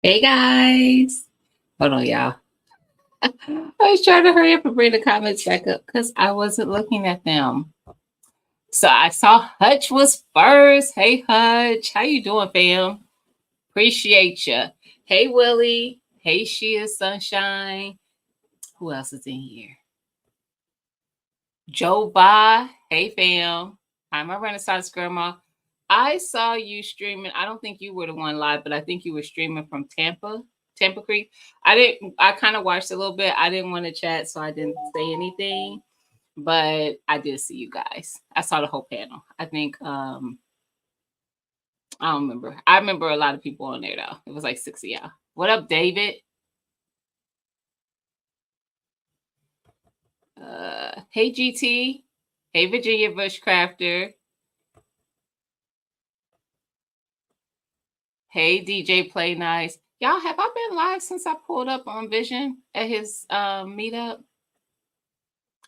Hey guys. Hold on, y'all. I was trying to hurry up and bring the comments back up because I wasn't looking at them. So I saw Hutch was first. Hey Hutch, how you doing, fam? Appreciate you. Hey Willie. Hey Shia Sunshine. Who else is in here? Joe Ba. Hey fam. I'm a Renaissance grandma. I saw you streaming. I don't think you were the one live, but I think you were streaming from Tampa Creek. I kind of watched a little bit. I didn't want to chat, so I didn't say anything. But I did see you guys. I saw the whole panel. I think I don't remember. I remember a lot of people on there though. It was like 6 of y'all. What up, David? Hey GT. Hey Virginia Bushcrafter. Hey DJ Play Nice. Y'all, have I been live since I pulled up on Vision at his meetup?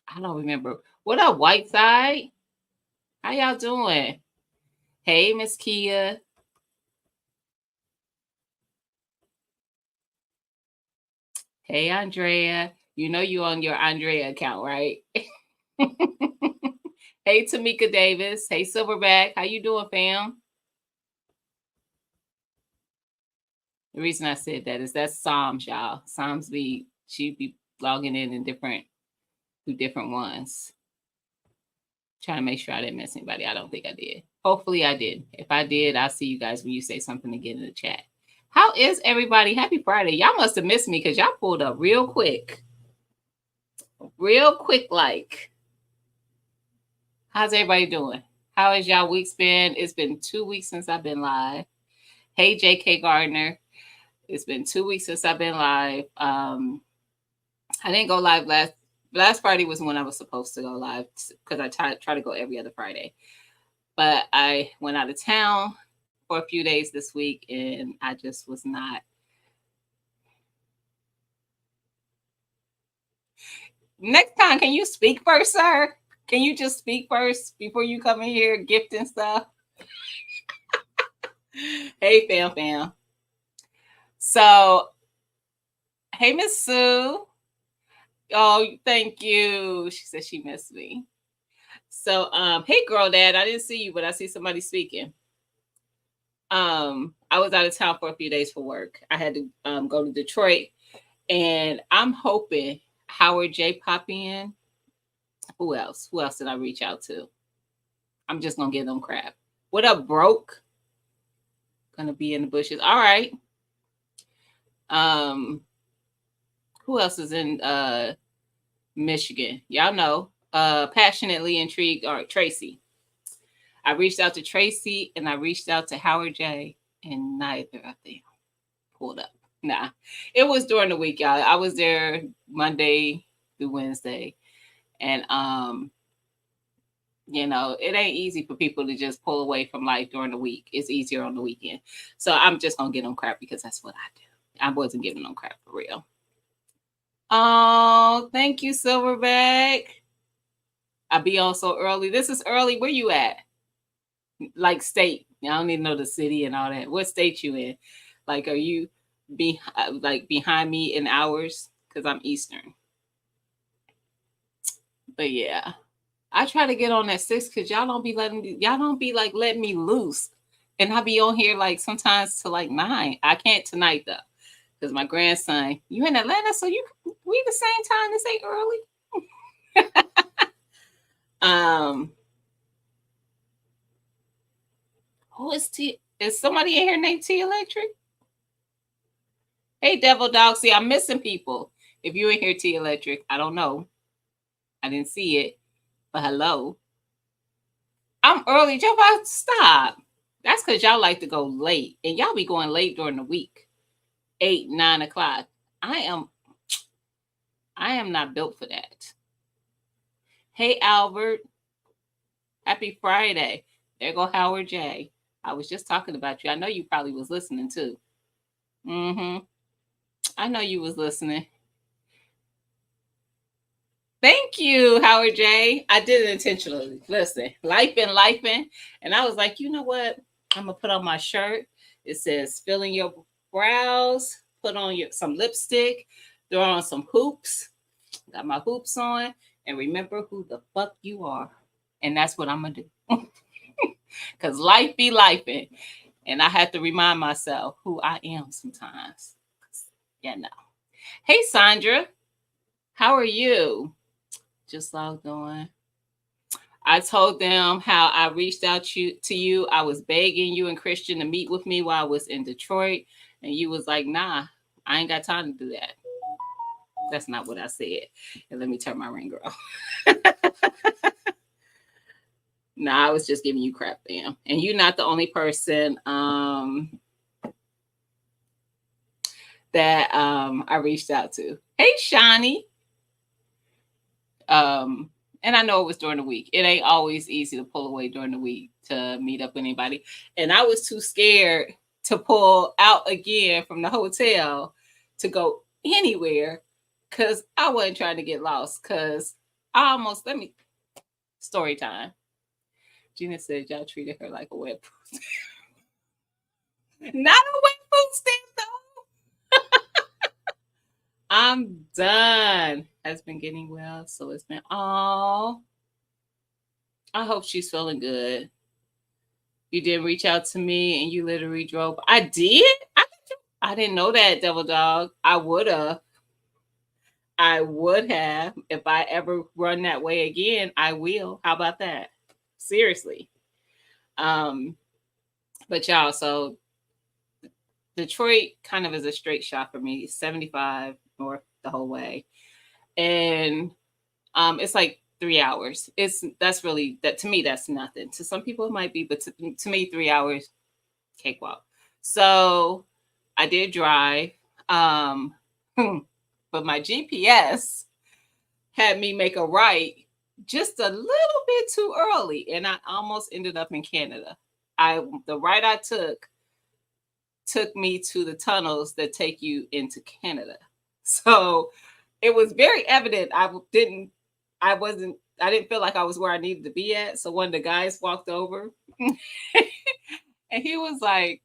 I don't remember. What up, Whiteside? How y'all doing? Hey, Miss Kia. Hey, Andrea. You know you on your Andrea account, right? Hey, Tamika Davis. Hey, Silverback. How you doing, fam? The reason I said that is that's Psalms, y'all. Psalms she be logging in through different ones. Trying to make sure I didn't miss anybody. I don't think I did. Hopefully I did. If I did, I'll see you guys when you say something again in the chat. How is everybody? Happy Friday. Y'all must have missed me because y'all pulled up real quick. Real quick, like. How's everybody doing? How has y'all weeks been? It's been 2 weeks since I've been live. Hey, JK Gardner. It's been 2 weeks since I've been live. I didn't go live last Friday was when I was supposed to go live because I try to go every other Friday. But I went out of town for a few days this week and I just was not. Next time, can you speak first, sir? Can you just speak first before you come in here gifting stuff? Hey, fam. So, hey, Miss Sue. Oh, thank you. She said she missed me. So, hey, girl, dad. I didn't see you, but I see somebody speaking. I was out of town for a few days for work. I had to go to Detroit, and I'm hoping Howard J pop in. Who else? Who else did I reach out to? I'm just gonna give them crap. What up, broke? Gonna be in the bushes. All right. Who else is in Michigan? Y'all know. Passionately intrigued or Tracy. I reached out to Tracy and I reached out to Howard J, and neither of them pulled up. Nah, it was during the week, y'all. I was there Monday through Wednesday, and you know, it ain't easy for people to just pull away from life during the week. It's easier on the weekend. So I'm just gonna give them crap because that's what I do. I wasn't giving them crap for real. Oh, thank you, Silverback. I be on so early. This is early. Where you at? Like state. I don't need to know the city and all that. What state you in? Like, are you behind me in hours? Because I'm Eastern. But yeah, I try to get on that 6 because y'all don't be letting me loose, and I be on here like sometimes to like 9. I can't tonight though because my grandson. You in Atlanta, so we the same time. This ain't early. Who is T? Is somebody in here named T Electric? Hey, Devil Dog. See, I'm missing people. If you in here, T Electric, I don't know. I didn't see it, but hello. I'm early. Joe, stop. That's because y'all like to go late, and y'all be going late during the week, 8, 9 o'clock. I am not built for that. Hey, Albert. Happy Friday. There go Howard J. I was just talking about you. I know you probably was listening too. I know you was listening. Thank you, Howard J. I did it intentionally. Listen, life and I was like, you know what? I'm gonna put on my shirt. It says "Filling Your brows, put on some lipstick, throw on some hoops. Got my hoops on, and remember who the fuck you are. And that's what I'm gonna do. Cause life be lifing. And I have to remind myself who I am sometimes. Yeah, no. Hey Sandra, how are you? Just logged on. I told them how I reached out to you. I was begging you and Christian to meet with me while I was in Detroit. And you was like, nah, I ain't got time to do that. That's not what I said. And let me turn my ringer off. Nah, I was just giving you crap, fam. And you're not the only person that I reached out to. Hey, Shawnee. And I know it was during the week. It ain't always easy to pull away during the week to meet up with anybody. And I was too scared to pull out again from the hotel to go anywhere because I wasn't trying to get lost. Because I almost, story time. Gina said y'all treated her like a wet food stamp. Not a wet food stamp, though. I'm done. Has been getting well, so it's been all. I hope she's feeling good. You did reach out to me, and you literally drove. I did. I didn't know that, Devil Dog. I would have. If I ever run that way again, I will. How about that? Seriously. But y'all, so Detroit kind of is a straight shot for me. 75 north the whole way. And it's like 3 hours. That's really that to me, that's nothing. To some people it might be, but to me, 3 hours, cakewalk. So I did drive. But my GPS had me make a right just a little bit too early, and I almost ended up in Canada. The right I took me to the tunnels that take you into Canada. So it was very evident I didn't feel like I was where I needed to be at. So one of the guys walked over and he was like,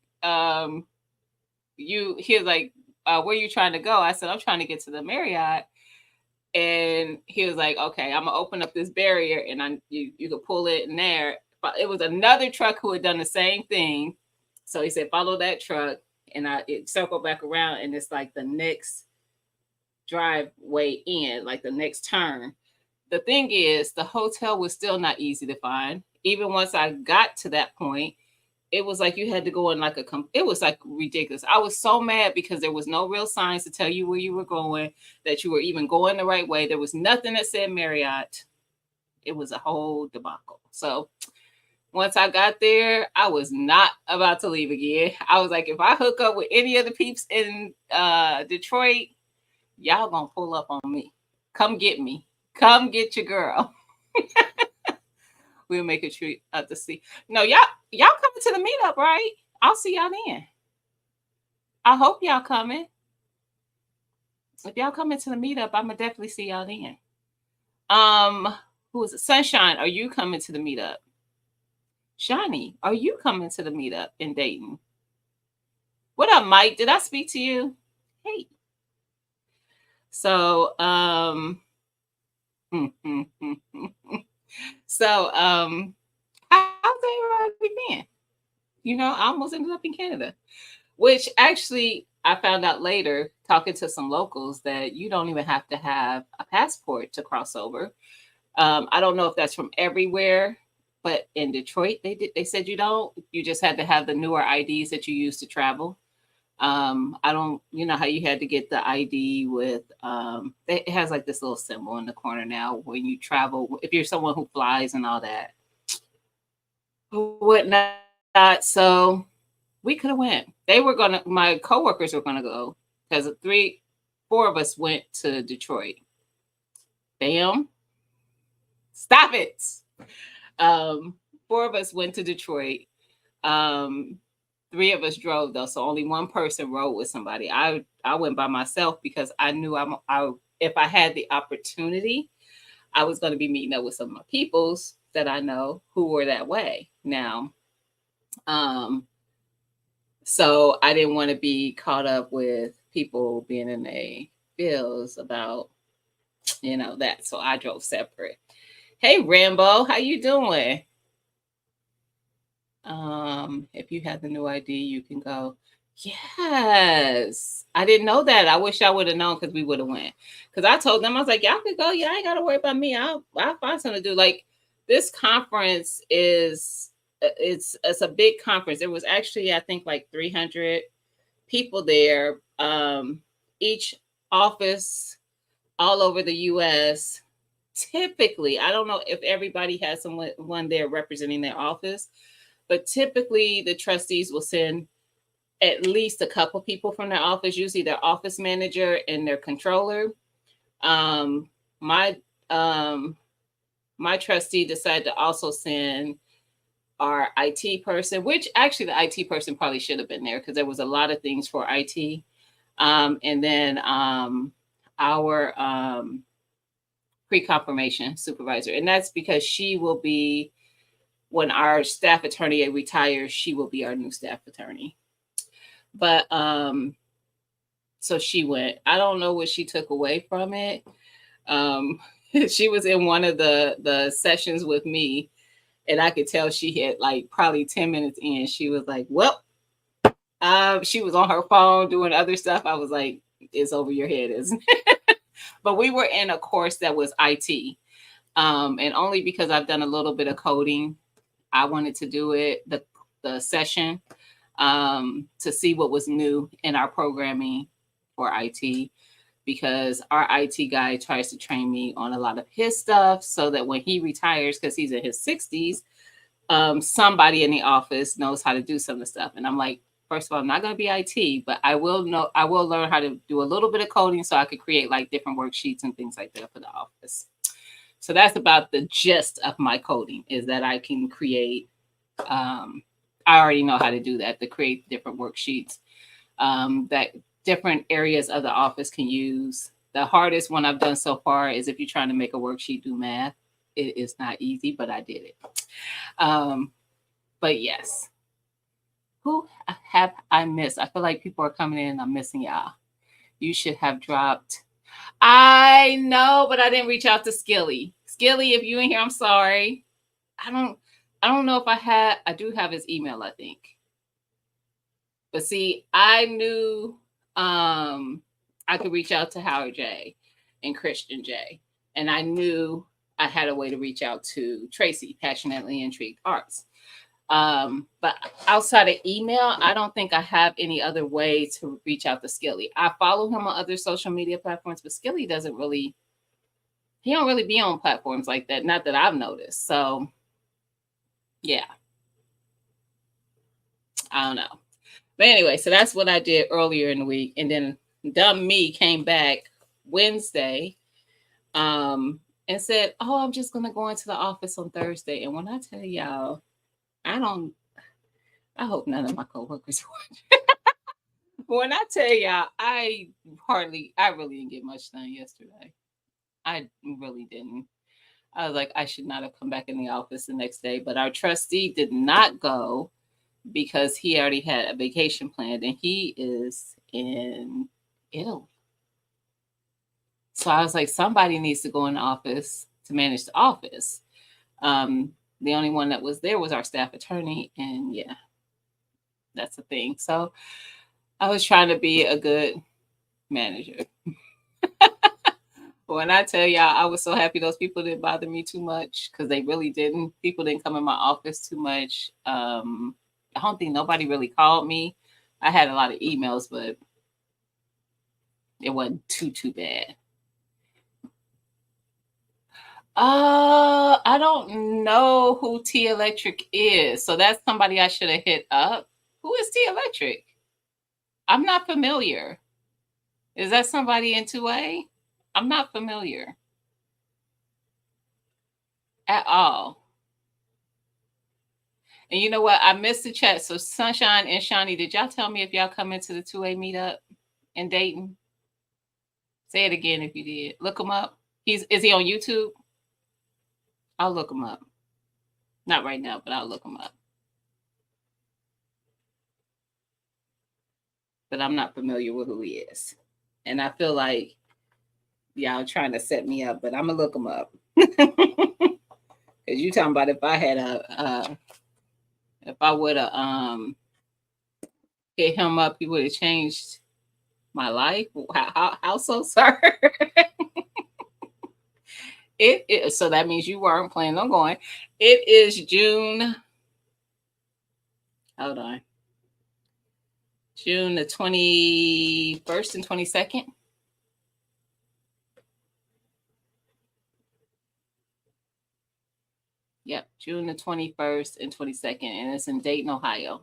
he was like, where are you trying to go? I said, I'm trying to get to the Marriott. And he was like, okay, I'm gonna open up this barrier and you can pull it in there. But it was another truck who had done the same thing. So he said, follow that truck. And it circled back around, and it's like the next driveway in, like the next turn. The thing is, the hotel was still not easy to find. Even once I got to that point, it was like you had to go in like it was like ridiculous. I was so mad because there was no real signs to tell you where you were going, that you were even going the right way. There was nothing that said Marriott. It was a whole debacle. So once I got there, I was not about to leave again. I was like, if I hook up with any of the peeps in Detroit, y'all gonna pull up on me. Come get me. Come get your girl. We'll make a trip up to see. No, y'all coming to the meetup, right? I'll see y'all then. I hope y'all coming. If y'all coming to the meetup, I'm gonna definitely see y'all then. Who is it? Sunshine, are you coming to the meetup? Shani, are you coming to the meetup in Dayton? What up, Mike? Did I speak to you? Hey. So, so, how's everybody been? You know, I almost ended up in Canada, which actually I found out later talking to some locals that you don't even have to have a passport to cross over. I don't know if that's from everywhere, but in Detroit, they said you don't. You just had to have the newer IDs that you use to travel. I don't, you know how you had to get the ID with, it has like this little symbol in the corner now when you travel, if you're someone who flies and all that, whatnot. So we could have went. My coworkers were gonna go because 4 of us went to Detroit. Bam. Stop it. 4 of us went to Detroit. 3 of us drove though, so only one person rode with somebody. I went by myself because I knew if I had the opportunity, I was going to be meeting up with some of my peoples that I know who were that way. Now, So I didn't want to be caught up with people being in a bills about, that. So I drove separate. Hey Rambo, how you doing? If you have the new ID, you can go. Yes. I didn't know that. I wish I would have known because we would have went. Because I told them, I was like, y'all could go. Yeah, I ain't gotta worry about me. I'll find something to do. Like this conference is it's a big conference. There was actually, I think, like 300 people there. Each office all over the US. Typically, I don't know if everybody has someone one there representing their office, but typically the trustees will send at least a couple people from their office, usually their office manager and their controller. Um, my um, my trustee decided to also send our IT person, which actually the IT person probably should have been there because there was a lot of things for IT. And then our pre-confirmation supervisor, and that's because she will be when our staff attorney retires, she will be our new staff attorney. But so she went. I don't know what she took away from it. Um, she was in one of the sessions with me, and I could tell she had like probably 10 minutes in. She was like, "Well," she was on her phone doing other stuff. I was like, "It's over your head, isn't it?" But we were in a course that was IT, and only because I've done a little bit of coding, I wanted to do it the session to see what was new in our programming for IT because our IT guy tries to train me on a lot of his stuff so that when he retires, because he's in his 60s, somebody in the office knows how to do some of the stuff. And I'm like, first of all, I'm not going to be IT, but I will learn how to do a little bit of coding so I could create like different worksheets and things like that for the office. So that's about the gist of my coding is that I can create I already know how to do that to create different worksheets that different areas of the office can use. The hardest one I've done so far is if you're trying to make a worksheet do math. It is not easy, but I did it. Um, but yes, who have I missed? I feel like people are coming in and I'm missing y'all. You should have dropped. I know, but I didn't reach out to Skilly. Skilly, if you in here, I'm sorry. I don't I don't know if I do have his email, I think. But see, I knew I could reach out to Howard J and Christian J. And I knew I had a way to reach out to Tracy, Passionately Intrigued Arts. But outside of email, I don't think I have any other way to reach out to Skilly. I follow him on other social media platforms, but Skilly he don't really be on platforms like that. Not that I've noticed. So yeah, I don't know. But anyway, so that's what I did earlier in the week. And then dumb me came back Wednesday and said, "Oh, I'm just going to go into the office on Thursday." And when I tell y'all, I don't, I hope none of my coworkers watch. When I tell y'all, I really didn't get much done yesterday. I really didn't. I was like, I should not have come back in the office the next day. But our trustee did not go because he already had a vacation planned and he is in Italy. So I was like, somebody needs to go in the office to manage the office. Um, the only one that was there was our staff attorney. And yeah, that's the thing. So I was trying to be a good manager. When I tell y'all, I was so happy those people didn't bother me too much because they really didn't. People didn't come in my office too much. I don't think nobody really called me. I had a lot of emails, but it wasn't too bad. I don't know who T Electric is. So that's somebody I should have hit up. Who is T Electric? I'm not familiar. Is that somebody in 2A? I'm not familiar at all. And you know what? I missed the chat. So Sunshine and Shawnee, did y'all tell me if y'all come into the 2A meetup in Dayton? Say it again if you did. Look him up. Is he on YouTube? I'll look him up. Not right now, but I'll look him up. but I'm not familiar with who he is. And I feel like y'all trying to set me up, but I'm gonna look him up. Cause you talking about if I had if I would have hit him up, he would have changed my life. How so, sir? So that means you weren't planning on going. It is June. Hold on. June the 21st and 22nd. Yep, June the 21st and 22nd, and it's in Dayton, Ohio.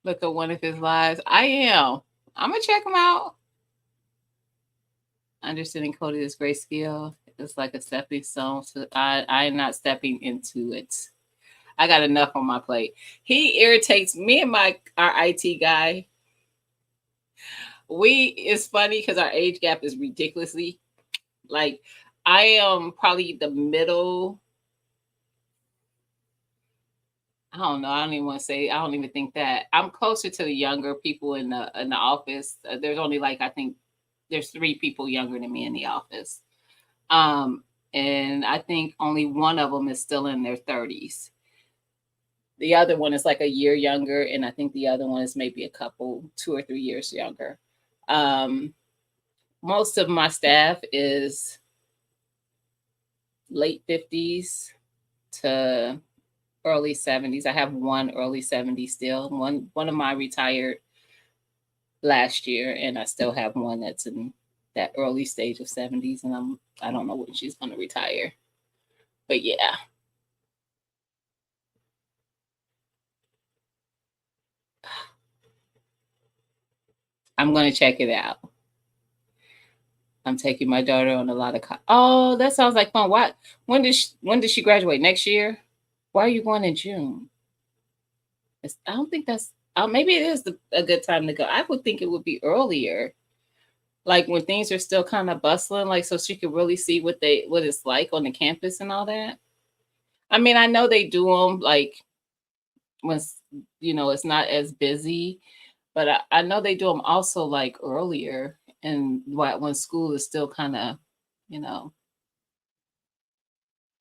Look at one of his lives. I am. I'm gonna check him out. Understanding coding is great skill. It's like a stepping stone. So I'm not stepping into it. I got enough on my plate. He irritates me and our IT guy. It's funny because our age gap is ridiculously like I am probably the middle. I don't know. I don't even want to say. I don't even think that I'm closer to the younger people in the office. There's only like I think there's 3 people younger than me in the office, and I think only one of them is still in their 30s. The other one is like a year younger, and I think the other one is maybe a couple 2 or 3 years younger. Most of my staff is late 50s to early 70s. I have one early 70s still. One of my retired last year, and I still have one that's in that early stage of 70s, and I don't know when she's going to retire. But yeah. I'm going to check it out. I'm taking my daughter on a lot of oh, that sounds like fun. Why? When does she graduate? Next year? Why are you going in June? I don't think that's. Maybe it is a good time to go. I would think it would be earlier, like when things are still kind of bustling, like so she could really see what it's like on the campus and all that. I mean, I know they do them like when it's not as busy, but I know they do them also like earlier and when school is still kind of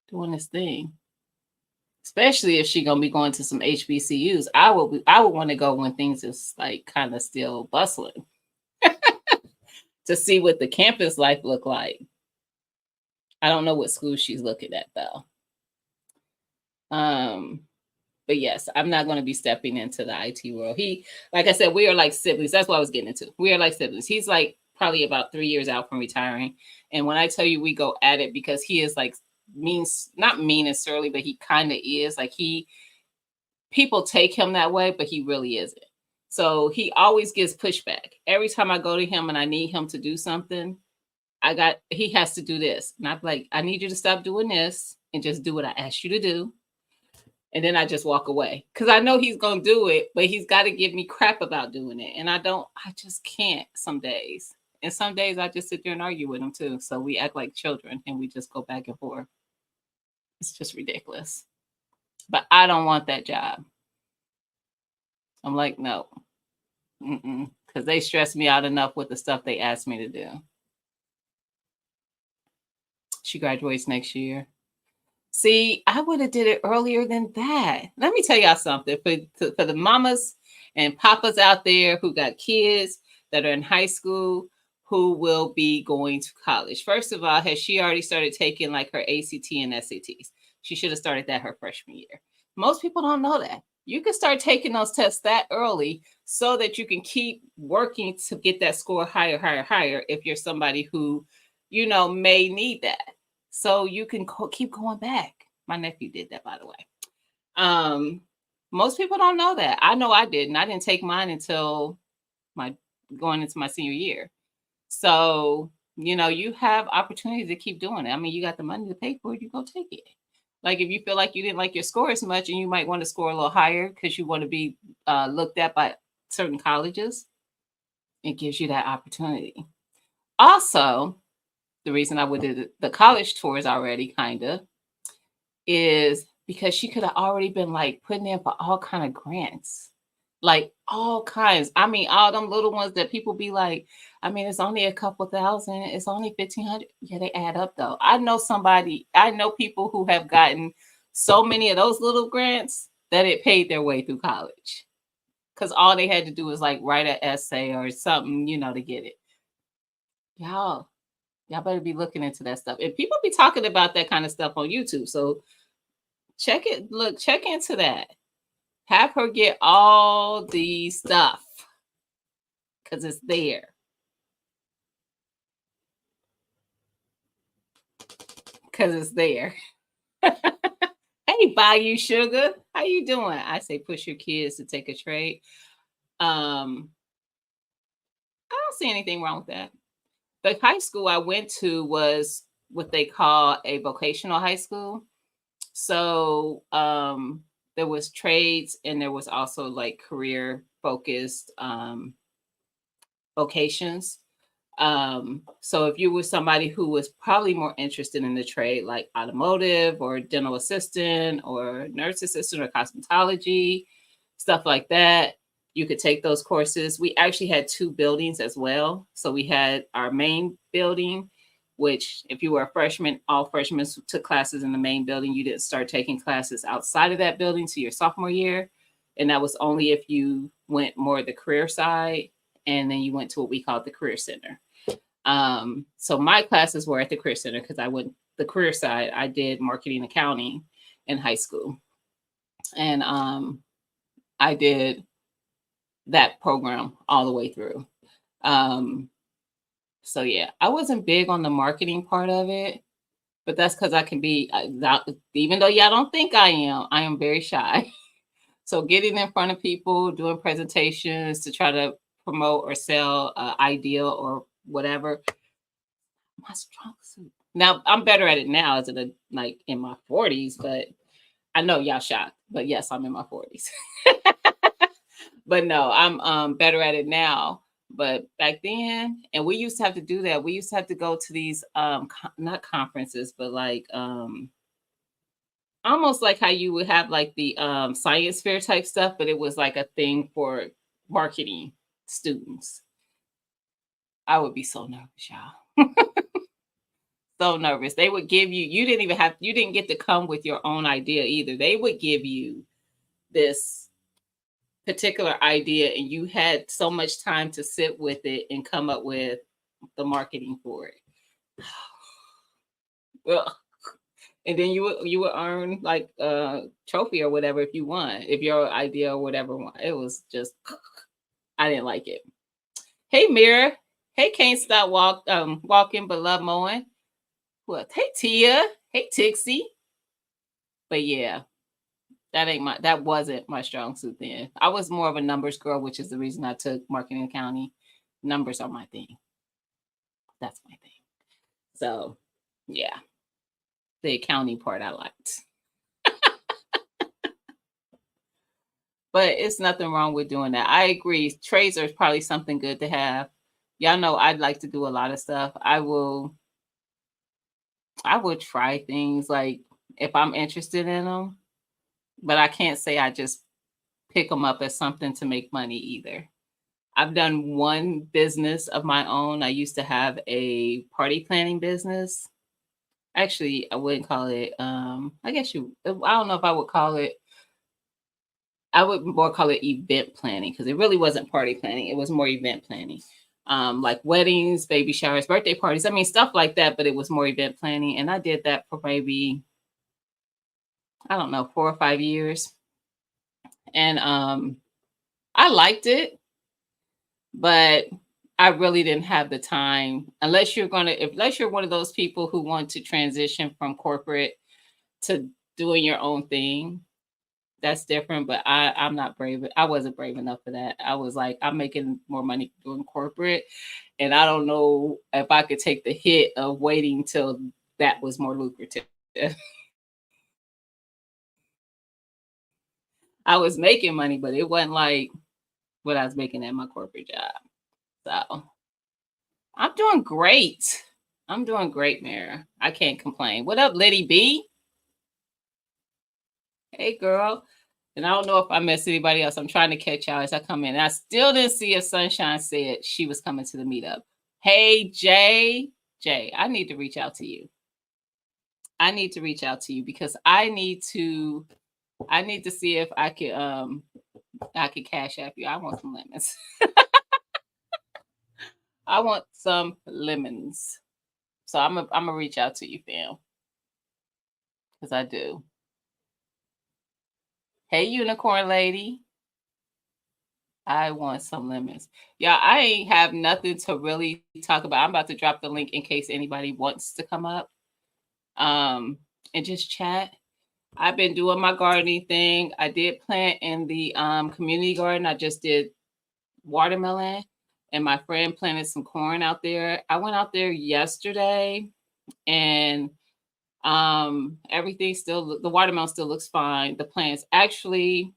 doing this thing. Especially if she's gonna be going to some HBCUs, I would want to go when things is like kind of still bustling to see what the campus life look like. I don't know what school she's looking at though. But yes, I'm not going to be stepping into the IT world. Like I said, we are like siblings. That's what I was getting into. We are like siblings. He's like probably about 3 years out from retiring. And when I tell you we go at it, because he is like not mean necessarily, but he kind of is like people take him that way, but he really isn't. So he always gives pushback. Every time I go to him and I need him to do something, he has to do this. And I'm like, I need you to stop doing this and just do what I asked you to do. And then I just walk away because I know he's going to do it, but he's got to give me crap about doing it. And I just can't some days. And some days I just sit there and argue with him too. So we act like children and we just go back and forth. It's just ridiculous. But I don't want that job. I'm like, no. Because they stress me out enough with the stuff they asked me to do. She graduates next year. See, I would have did it earlier than that. Let me tell y'all something. For the mamas and papas out there who got kids that are in high school who will be going to college. First of all, has she already started taking like her ACT and SATs? She should have started that her freshman year. Most people don't know that. You can start taking those tests that early so that you can keep working to get that score higher, higher, higher if you're somebody who, may need that. So you can keep going back. My nephew did that, by the way. Most people don't know that. I know I didn't. I didn't take mine until going into my senior year. So, you have opportunities to keep doing it. I mean, you got the money to pay for it, you go take it. Like if you feel like you didn't like your score as much and you might want to score a little higher because you want to be looked at by certain colleges, it gives you that opportunity. Also, the reason I would do the college tours already kind of is because she could have already been like putting in for all kind of grants. Like all kinds. I mean, all them little ones that people be like, I mean, it's only a couple thousand, it's only 1,500. Yeah, they add up though. I know people who have gotten so many of those little grants that it paid their way through college. Because all they had to do was like write an essay or something, to get it. Y'all better be looking into that stuff. And people be talking about that kind of stuff on YouTube. So check into that. Have her get all the stuff because it's there. Hey, Bayou Sugar, how you doing? I say push your kids to take a trade. I don't see anything wrong with that. The high school I went to was what they call a vocational high school. So there was trades and there was also like career focused vocations. So if you were somebody who was probably more interested in the trade, like automotive or dental assistant or nurse assistant or cosmetology, stuff like that, you could take those courses. We actually had 2 buildings as well. So we had our main building, which if you were a freshman, all freshmen took classes in the main building. You didn't start taking classes outside of that building to your sophomore year. And that was only if you went more the career side. And then you went to what we called the career center. So my classes were at the career center because I went the career side. I did marketing accounting in high school. And I did that program all the way through. So yeah, I wasn't big on the marketing part of it, but that's because I can be, even though y'all don't think I am very shy. So getting in front of people, doing presentations to try to promote or sell an idea or whatever, my strong suit. Now I'm better at it now as in like in my 40s, but I know y'all shocked. But yes, I'm in my 40s. But no, I'm better at it now. But back then, and we used to have to do that. We used to have to go to these not conferences, but like almost like how you would have like the science fair type stuff, but it was like a thing for marketing students. I would be so nervous, y'all. So nervous. They would give you didn't get to come with your own idea either. They would give you this particular idea and you had so much time to sit with it and come up with the marketing for it. Well, and then you would earn like a trophy or whatever if you won, if your idea or whatever won. It was just I didn't like it. Hey Mira. Hey, can't stop walking but love mowing. What? Hey Tia. Hey Tixie. But yeah, that wasn't my strong suit then. I was more of a numbers girl, which is the reason I took marketing and accounting. Numbers are my thing. That's my thing. So yeah, the accounting part I liked. But it's nothing wrong with doing that. I agree. Trades are probably something good to have. Y'all know I'd like to do a lot of stuff. I would try things like if I'm interested in them, but I can't say I just pick them up as something to make money either. I've done one business of my own. I used to have a party planning business. Actually, I wouldn't call it I don't know if I would call it, I would more call it event planning because it really wasn't party planning. It was more event planning. Like weddings, baby showers, birthday parties. I mean, stuff like that, but it was more event planning. And I did that for maybe, I don't know, 4 or 5 years. And I liked it, but I really didn't have the time unless you're one of those people who want to transition from corporate to doing your own thing. That's different, but I'm not brave. I wasn't brave enough for that. I was like, I'm making more money doing corporate, and I don't know if I could take the hit of waiting till that was more lucrative. I was making money, but it wasn't like what I was making at my corporate job. So I'm doing great. I'm doing great, Mara. I can't complain. What up, Liddy B? Hey, girl. And I don't know if I missed anybody else. I'm trying to catch y'all as I come in. And I still didn't see if Sunshine said she was coming to the meetup. Hey, Jay. Jay, I need to reach out to you. I need to reach out to you because I need to see if I could cash app you. I want some lemons. I want some lemons. So I'm gonna reach out to you, fam. Because I do. Hey, unicorn lady. I want some lemons. Yeah, I ain't have nothing to really talk about. I'm about to drop the link in case anybody wants to come up and just chat. I've been doing my gardening thing. I did plant in the community garden. I just did watermelon, and my friend planted some corn out there. I went out there yesterday, and everything still, the watermelon still looks fine. The plants actually,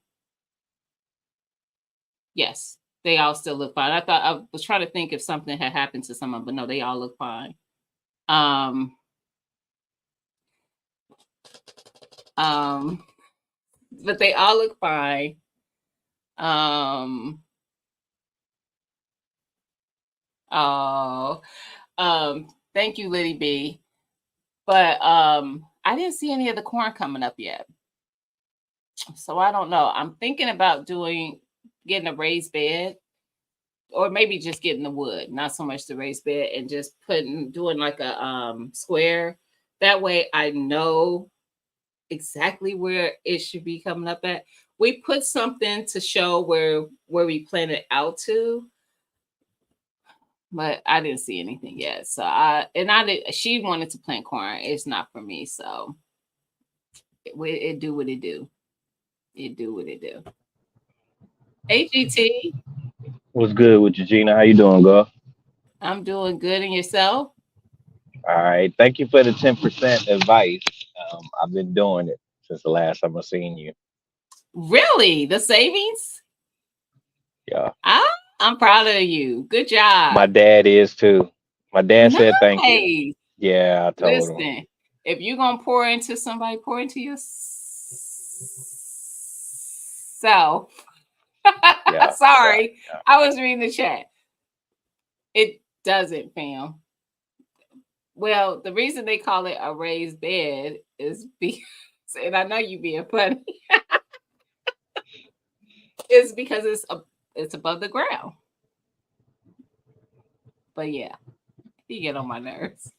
yes, they all still look fine. I thought, I was trying to think if something had happened to someone, but no, they all look fine. But they all look fine. Thank you, Liddy B. But I didn't see any of the corn coming up yet. So I don't know. I'm thinking about getting a raised bed, or maybe just getting the wood, not so much the raised bed, and just doing like a square. That way I know exactly where it should be coming up at. We put something to show where we plan it out to, but I didn't see anything yet. So she wanted to plant corn. It's not for me. So it do what it do. It do what it do. AGT, What's good with you, Gina? How you doing, girl? I'm doing good. And yourself? All right. Thank you for the 10% advice. I've been doing it since the last time I seen you. Really? The savings? Yeah. I'm proud of you. Good My job. dad is too. My dad said thank you. Nice. Yeah, I told him. Listen, if you're going to pour into somebody, pour into yourself. Yeah, yeah, Sorry. yeah. I was reading the chat. It doesn't, fam. Well, the reason they call it a raised bed is because, and I know you being funny, is because it's above the ground. But yeah, you get on my nerves.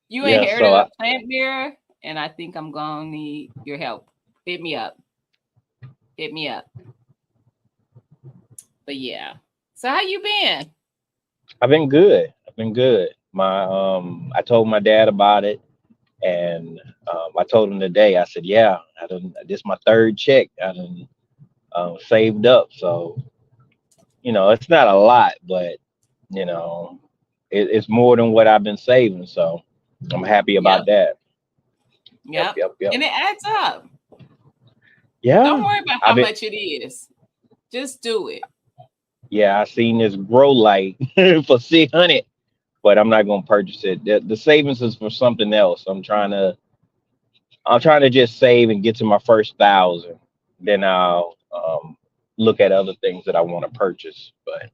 You Yeah, inherited so a plant mirror, and I think I'm gonna need your help. Hit me up. Hit me up. But yeah. So how you been? I've been good. I've been good. I told my dad about it, and I told him today. I said, "Yeah, this is my third check. I done saved up, so it's not a lot, but you know, it's more than what I've been saving. So I'm happy about Yep. that. Yep, Yep. yep, yep. And it adds up. Don't Yeah, worry about I've how been. much it is. Just do it. Yeah, I seen this grow light for 600, but I'm not gonna purchase it. The savings is for something else. I'm trying to just save and get to my first 1,000. Then I'll look at other things that I want to purchase. But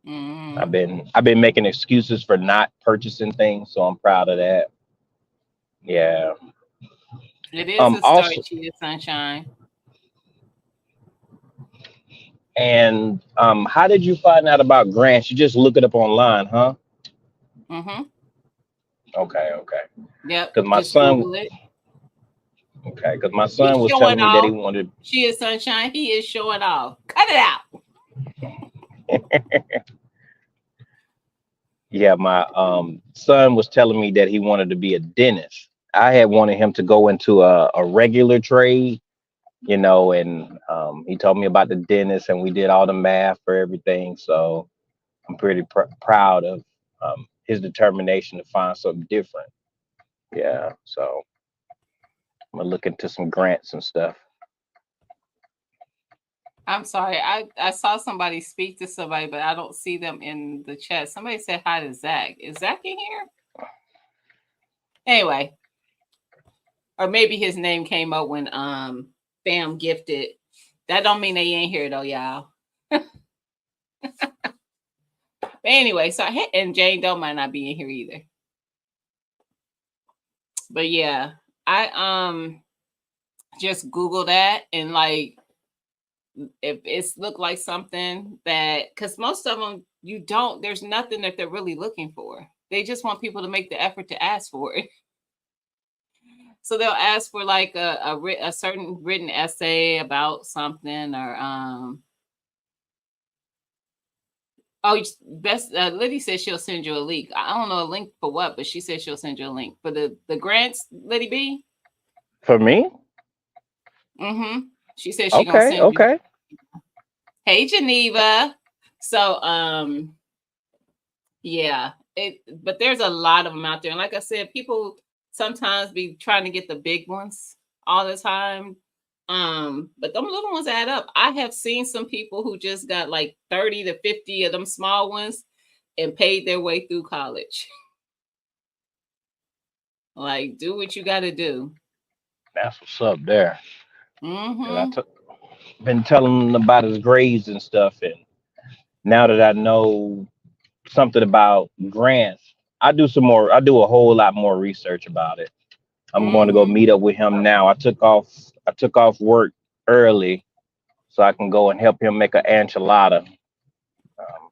I've Mm. been I've been making excuses for not purchasing things, so I'm proud of that. Yeah. It is a start, Also, Chia Sunshine. and how did you find out about grants? You just look it up online, huh? Mm-hmm. Okay, okay. Yep. Because my Just son, Google it. okay, because my son He's was showing telling me that he off. wanted. Chia Sunshine. He is showing off. Cut it out. Yeah, my son was telling me that he wanted to be a dentist. I had wanted him to go into a regular trade, and he told me about the dentist, and we did all the math for everything. So I'm pretty proud of his determination to find something different. Yeah, so I'm gonna look into some grants and stuff. I'm sorry. I saw somebody speak to somebody, but I don't see them in the chat. Somebody said hi to Zach. Is Zach in here? Anyway, Or maybe his name came up when Fam gifted. That don't mean they ain't here though, y'all. But anyway, so and Jane Doe might not be in here either. But yeah, I just Google that, and like if it's looked like something that, because most of them there's nothing that they're really looking for. They just want people to make the effort to ask for it. So they'll ask for like a certain written essay about something, or Liddy says she'll send you a link. I don't know a link for what, but she said she'll send you a link for the grants, Liddy B. For me? Mm-hmm. She said she's gonna send you. Hey Geneva. So yeah, but there's a lot of them out there. And like I said, people sometimes be trying to get the big ones all the time. But them little ones add up. I have seen some people who just got like 30 to 50 of them small ones and paid their way through college. Like, do what you got to do. That's what's up there. Mm-hmm. And been telling them about his grades and stuff, and now that I know something about grants, I do a whole lot more research about it. I'm going to go meet up with him now. I took off work early so I can go and help him make an enchilada.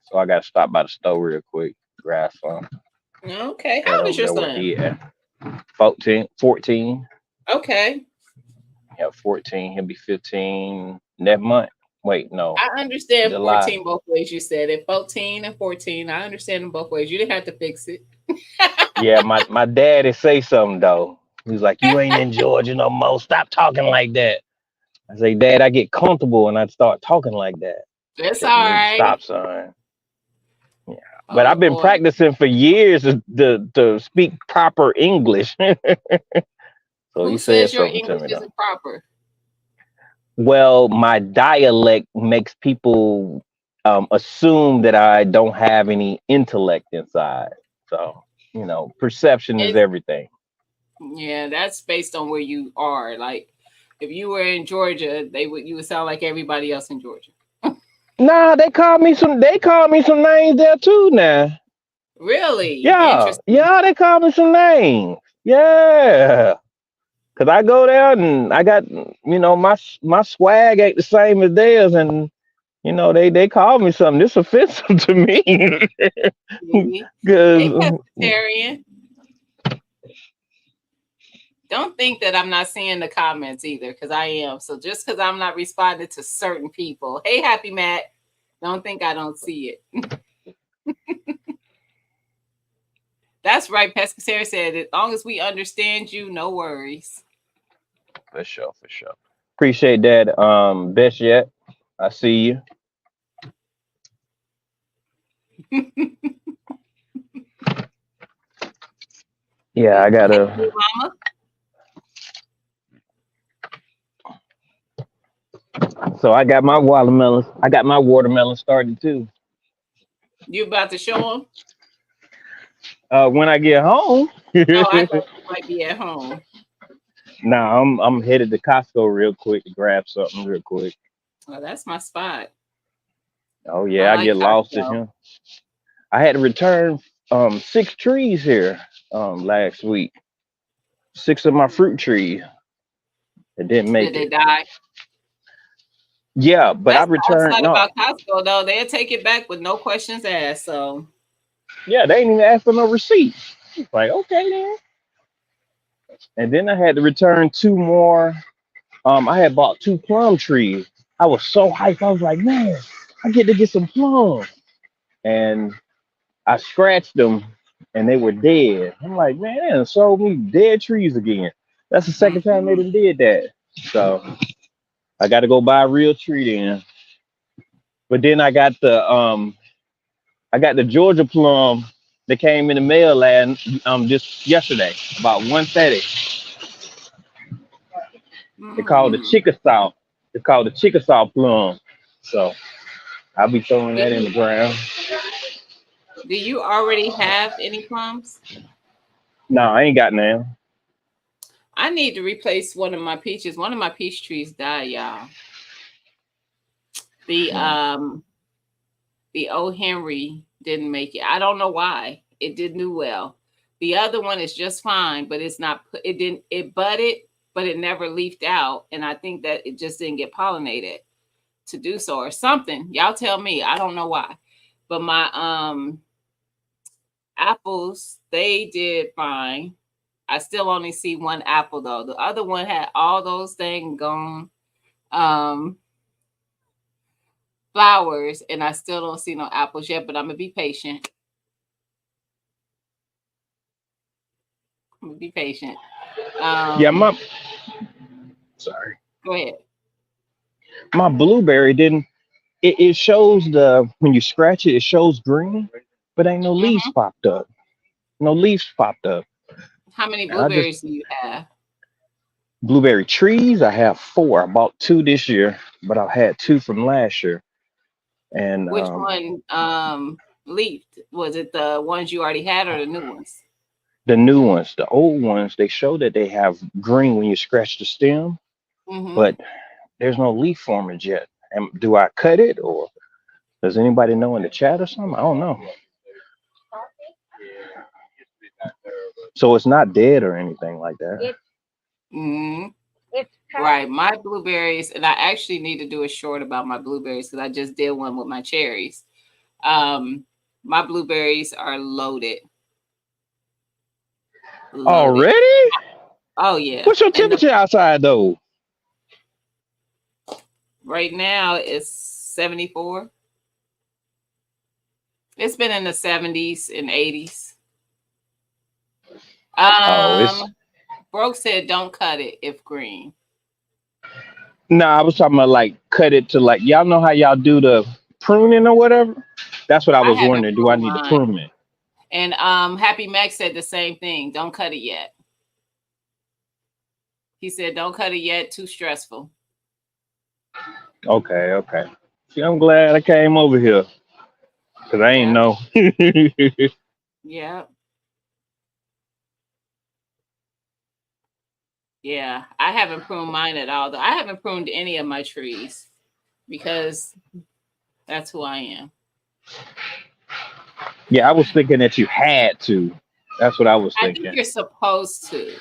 So I got to stop by the store real quick, grab some. Okay. How old is your son? Yeah. 14. Okay. Yeah, 14. He'll be 15 next month. Wait, no. I understand July. 14 both ways. You said it, 14 and 14. I understand them both ways. You didn't have to fix it. Yeah, my daddy say something though. He's like, "You ain't in Georgia no more. Stop talking like that." I say, "Dad, I get comfortable and I start talking like that." That's all right. Stop, son. Yeah, but I've been practicing for years to speak proper English. So who says your English isn't proper? Well, my dialect makes people assume that I don't have any intellect inside. So, perception is everything. Yeah, that's based on where you are. Like, if you were in Georgia, you would sound like everybody else in Georgia. Nah, they call me some names there too now. Really? Yeah. Yeah, they call me some names. Yeah. Cause I go there and I got, my swag ain't the same as theirs, and they call me something. This offensive to me. Hey, pescatarian. Don't think that I'm not seeing the comments either, because I am. So just because I'm not responding to certain people. Hey, Happy Matt. Don't think I don't see it. That's right. Pescatarian said, as long as we understand you, no worries. For sure. Appreciate that. Best yet. I see you. Yeah, I gotta. So I got my watermelons. I got my watermelon started too. You about to show them? When I get home. Oh, I thought you might be at home. Nah, I'm headed to Costco real quick to grab something real quick. Oh, that's my spot. Oh yeah, I get lost in here. I had to return 6 trees here last week. 6 of my fruit trees. It didn't make it. Did they die? Yeah, but I returned. No. About Costco though, they'll take it back with no questions asked. So yeah, they didn't even ask for no receipt. Like, okay then. And then I had to return 2 more. I had bought 2 plum trees. I was so hyped. I was like, man, I get to get some plums. And I scratched them and they were dead. I'm like, man, they done sold me dead trees again. That's the second time they done did that. So I got to go buy a real tree then. But then I got the Georgia plum that came in the mail just yesterday, about 1:30. They called the Chickasaw. It's called the Chickasaw plum. So I'll be throwing that in the ground. Do you already have any plums? No, I ain't got none. I need to replace one of my peaches. One of my peach trees died, y'all. The O. Henry didn't make it. I don't know why. It didn't do well. The other one is just fine, but it's not. It budded, but it never leafed out, and I think that it just didn't get pollinated to do so or something. Y'all tell me. I don't know why, but my apples, they did fine. I still only see one apple though. The other one had all those things gone. Flowers, and I still don't see no apples yet, but I'm gonna be patient. I'm gonna be patient. Yeah, sorry. Go ahead. My blueberry didn't. It shows when you scratch it, it shows green, but ain't no leaves popped up. No leaves popped up. How many blueberries do you have? Blueberry trees, I have 4. I bought 2 this year, but I've had 2 from last year. And which one leafed? Was it the ones you already had or the new ones? The new ones. The old ones, they show that they have green when you scratch the stem, but there's no leaf formage yet. And do I cut it, or does anybody know in the chat or something? I don't know. So it's not dead or anything like that. Right. My blueberries, and I actually need to do a short about my blueberries because I just did one with my cherries. My blueberries are loaded. Already? Oh yeah. What's your temperature outside though? Right now it's 74. It's been in the 70s and 80s. Broke said don't cut it if green. No, I was talking about like cut it to like, y'all know how y'all do the pruning or whatever? That's what I was wondering. Do I need to prune it? And Happy Max said the same thing. Don't cut it yet. He said don't cut it yet. Too stressful. Okay. See, I'm glad I came over here. Because I ain't know. Yeah. Yeah, I haven't pruned mine at all. Though I haven't pruned any of my trees because that's who I am. Yeah, I was thinking that you had to. That's what I was thinking. I think you're supposed to,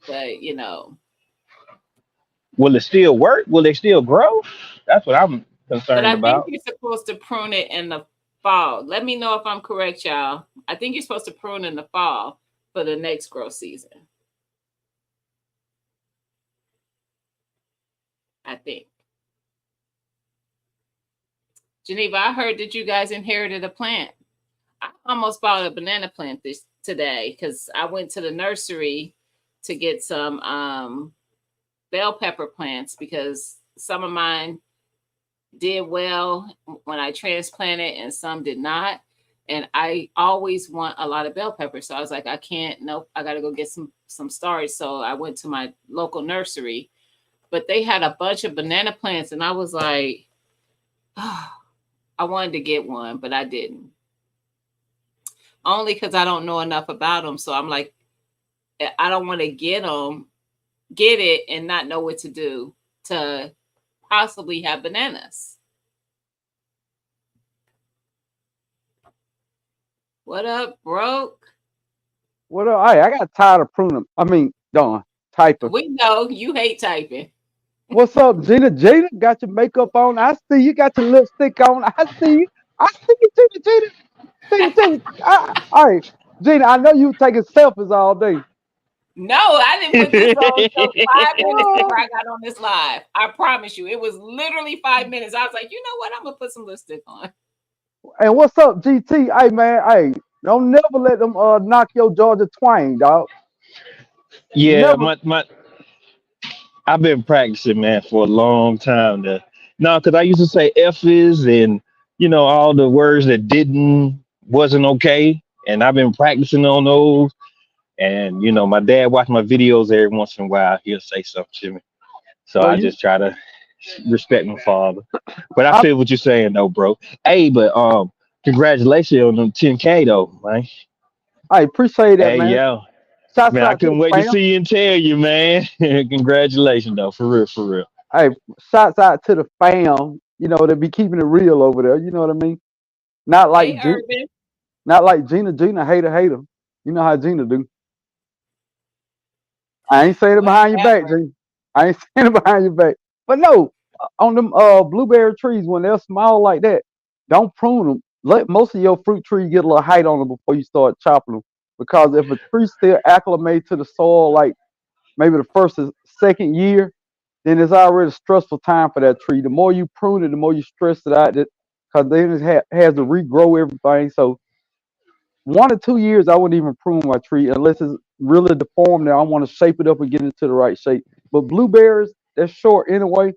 but you know. Will it still work? Will they still grow? That's what I'm concerned about. But I think you're supposed to prune it in the fall. Let me know if I'm correct, y'all. I think you're supposed to prune in the fall for the next growth season. I think. Geneva, I heard that you guys inherited a plant. I almost bought a banana plant today because I went to the nursery to get some bell pepper plants because some of mine did well when I transplanted and some did not. And I always want a lot of bell pepper. So I was like, I got to go get some starts. So I went to my local nursery, but they had a bunch of banana plants. And I was like, oh, I wanted to get one, but I didn't. Only because I don't know enough about them. So I'm like, I don't want to get it and not know what to do to possibly have bananas. What up, Broke? What up? Hey, I got tired of pruning. I mean, typing. We know you hate typing. What's up, Gina? Gina, got your makeup on. I see you got your lipstick on. I see you. Gina. All right, Gina, I know you taking selfies all day. No, I didn't put this on until 5 minutes before I got on this live. I promise you, it was literally 5 minutes. I was like, you know what? I'm gonna put some lipstick on. And what's up, GT? Hey, man, hey, don't never let them knock your Georgia twang, dog. Yeah, I've been practicing, man, for a long time now. No, because I used to say F's and all the words that wasn't okay, and I've been practicing on those. And my dad watched my videos every once in a while. He'll say something to me, so I just try to respect my father. But I feel what you're saying, though, bro. Hey, but congratulations on them 10K though, man. I appreciate that, man. Yeah. Shouts Man, I out to couldn't the wait to fam. see you and tell you, man. Congratulations, though, for real, for real. Hey, shouts out to the fam. You know, they be keeping it real over there. You know what I mean? Not like Hey, Urban. not like Gina. Gina hater. You know how Gina do. I ain't saying it behind your back, Whatever. Gina. I ain't saying it behind your back. But no, on them blueberry trees when they're small like that, don't prune them. Let most of your fruit tree get a little height on them before you start chopping them. Because if a tree still acclimate to the soil, like maybe the first or second year, then it's already a stressful time for that tree. The more you prune it, the more you stress it out. Because then it has to regrow everything. So 1 or 2 years, I wouldn't even prune my tree unless it's really deformed. Now I want to shape it up and get it into the right shape. But blueberries, they're short anyway.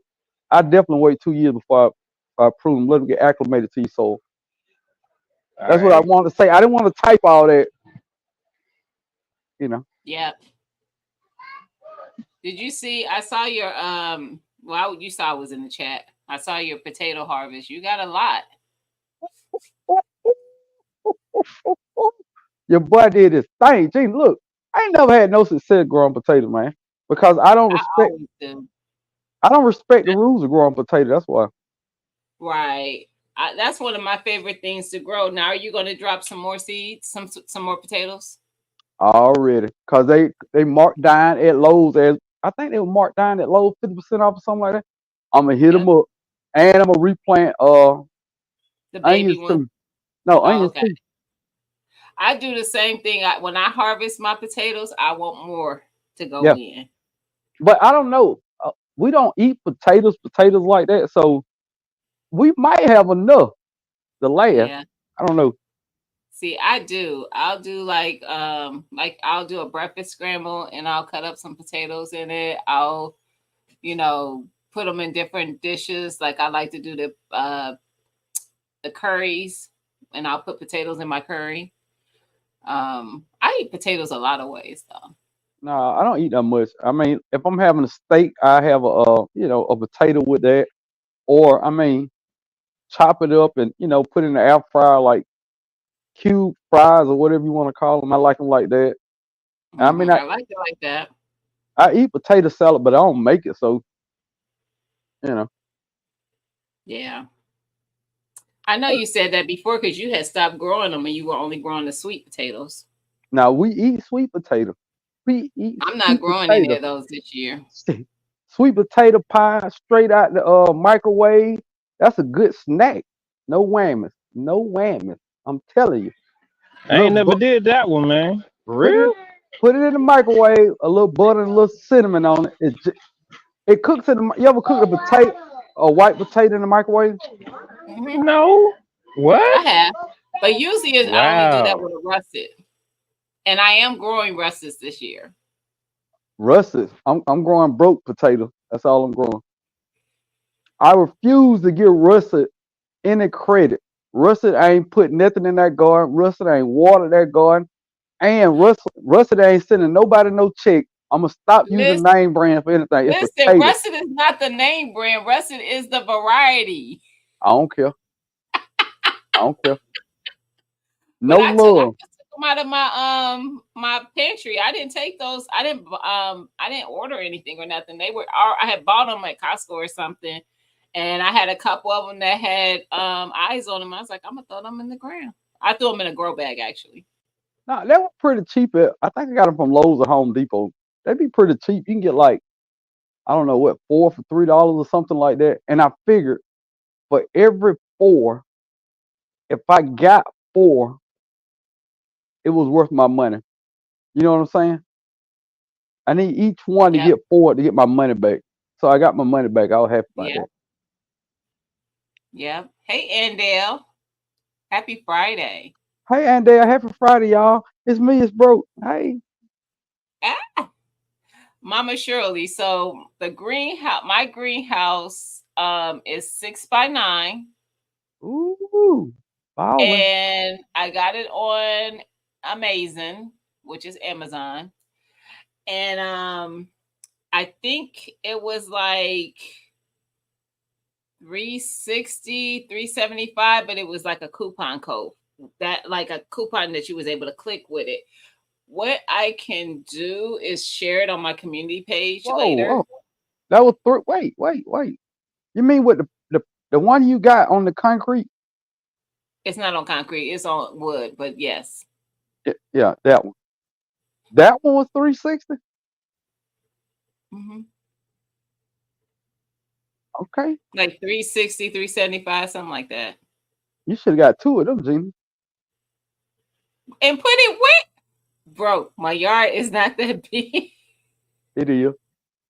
I definitely wait 2 years before I prune them. Let them get acclimated to your soil. All That's what I right. want to say. I didn't want to type all that, you know. Yep. Did you see? I saw your well, you saw it was in the chat. I saw your potato harvest. You got a lot. Your boy did his thing. Gee, look, I ain't never had no success growing potato, man, because I always do. I don't respect the rules of growing potato. That's why. Right. That's one of my favorite things to grow. Now, are you going to drop some more seeds, some more potatoes? Already, cause they marked down at Lowe's as I think they were marked down at Lowe's 50% off or something like that. I'm gonna hit Yep. them up, and I'm gonna replant The baby onions one. too. No, Oh, onions okay. too. I do the same thing. When I harvest my potatoes, I want more to go Yeah, in. but I don't know. We don't eat potatoes like that, so we might have enough to last. Yeah. I don't know. See, I do. I'll do like I'll do a breakfast scramble and I'll cut up some potatoes in it. I'll, put them in different dishes. Like I like to do the curries and I'll put potatoes in my curry. I eat potatoes a lot of ways though. No, I don't eat that much. I mean, if I'm having a steak, I have a potato with that, or I mean, chop it up and put it in the air fryer like cube fries or whatever you want to call them. I like them like that. I mean, I like it like that. I eat potato salad, but I don't make it. So, you know. Yeah. I know you said that before because you had stopped growing them and you were only growing the sweet potatoes. Now we eat sweet potato. We eat I'm not sweet growing any potato. of those this year. Sweet potato pie straight out the microwave. That's a good snack. No whammies. No whammies. I'm telling you. I ain't Little never did that one, man. For put it real? put it in the microwave. A little butter and a little cinnamon on it. It cooks in the. You ever cook a white potato in the microwave? Mhm. No. I What? have, but usually I only do that Wow. with a russet, and I am growing russets this year. Russet. I'm growing broke potato. That's all I'm growing. I refuse to give Russet any credit. Russet ain't put nothing in that garden. Russet ain't watered that garden. And Russet ain't sending nobody no check. I'm gonna stop using Listen, name brand for anything. It's listen, potato. russet is not the name brand. Russet is the variety. I don't care. I don't care. But No I love. just took them out of my pantry. I didn't take those. I didn't order anything or nothing. I had bought them at Costco or something, and I had a couple of them that had eyes on them. I was like, I'm gonna throw them in the ground. I threw them in a grow bag actually. No, they were pretty cheap. I think I got them from Lowe's or Home Depot. They'd be pretty cheap. You can get like I don't know what 4 for $3 or something like that. And I figured for every four, if I got four, it was worth my money. You know what I'm saying? I need each one to Yep. get four to get my money back. So I got my money back. I was happy about Yep. that. Yep. Hey, Andale. Happy Friday. Hey, Andale, happy Friday, y'all. It's me, it's broke. Hey. Ah, Mama Shirley. So my greenhouse is 6 by 9. Ooh, balling. And I got it on Amazon, which is Amazon. And I think it was like 360, 375, but it was like a coupon code. That like a coupon that you was able to click with it. what I can do is share it on my community page Whoa, later. whoa. That was three. Wait. You mean with the one you got on the concrete? It's not on concrete, it's on wood, but yes. Yeah, that one. That one was 360. hmm Okay, Like 360, 375, something like that. you should have got two of them, Gina. And put it where? Bro, my yard is not that big. It is.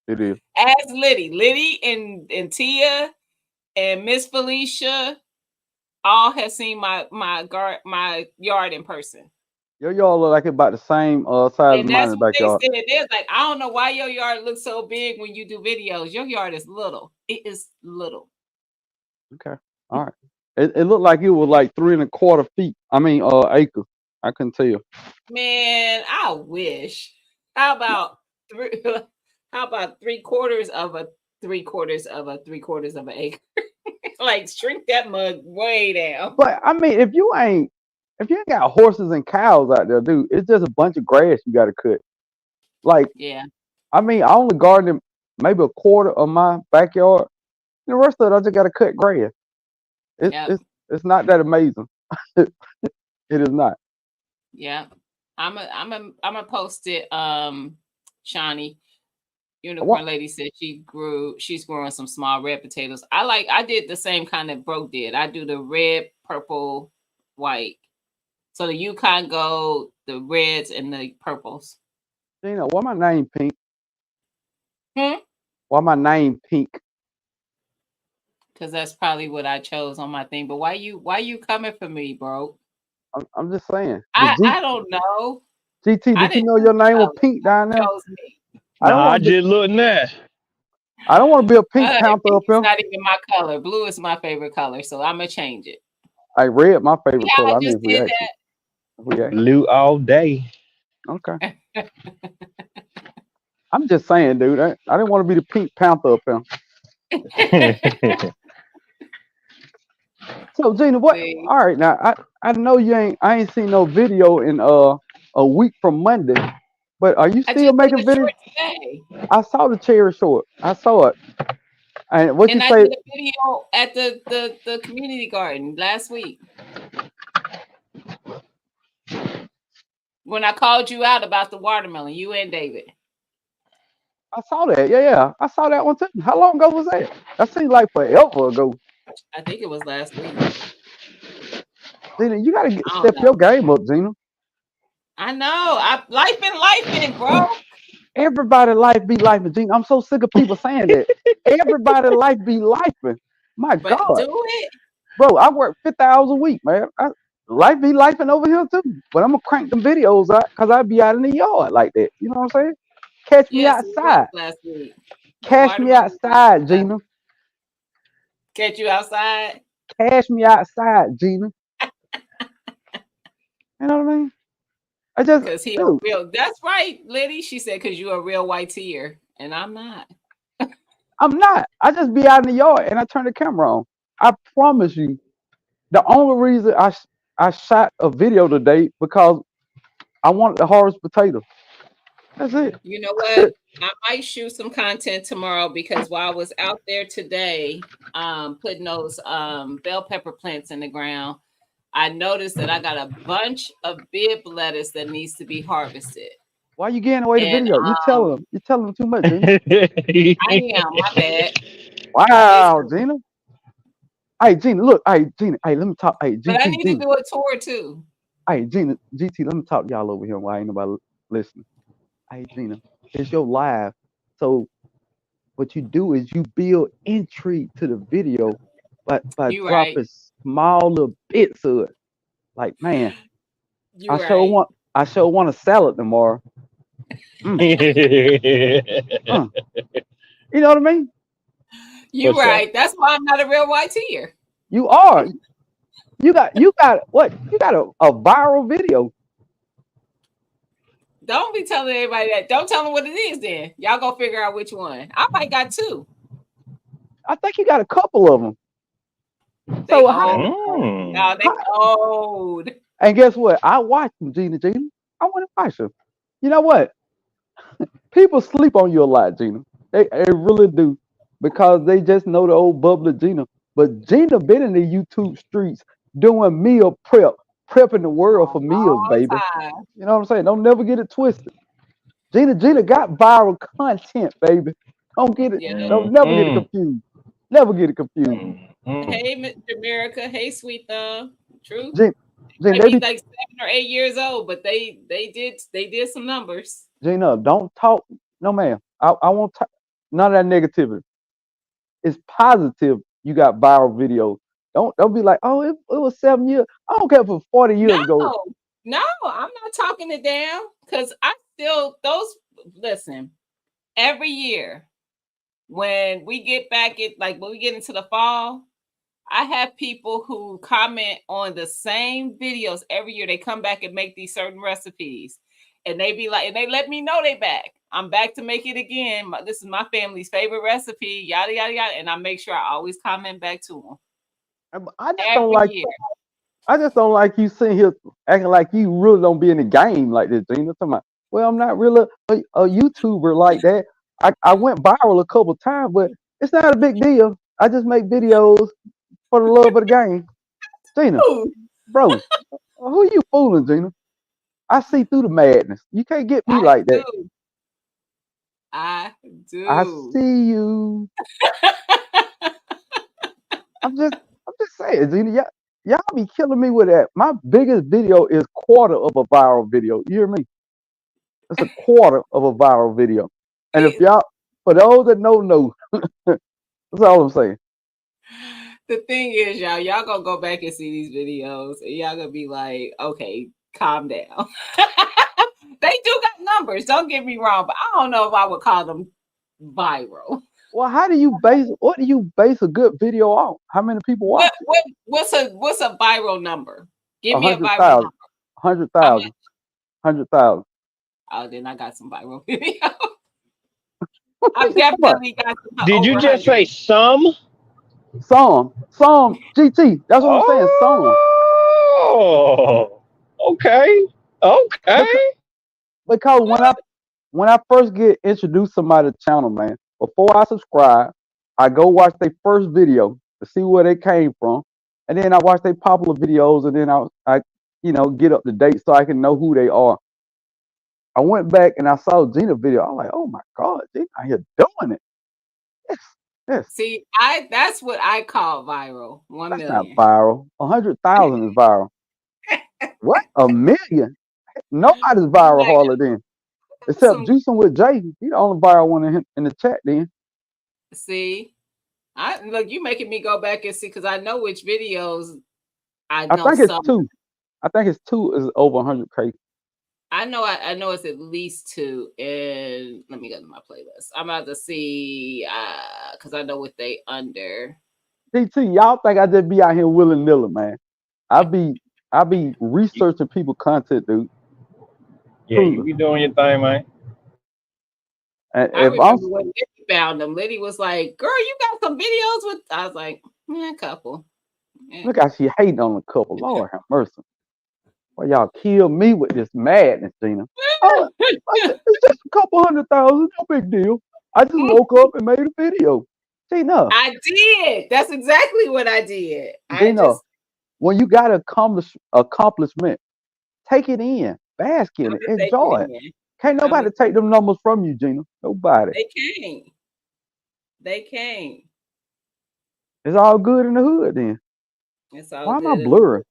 It is. Ask Liddy and Tia and Miss Felicia all have seen my yard in person. Your yard look like it about the same size And as mine in that's the what they backyard. said. They're like, I don't know why your yard looks so big when you do videos. Your yard is little. It is little. Okay. All right. It looked like it was like 3.25 feet. I mean, acres. I couldn't tell. Man, I wish. How about three? How about 3/4 of a 3/4 of a 3/4 of an acre? Like shrink that mug way down. But I mean, if you ain't got horses and cows out there, dude, it's just a bunch of grass you got to cut. Like, Yeah. I mean, I only garden maybe a quarter of my backyard. The rest of it, I just got to cut grass. Yep. It's not that amazing. It is not. Yeah. I'm a post it. Shawnee. Unicorn Lady said she's growing some small red potatoes. I did the same kind that Broke did. I do the red, purple, white. So the Yukon Gold, the reds, and the purples. Gina, why my name pink? Hmm? Why my name pink? Because that's probably what I chose on my thing. But why you coming for me, bro? I'm just saying. I don't know. GT, did you know your name was pink down there? Chose me. I just looked at. I don't want to be a pink panther up It's here. not even my color. Blue is my favorite color, so I'm gonna change it. Hey, red, my favorite color. I just did that. Blue all day. Okay. I'm just saying, dude. I didn't want to be the pink panther up here. So Gina, what? All right, now I know I ain't seen no video in a week from Monday, but are you still making videos? I saw the cherry short. I saw it. And what you say? I did a video at the community garden last week when I called you out about the watermelon. You and David. I saw that. Yeah. I saw that one too. How long ago was that? That seems like forever ago. I think it was last week. Gina, you gotta step your game up, Gina. I know. Life been, bro. Everybody life be life, Gina. I'm so sick of people saying that. Everybody life be life. My God. Do it. Bro, I work 50 hours a week, man. Life be life over here too. But I'm gonna crank them videos out because I be out in the yard like that. You know what I'm saying? Catch me outside. Last week. Catch me outside, Gina. Catch you outside? Cash me outside, Gina. You know what I mean? I just because he a real. That's right, Liddy. She said because you're a real YTer, and I'm not. I'm not. I just be out in the yard and I turn the camera on. I promise you, the only reason I shot a video today because I wanted to harvest potatoes. That's it. You know what? I might shoot some content tomorrow because while I was out there today, putting those bell pepper plants in the ground, I noticed that I got a bunch of bib lettuce that needs to be harvested. Why are you getting away the video? You telling them too much, Gina. I am, my bad. Wow, Gina. Hey, Gina, look. Hey, Gina. Hey, let me talk. Hey, GT, but I need Gina. to do a tour too. Hey, Gina, GT, let me talk to y'all over here. Why ain't nobody listening? Hey, Gina, it's your live. So what you do is you build intrigue to the video by dropping small little bits of it. Like, man, I sure want a salad tomorrow. You know what I mean? You're right. That's why I'm not a real YTer. You are. You got what? You got a viral video. Don't be telling everybody that. Don't tell them what it is then. Y'all go figure out which one. I might got two. I think you got a couple of them. They old. No, they old. And guess what? I watched them, Gina. I want to watch them. You know what? People sleep on you a lot, Gina. They really do because they just know the old bubbly Gina. But Gina been in the YouTube streets doing meal prep, prepping the world for meals, Long baby. time. You know what I'm saying? Don't never get it twisted. Gina got viral content, baby. Don't get it. Yeah. Don't never get it confused. Never get it confused. Hey, Mr. America. Hey, Sweet Thumb. True. Gina, Might they be be like 7 or 8 years old, but they did some numbers. Gina, don't talk. No, ma'am. I won't talk. None of that negativity. It's positive. You got viral videos. Don't be like, oh, it was 7 years. I don't care if it was 40 years ago. No, I'm not talking it down because I still listen, every year when we get back when we get into the fall, I have people who comment on the same videos every year. They come back and make these certain recipes. And they be like, and they let me know they back. I'm back to make it again. This is my family's favorite recipe, yada, yada, yada. And I make sure I always comment back to them. I just Every don't like year. I just don't like you sitting here acting like you really don't be in the game like this, Gina. Talking about, well, I'm not really a YouTuber like that. I went viral a couple times, but it's not a big deal. I just make videos for the love of the game. Gina, Ooh, bro, who you fooling, Gina? I see through the madness. You can't get me like that. I I do. see you. I'm just saying, Gina. Y'all be killing me with that. My biggest video is quarter of a viral video. You hear me? It's a quarter of a viral video. And if y'all, for those that know, that's all I'm saying. The thing is, y'all gonna go back and see these videos, and y'all gonna be like, okay, calm down. They do got numbers. Don't get me wrong, but I don't know if I would call them viral. Well, what do you base a good video on? How many people watch it? What's a viral number? Give me a viral 100,000. number. 100,000. 100,000. Oh, then I got some viral videos. I've definitely got some. Did you just say some? Some GT. That's what I'm saying. Some. Oh, okay. Because when I first get introduced to somebody's channel, man, before I subscribe, I go watch their first video to see where they came from, and then I watch their popular videos, and then I get up to date so I can know who they are. I went back and I saw Gina video. I'm like, oh my God, Gina out here doing it. Yes. See, that's what I call viral. 1 That's million. not viral. 100,000 is viral. What? 1 million? Nobody's viral hardly then. Except Juicing with Jay. He's the only viral one in the chat then. See, look, you making me go back and see because I know which videos I think it's 2. I think it's 2 is over 100K. I know it's at least 2. And let me go to my playlist. I'm about to see because I know what they under. DT, y'all think I just be out here willy-nilly, man. I be researching people content, dude. Yeah, you be doing your thing, man. And I remember when Liddy found them. Liddy was like, girl, you got some videos with. I was like, a couple. Yeah. Look how she hating on a couple. Lord have mercy. Well, y'all kill me with this madness, Gina. Oh, it's just a couple 100,000. No big deal. I just woke up and made a video. Gina. I did. That's exactly what I did. Gina, when you got an accomplishment, take it in. Bask in it. Enjoy it. Can't nobody take them numbers from you, Gina. Nobody. They can't. It's all good in the hood then. It's all Why good. am I blurry?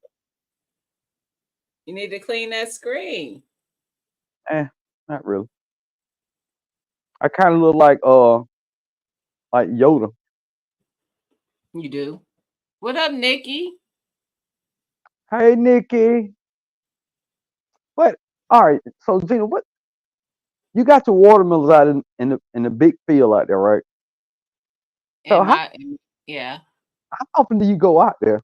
You need to clean that screen. Not really. I kind of look like Yoda. You do. What up, Nikki? Hey, Nikki. What? All right. So, Gina, what? You got your watermelons out in the big field out there, right? So yeah. How often do you go out there?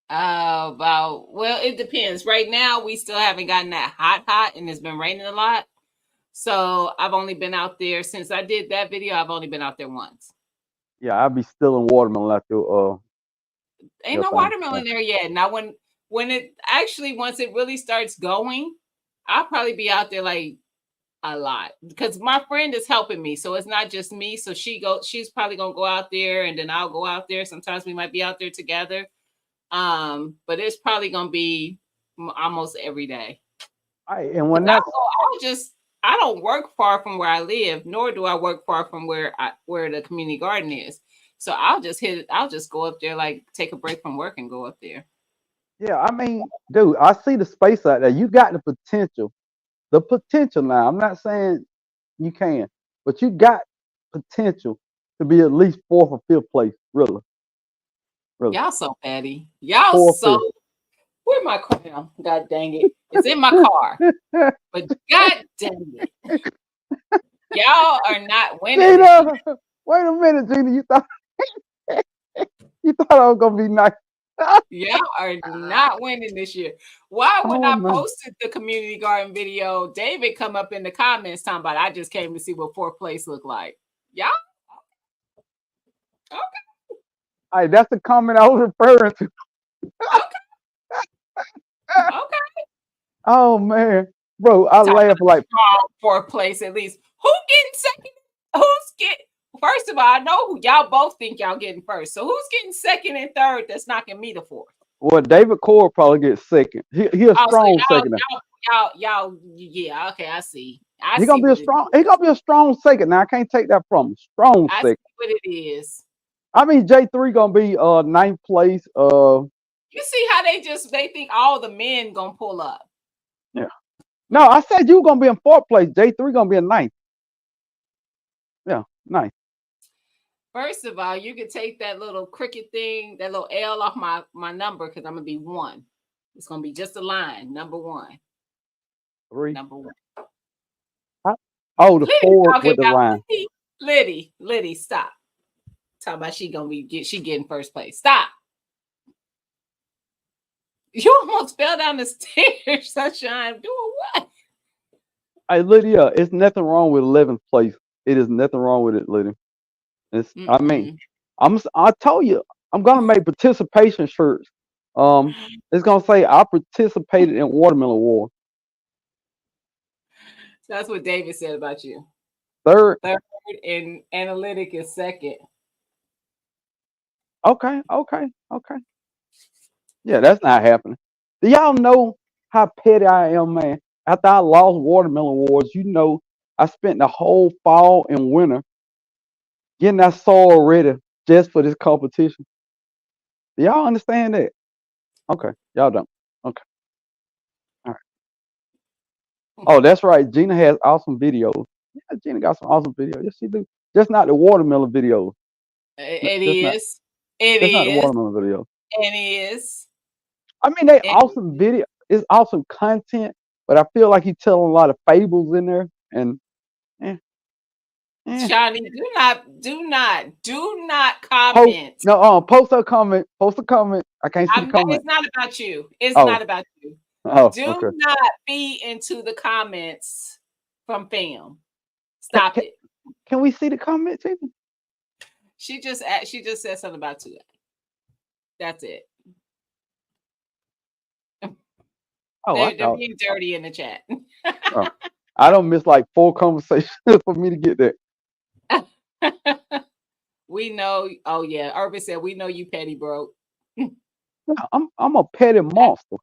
Well, it depends. Right now, we still haven't gotten that hot, and it's been raining a lot. So I've only been out there since I did that video. I've only been out there once. Yeah, I'll be stealing watermelon out there. Ain't no watermelon there yet. Now, when it actually once it really starts going, I'll probably be out there like a lot because my friend is helping me, so it's not just me. So she's probably gonna go out there, and then I'll go out there. Sometimes we might be out there together. But it's probably gonna be almost every day. All right, and when I'll that's go, I don't work far from where I live, nor do I work far from where the community garden is. So I'll just go up there, like take a break from work and go up there. yeah, I mean, dude, I see the space out there. You got the potential. The potential now. I'm not saying you can, but you got potential to be at least fourth or fifth place. Really. Really. Y'all so petty. Y'all Fourth, so fifth. where my crown? God dang it. It's in my car. But God dang it. Y'all are not winning. Gina, wait a minute, Gina. You thought I was gonna be nice. Y'all are not winning this year. Why when Oh I man. posted the community garden video, David come up in the comments talking about I just came to see what fourth place looked like. Y'all okay. All right, that's the comment I was referring to. Okay. Oh man, bro, I laugh like fourth place at least. Who getting second? Who's getting first of all? I know who y'all both think y'all getting first. So who's getting second and third that's knocking me to fourth? well, David Core probably gets second. He a strong second. Y'all, yeah, okay, I see. He gonna be a strong. He gonna be a strong second. Now I can't take that from him. Strong I second. see what it is. I mean, J3 gonna be ninth place. You see how they think all the men gonna pull up. Yeah. No, I said you gonna be in fourth place. J3 gonna be in ninth. Yeah, ninth. First of all, you can take that little cricket thing, that little L off my number, because I'm gonna be 1. It's gonna be just a line, number 1. 3. Number 1. Oh, the 4 with the line. Liddy, stop. Talking about she getting first place. Stop. You almost fell down the stairs, Sunshine. Doing what? Hey, Lydia, it's nothing wrong with 11th place. It is nothing wrong with it, Lydia. I mean, I told you, I'm gonna make participation shirts. It's gonna say I participated in Watermelon War. That's what David said about you. Third and analytic is second. Okay. Yeah, that's not happening. Do y'all know how petty I am, man? After I lost Watermelon Wars, I spent the whole fall and winter getting that soil ready just for this competition. Do y'all understand that? Okay, y'all don't. Okay. All right. Oh, that's right. Gina has awesome videos. Yeah, Gina got some awesome videos. Yes, she do. Just not the watermelon videos. It is. It just is. not the watermelon videos. It is. I mean, they awesome video. It's awesome content, but I feel like he's telling a lot of fables in there. And Shawnee, do not comment. Post a comment. Post a comment. I can't see the comment. It's not about you. It's not about you. Do not be into the comments from fam. Stop it. Can we see the comments even? She just said something about 2A. That's it. They're being dirty in the chat. I don't miss like 4 conversations for me to get that. We know. Oh yeah, Urban said we know you petty, bro. I'm a petty monster.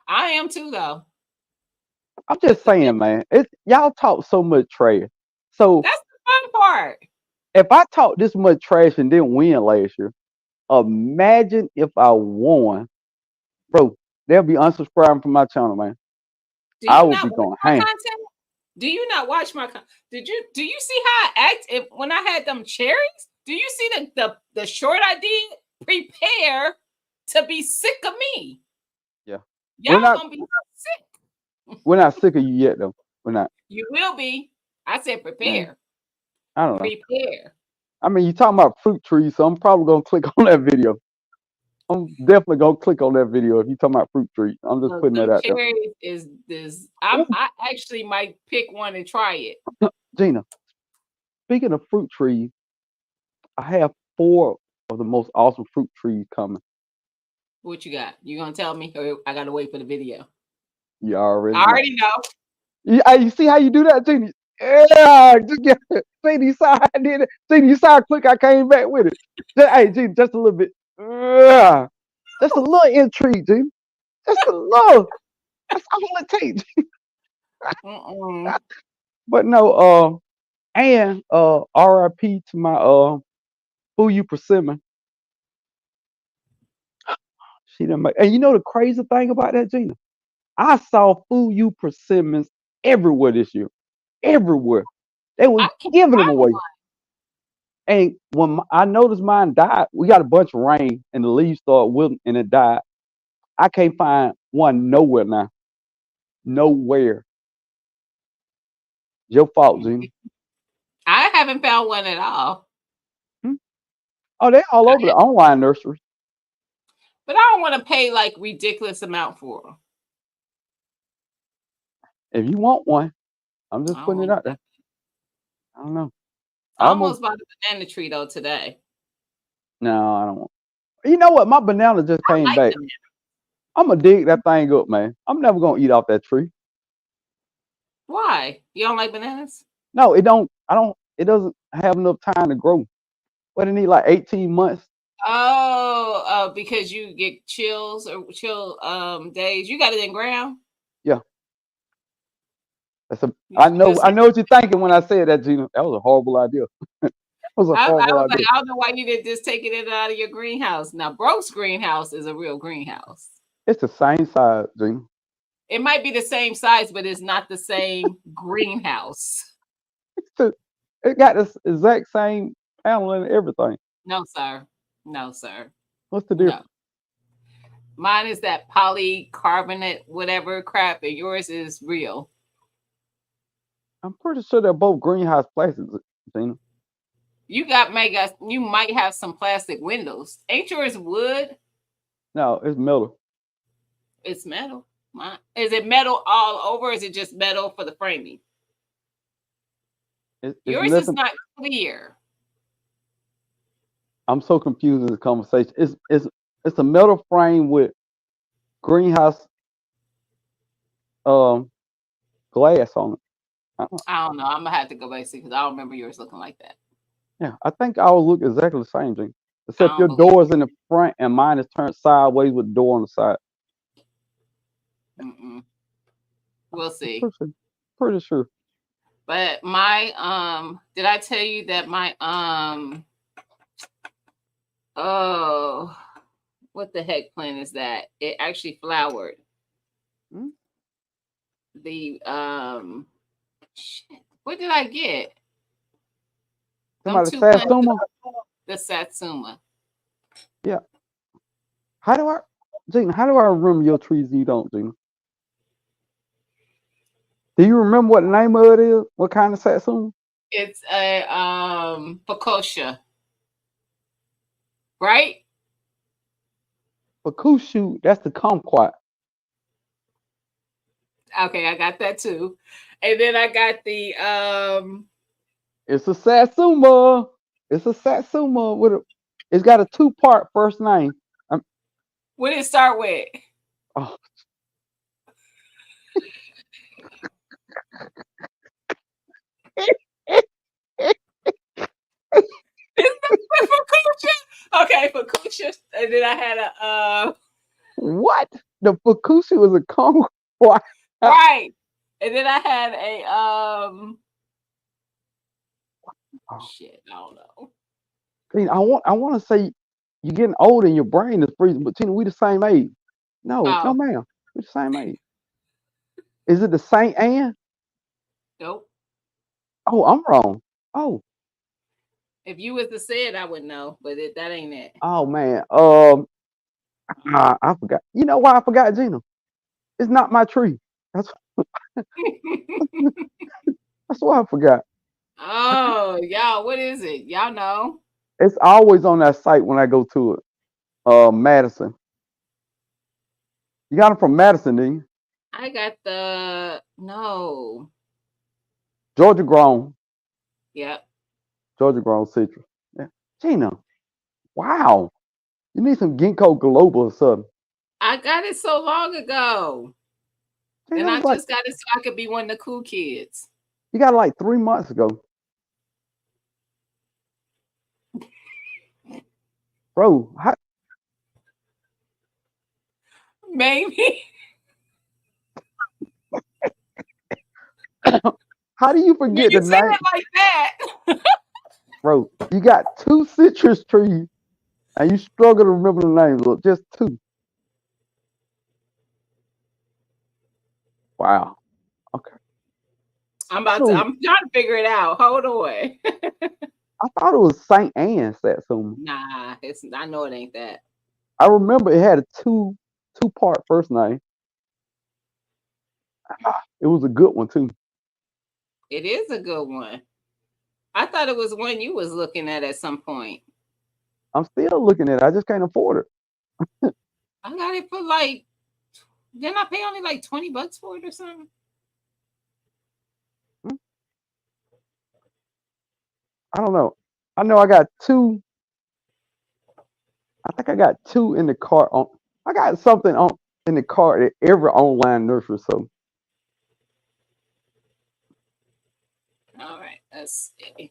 I am too, though. I'm just saying, man. Y'all talk so much trash. So that's the fun part. If I talk this much trash and didn't win last year, imagine if I won, bro. They'll be unsubscribing from my channel, man. I would be going hang. Do you not watch my content? Do you see how I act when I had them cherries? Do you see the short I did? Prepare to be sick of me. Yeah. Y'all gonna be sick. We're not sick of you yet, though. We're not. You will be. I said prepare. I don't know. Prepare. I mean, you're talking about fruit trees, so I'm probably gonna click on that video. I'm definitely gonna click on that video if you're talking about fruit trees. I'm just putting that out there. Is this? I actually might pick one and try it. Gina, speaking of fruit trees, I have 4 of the most awesome fruit trees coming. What you got? You gonna tell me, or I gotta wait for the video? You already I know. already know. You see how you do that, Gina? Yeah, just get Gina, you saw how I did it. Gina, you saw how quick I came back with it. Hey, Gina, just a little bit. Yeah. Just a little intrigue, Gina. Just a little. That's all it takes. Mm-mm. But no, and RIP to my Fuyu Persimmon. She didn't make, and you know the crazy thing about that, Gina? I saw Fuyu Persimmons everywhere this year. Everywhere. They was I can't giving them find away. one. And when I noticed mine died, we got a bunch of rain and the leaves started wilting and it died. I can't find one nowhere now. Nowhere. Your fault, Gina. I haven't found one at all. Hmm? Oh, they all over the online nursery. But I don't want to pay like ridiculous amount for them. If you want one, I'm just I don't putting it want out there. I don't know. I almost bought a banana tree though today. No, I don't want. You know what? My banana just I came like back. them. I'm gonna dig that thing up, man. I'm never gonna eat off that tree. Why? You don't like bananas? No, it don't. I don't. It doesn't have enough time to grow. What it need like 18 months. Oh, because you get chills or chill days. You got it in ground? Yeah, that's a. You I should go know. I see. know what you're thinking when I said that, Gina. That was a horrible idea. That was a I horrible was like, idea. I don't know why you didn't just take it in and out of your greenhouse. Now, Broke's greenhouse is a real greenhouse. It's the same size, Gina. It might be the same size, but it's not the same greenhouse. It got this exact same panel and everything. No, sir. No, sir. What's the No. difference? Mine is that polycarbonate, whatever crap, and yours is real. I'm pretty sure they're both greenhouse plastics, Gina. You might have some plastic windows. Ain't yours wood? No, it's metal. It's metal. Is it metal all over? Or is it just metal for the framing? It's Yours is nothing. not clear. I'm so confused in this conversation. It's a metal frame with greenhouse glass on it. I don't know. I'm gonna have to go back see because I don't remember yours looking like that. Yeah, I think ours look exactly the same thing, except your don't believe door is in the front and mine is turned sideways with the door on the side. Mm-mm. We'll see. Pretty sure. But my did I tell you that my oh, what the heck plant is that? It actually flowered. Hmm? The shit. What did I get? Somebody Satsuma? The Satsuma. Yeah. Gina, how do I remember your trees you don't, Gina? Do you remember what the name of it is? What kind of Satsuma? It's a Fuchsia. Right? Fukushu, that's the kumquat. Okay, I got that too. And then I got the It's a Satsuma. It's a Satsuma it's got a 2-part first name. what did it start with? Oh. Okay, Fuchsia. And then I had a What? The Fukushi was a kumquat. right. And then I had a shit, I don't know. I want to say you're getting old and your brain is freezing, but Tina, we the same age. No, no, ma'am, we're the same age. Is it the Saint Anne? Nope. Oh, I'm wrong. Oh, if you was to say it, I would know, but that ain't it. Oh man, I forgot. You know why I forgot, Gina? It's not my tree. That's why I forgot. Oh, y'all, what is it? Y'all know? It's always on that site when I go to it. Madison. You got them from Madison, didn't you? I got no. Georgia grown. Yep. Georgia grown citrus. Yeah. Gina. Wow. You need some Ginkgo Global or something. I got it so long ago. Gina, And that I was like just got it so I could be one of the cool kids. you got it like 3 months ago, bro. Maybe. How do you When forget you the say name, it like that. bro? You got 2 citrus trees, and you struggle to remember the names. Look, just 2. Wow. Okay. I'm So trying to figure it out. Hold on. I thought it was Saint Anne Satsuma. Nah, I know it ain't that. I remember it had a two-part first name. It was a good one too. It is a good one. I thought it was one you was looking at some point. I'm still looking at it. I just can't afford it. I got it for like, didn't I pay only like $20 for it or something? I don't know. I know I got 2. I think I got 2 in the cart on. I got something on in the cart at every online nursery. So All right, let's see.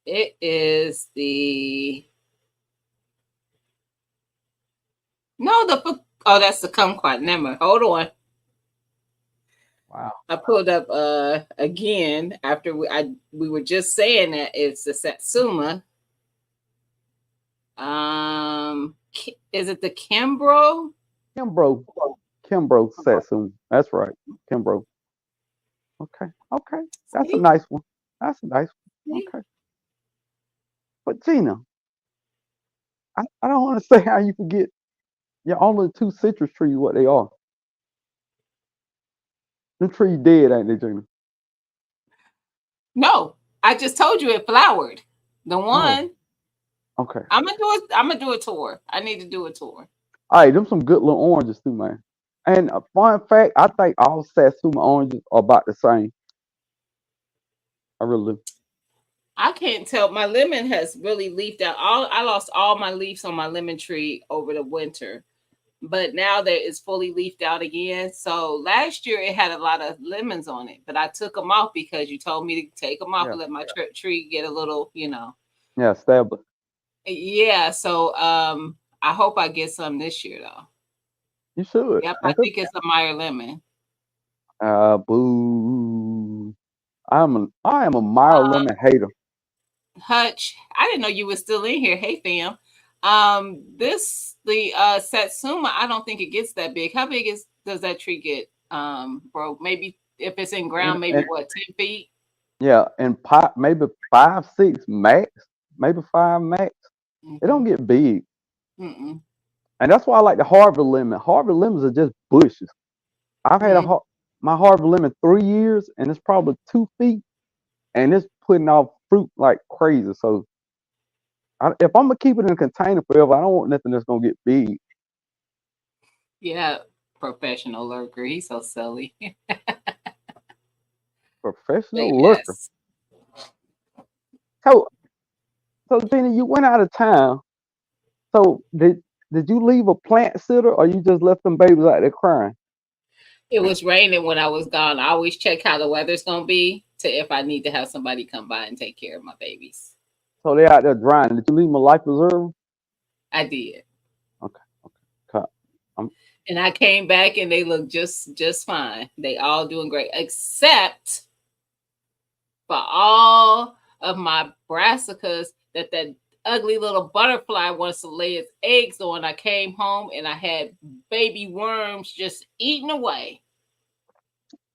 It is the that's the kumquat. Never. Hold on. wow. I pulled up again after we were just saying that it's the Satsuma. Is it the Kimbro? Kimbro Satsuma. That's right. Kimbro. Okay. Okay. That's a nice one. That's a nice one. Okay. But Gina, I don't understand how you forget your only 2 citrus trees, what they are. The tree dead, ain't they, Gina? No, I just told you it flowered. The one. Okay. I'm gonna do a tour. I need to do a tour. All right, them some good little oranges too, man. And a fun fact, I think all Satsuma oranges are about the same. I really do. I can't tell. My lemon has really leafed out. I lost all my leaves on my lemon tree over the winter, but now that it's fully leafed out again. So last year it had a lot of lemons on it, but I took them off because you told me to take them off Yeah. and let my tree get a little, Yeah, established. Yeah. So I hope I get some this year though. You should. Yep, I think it's a Meyer lemon. Boo. I am a mild lemon hater. Hutch, I didn't know you were still in here. Hey fam. The Satsuma, I don't think it gets that big. How big does that tree get? Bro, maybe if it's in ground, maybe what, 10 feet? Yeah, and maybe 5, 6 max, maybe 5 max. Mm-hmm. They don't get big. Mm-mm. And that's why I like the Harvard lemon. Harvard lemons are just bushes. I've had my Harvard lemon 3 years, and it's probably 2 feet, and it's putting off fruit like crazy. So if I'm gonna keep it in a container forever, I don't want nothing that's gonna get big. Yeah, professional lurker. He's so silly. Professional lurker. So Gina, you went out of town. So did you leave a plant sitter, or you just left them babies out there crying? It was raining when I was gone. I always check how the weather's gonna be to if I need to have somebody come by and take care of my babies. So they're out there drying. Did you leave them a life preserver? I did. Okay. And I came back and they look just fine. They all doing great, except for all of my brassicas that ugly little butterfly wants to lay its eggs on. I came home and I had baby worms just eating away.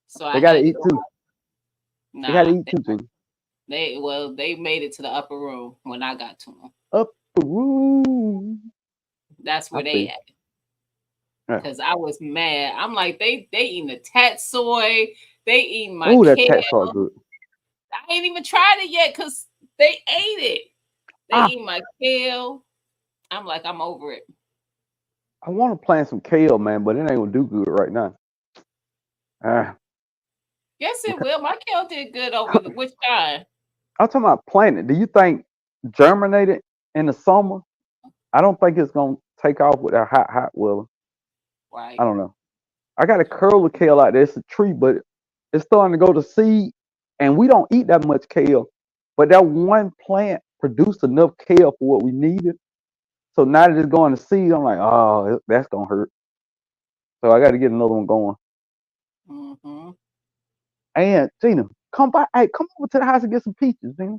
So they gotta eat too. Nah, they gotta eat too, Gina. They made it to the upper room when I got to them. Upper room. That's where they at. Because I was mad. I'm like, they eating the tatsoi. They eating my kale. That tatsoi good. I ain't even tried it yet because they ate it. They eat my kale. I'm like, I'm over it. I want to plant some kale, man, but it ain't gonna do good right now. Yes, it will. My kale did good over which kind? I'm talking about planting. Do you think germinated in the summer I don't think it's gonna take off with that hot weather. Right. I don't know. I got a curler kale out there. It's a tree, but it's starting to go to seed, and we don't eat that much kale. But that one plant produced enough kale for what we needed. So now that it's going to seed, I'm like, oh, that's gonna hurt. So I got to get another one going. Mm-hmm. And Gina, come by. Hey, come over to the house and get some peaches, Gina.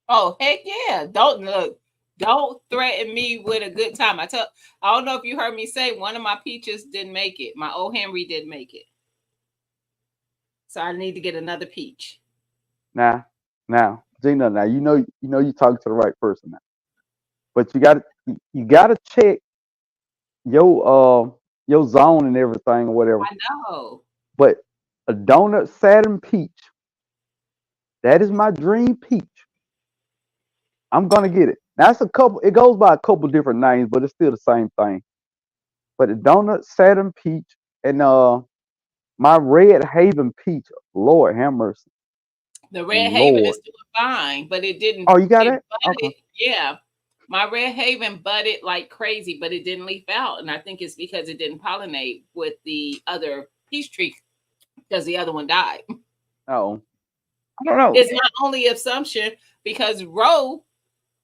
Oh, heck yeah. Don't threaten me with a good time. I don't know if you heard me say one of my peaches didn't make it. My old Henry didn't make it. So I need to get another peach. Now, Gina, now you know you're talking to the right person now. But you gotta check your zone and everything or whatever. I know. But a donut Saturn peach, that is my dream peach. I'm gonna get it. That's a couple. It goes by a couple different names, but it's still the same thing. But the donut Saturn peach and my red Haven peach. Lord have mercy. The Red Haven Lord. is doing fine, but it didn't. Oh, you got it? budded. Okay. Yeah. My Red Haven budded like crazy, but it didn't leaf out. And I think it's because it didn't pollinate with the other peach tree because the other one died. Oh, I don't know. It's not only assumption because Roe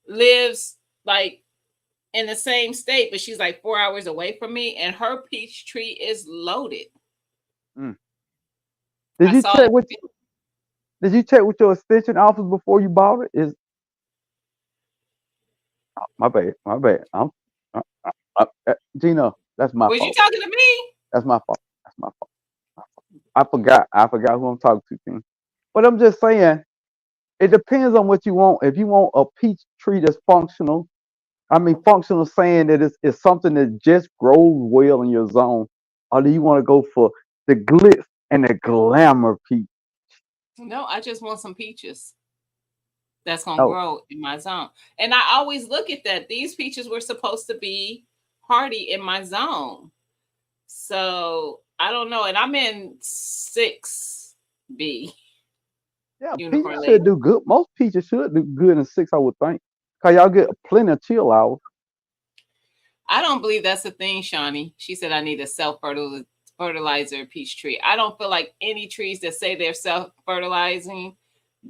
lives like in the same state, but she's like 4 hours away from me, and her peach tree is loaded. Did I you saw check it. with Did you check with your extension office before you bought it? My bad. I'm Gina. That's my Was you fault. talking to me? That's my fault. I forgot who I'm talking to, King. But I'm just saying, it depends on what you want. If you want a peach tree that's functional, I mean functional saying that it's something that just grows well in your zone, or do you want to go for the glitz and the glamour peach? No, I just want some peaches that's gonna Oh, grow in my zone. And I always look at that. These peaches were supposed to be hardy in my zone. So I don't know. And I'm in 6B. yeah, Unicorn peaches Lake. should do good. Most peaches should do good in 6, I would think, cause y'all get plenty of chill hours. I don't believe that's a thing, Shawnee. She said I need a self-fertilizer peach tree. I don't feel like any trees that say they're self-fertilizing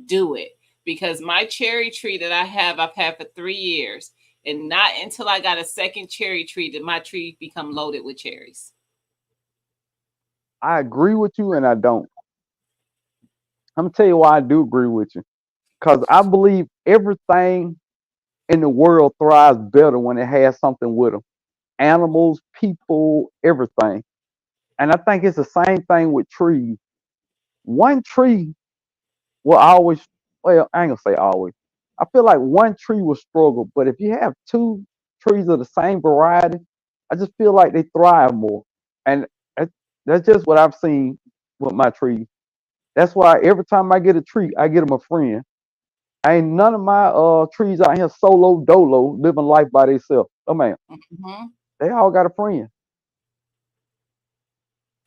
do it, because my cherry tree that I've had for 3 years, and not until I got a second cherry tree did my tree become loaded with cherries. I agree with you, and I don't. I'm gonna tell you why I do agree with you, cause I believe everything in the world thrives better when it has something with them. Animals, people, everything. And I think it's the same thing with trees. One tree will always, well, I ain't gonna say always. I feel like one tree will struggle, but if you have two trees of the same variety, I just feel like they thrive more. And that- that's just what I've seen with my trees. That's why every time I get a tree, I get them a friend. Ain't none of my trees out here solo dolo living life by themselves. Oh man, Mm-hmm. they all got a friend.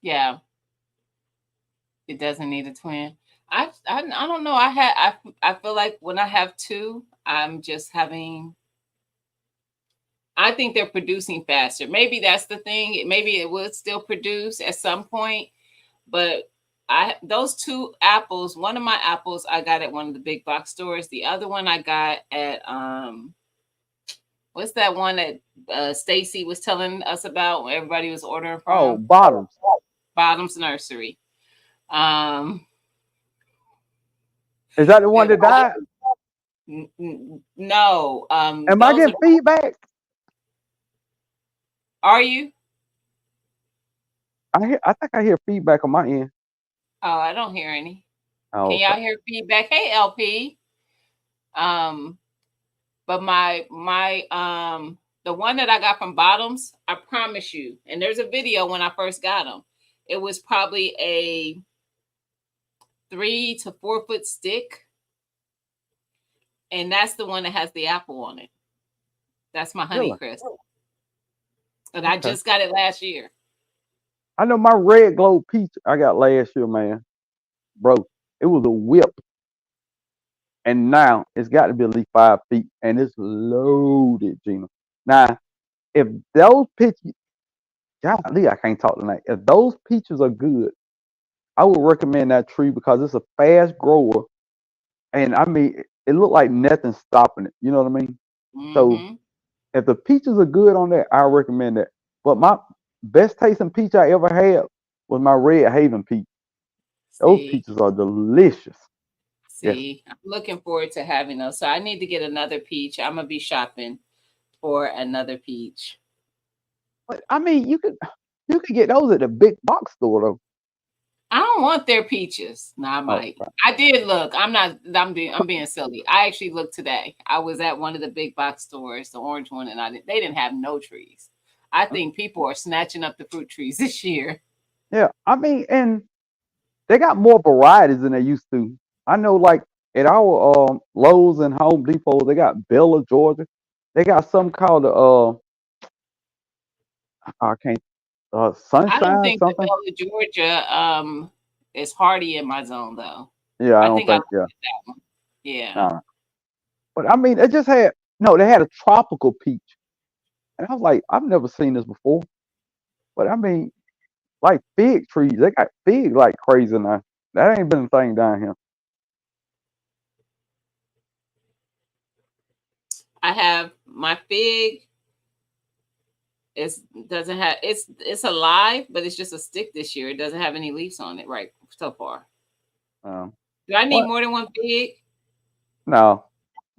Yeah, it doesn't need a twin. I don't know. I feel like when I have two, I'm just having. I think they're producing faster. Maybe that's the thing. Maybe it would still produce at some point, but those two apples. One of my apples I got at one of the big box stores. The other one I got at what's that one that Stacy was telling us about? Where everybody was ordering Oh, from bottoms. Bottoms Nursery. Is that the one that died? No. Am I getting feedback? Are you? I think I hear feedback on my end. Oh, I don't hear any. Oh, Can y'all hear feedback? Hey, LP. But my the one that I got from Bottoms, I promise you, and there's a video when I first got them. It was probably a 3 to 4 foot stick, and that's the one that has the apple on it. That's my Honeycrisp, really? and I just got it last year. I know my red glow peach I got last year, man. Bro, it was a whip. And now it's got to be at least 5 feet, and it's loaded, Gina. Now, if those peaches, golly, I can't talk tonight. If those peaches are good, I would recommend that tree because it's a fast grower, and I mean, it looked like nothing's stopping it. You know what I mean? So Mm-hmm. if the peaches are good on that, I recommend that. But my best tasting peach I ever had was my Red Haven peach. Those See, peaches are delicious. Yes. I'm looking forward to having those. So I need to get another peach. I'm gonna be shopping for another peach. But I mean, you could get those at the big box store though. I don't want their peaches. No, I Oh, might. I did look. I'm not. I'm being silly. I actually looked today. I was at one of the big box stores, the orange one, and they didn't have no trees. I think people are snatching up the fruit trees this year. yeah. I mean, and they got more varieties than they used to. I know, like at our Lowe's and Home Depot, they got Bella, Georgia. They got something called I can't I don't Sunshine think the something. Bella, Georgia, is hardy in my zone though. Yeah, I I don't think I think. looked Yeah, at that one. Yeah. nah. But I mean, it just had no. They had a tropical peach, and I was like, I've never seen this before. But I mean, like fig trees, they got fig like crazy now. That ain't been a thing down here. I have my fig. It doesn't have it's alive, but it's just a stick this year. It doesn't have any leaves on it right so far. Um, Do I need what? more than one fig? No,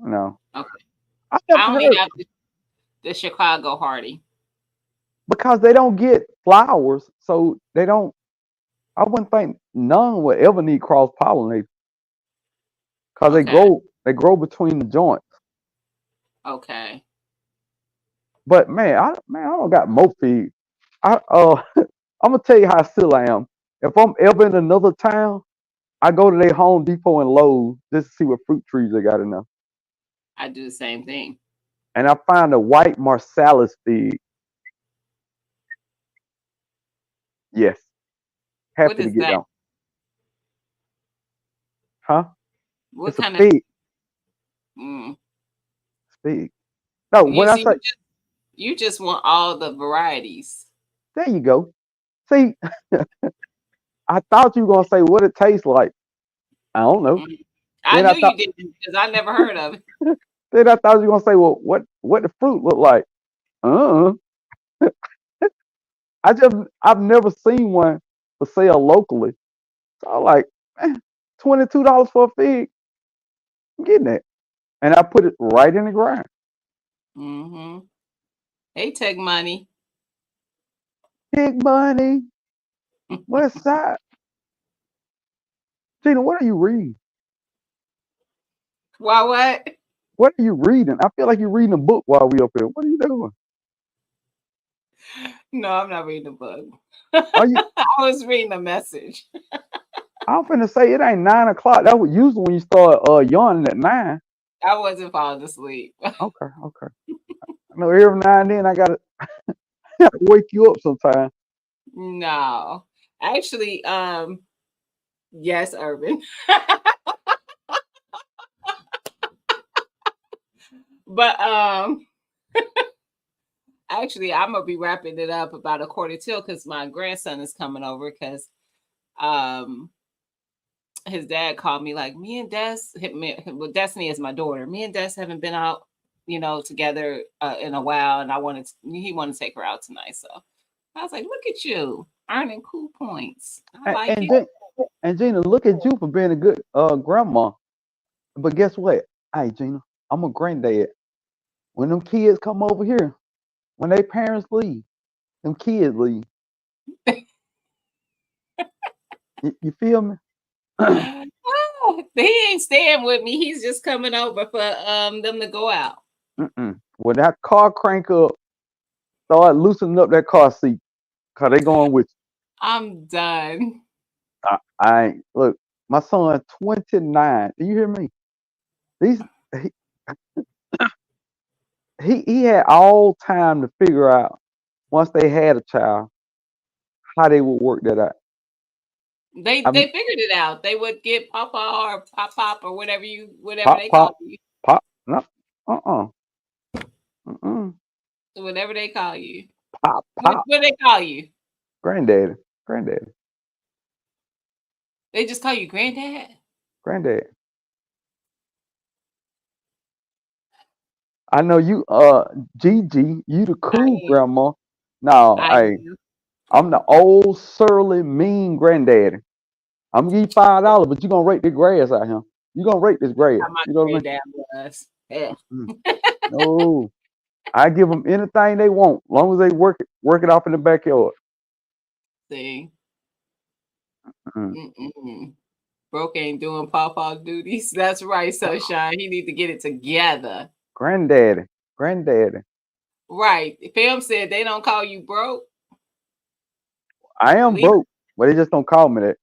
no. Okay. I I never only heard have the Chicago Hardy. because they don't get flowers, so they don't. I wouldn't think none would ever need cross pollinators because they Okay. grow. They grow between the joints. Okay. But man, I don't got more feed. I'm gonna tell you how still I am. If I'm ever in another town, I go to their Home Depot and Lowe's just to see what fruit trees they got in there. I do the same thing. And I find a white Marsalis fig. Yes, What happy to is get that? them. Huh? What It's a kind of fig. mm. Fig. No, You when I see say you just want all the varieties. there you go. See, I thought you were gonna say what it tastes like. I don't know. Mm. I Then I knew thought you didn't because I never heard of it. then I thought you were gonna say, well, what the fruit look like? Uh, I've never seen one for sale locally. So I'm like, $22 for a fig, I'm getting that. And I put it right in the ground. Mm-hmm. Hey, Tech Money. Big money. What's that? Gina, what are you reading? Why what? What are you reading? I feel like you're reading a book while we up here. What are you doing? No, I'm not reading a book. Are you I was reading a message. I'm finna say it ain't 9 o'clock. That was usually when you start yawning at 9. I wasn't falling asleep. Okay, okay. I know every now and then I gotta wake you up sometime. No. Actually, yes, Urban. But actually I'm gonna be wrapping it up about a quarter till because my grandson is coming over because um his dad called me like me and Des well, Destiny is my daughter. Me and Des haven't been out, together in a while, and he wanted to take her out tonight. So I was like, look at you earning cool points. I And, like and, it. Gina, and Gina, look at you for being a good grandma. But guess what? Hey, Gina, I'm a granddad. When them kids come over here, when they parents leave, them kids leave. You feel me? Oh, he ain't staying with me. He's just coming over for them to go out. When that car crank up, start loosening up that car seat, cause they going with I'm done. you. I ain't look. My son 29. Do you hear me? These he, he had all time to figure out once they had a child how they would work that out. They I'm figured it out. They would get Papa or Pop or whatever pop they call pop you. pop. No, uh-uh. Mm-mm. Whatever they call you. Pop, What pop, what they call you? granddaddy, granddaddy, They just call you granddad? granddad. I know you, Gigi, you the I cool am. grandma. No, I hey, am. I'm the old surly mean granddaddy. I'm gonna give you $5, but you gonna rake the grass out here. You gonna rake this grass. How my You know what granddad was. Yeah. I mean? No, I give them anything they want, long as they work it off in the backyard. See. Mm. Mm-mm. Broke ain't doing pawpaw duties. That's right, Sunshine. He need to get it together. Granddaddy, granddaddy. Right. Pam said they don't call you broke. I At am least broke, but they just don't call me that.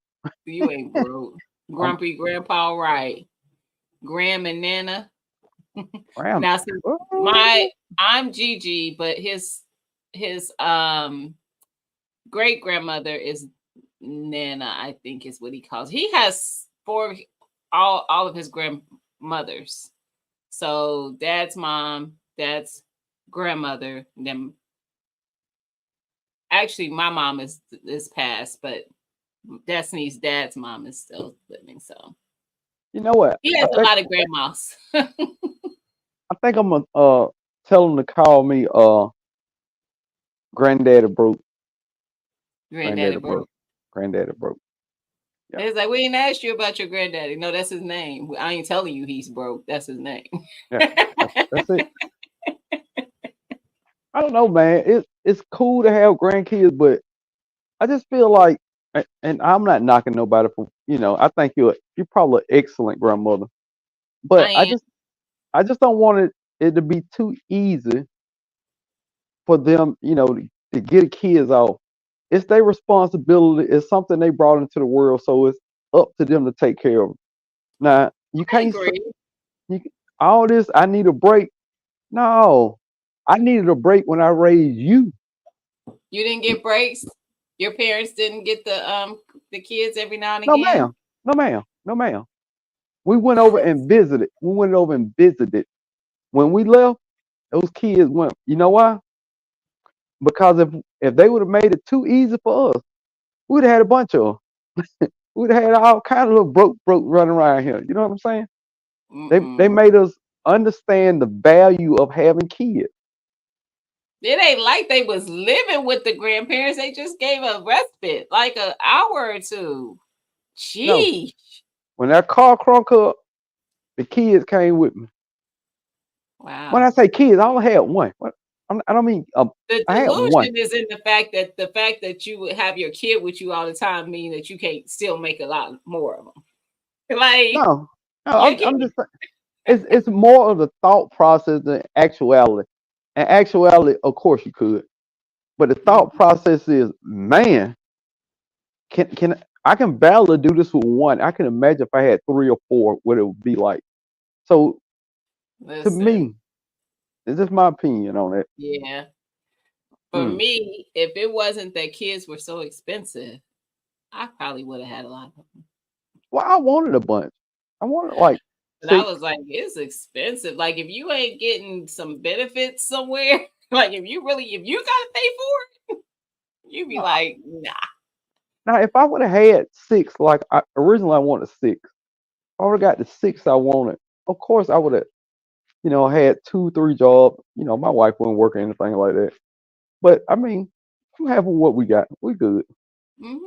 you ain't broke. I'm Grumpy grandpa, right. Graham and Nana. Graham. Now see, Ooh. I'm Gigi, but his great grandmother is Nana, I think is what he calls. He has all of his grandmothers. So dad's mom, dad's grandmother, then actually my mom is passed, but Destiny's dad's mom is still living. So You know what? he has a lot of grandmas. I think I'm gonna tell them to call me granddaddy broke. Granddaddy Granddaddy broke. broke. Granddaddy broke. Yeah. It's like we ain't asked you about your granddaddy. No, that's his name. I ain't telling you he's broke. That's his name. Yeah. That's it. I don't know, man. It's cool to have grandkids, but I just feel like, and I'm not knocking nobody for, I think you're probably an excellent grandmother, but I am. I just don't want it to be too easy for them, to get kids off. It's their responsibility. It's something they brought into the world, so it's up to them to take care of them. Now you I can't say agree. all this. I need a break. No, I needed a break when I raised you. You didn't get breaks. Your parents didn't get the kids every now and No, again. ma'am. No, ma'am. No, ma'am. We went over and visited. We went over and visited. When we left, those kids went. You know why? Because if they would have made it too easy for us, we'd have had a bunch of them. We'd have had all kind of little broke running around here. You know what I'm saying? They Mm-mm. made us understand the value of having kids. It ain't like they was living with the grandparents. They just gave a respite, like an hour or two. No, Gee. when that car crunk up, the kids came with me. When I Wow. say kids, I only had one. I don't mean The I had one. delusion is in the fact that you would have your kid with you all the time mean that you can't still make a lot more of them. Like No, no, you I'm can. just saying, it's more of the thought process than actuality. And actuality, of course, you could, but the thought process is, man, can I can barely do this with one. I can imagine if I had three or four, what it would be like. So to Listen, me, it's just my opinion on it. yeah. For Mm. me, if it wasn't that kids were so expensive, I probably would have had a lot of them. Well, I wanted a bunch. I wanted like But I 6. was like, it's expensive. Like if you ain't getting some benefits somewhere, like if you gotta pay for it, you be like, nah. Now, if I would have had 6, like originally I wanted 6. If I would have got the 6 I wanted, of course I would have, had 2, 3 jobs. My wife wouldn't work or anything like that. But I mean, I'm happy with what we got. We good. Hmm.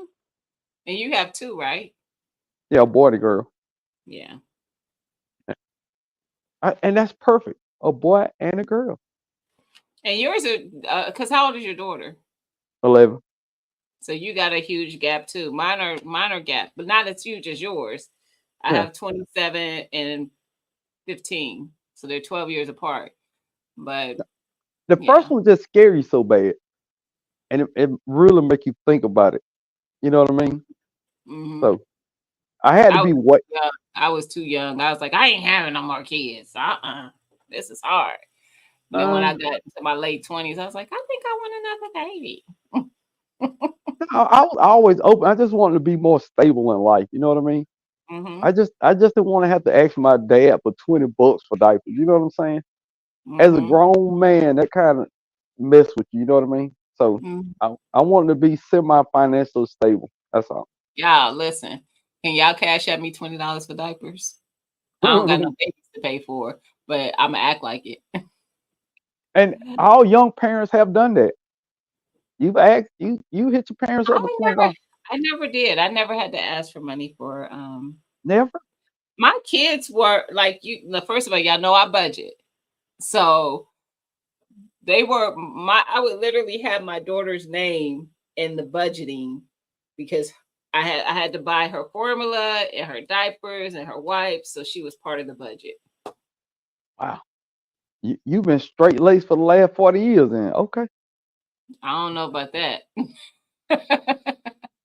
And you have two, right? Yeah, boy and girl. Yeah. And that's perfect. A boy and a girl. And yours are because how old is your daughter? 11. So you got a huge gap too. Minor gap, but not as huge as yours. I Yeah. have 27 and 15. So they're 12 years apart. But The yeah. first one just scare you so bad. And it really make you think about it. You know what I mean? Mm-hmm. So I had to be what? I was too young. I was like, I ain't having no more kids. This is hard. And then when I got into my late 20s, I was like, I think I want another baby. I was always open. I just wanted to be more stable in life. You know what I mean? Mm-hmm. I just didn't want to have to ask my dad for $20 for diapers. You know what I'm saying? Mm-hmm. As a grown man, that kind of mess with you. You know what I mean? So Mhm. I want to be semi-financially stable. That's all. Y'all, listen. Can y'all cash at me $20 for diapers? I don't got no babies to pay for, but I'ma act like it. And all young parents have done that. You've asked you hit your parents up with I never $20. I never did. I never had to ask for money for Never. my kids were like first of all, y'all know I budget. So they were I would literally have my daughter's name in the budgeting because I had to buy her formula and her diapers and her wipes, so she was part of the budget. Wow. You've been straight laced for the last 40 years then. Okay. I don't know about that.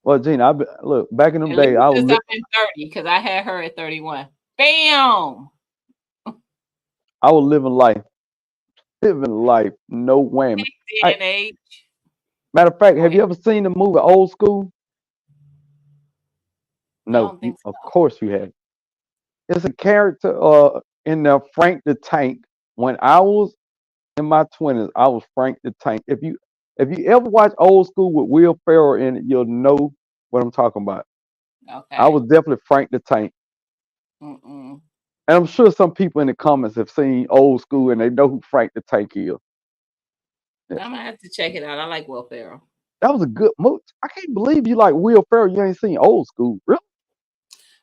Well, Gina, look, back in them At days, least since I've been 30, because I had her at 31. Bam! I was living life. Living life. No whammy. Day and age. Matter of fact, Go have you ahead. ever seen the movie Old School? I No, don't think so. of course you have. It's a character in there, Frank the Tank. When I was in my 20s, I was Frank the Tank. If you ever watch Old School with Will Ferrell in it, you'll know what I'm talking about. I Okay. was definitely Frank the Tank. Mm-mm. And I'm sure some people in the comments have seen Old School and they know who Frank the Tank is. I'm gonna have to check it out. I like Will Ferrell. That was a good movie. I can't believe you like Will Ferrell. You ain't seen Old School. Really?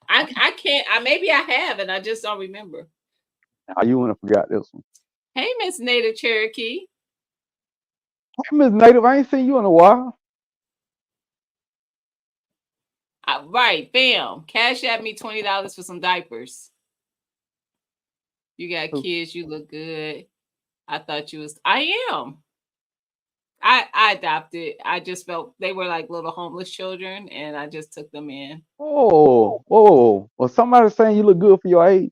I can't. Maybe I have, and I just don't remember. Oh, you wouldn't have forgot this one. Hey, Miss Native Cherokee. Hey, Miss Native, I ain't seen you in a while. Right, bam. Cash at me $20 for some diapers. You got Who? kids. You look good. I thought you was. I am. I adopted. I just felt they were like little homeless children, and I just took them in. Oh, whoa. Well, somebody's saying you look good for your age.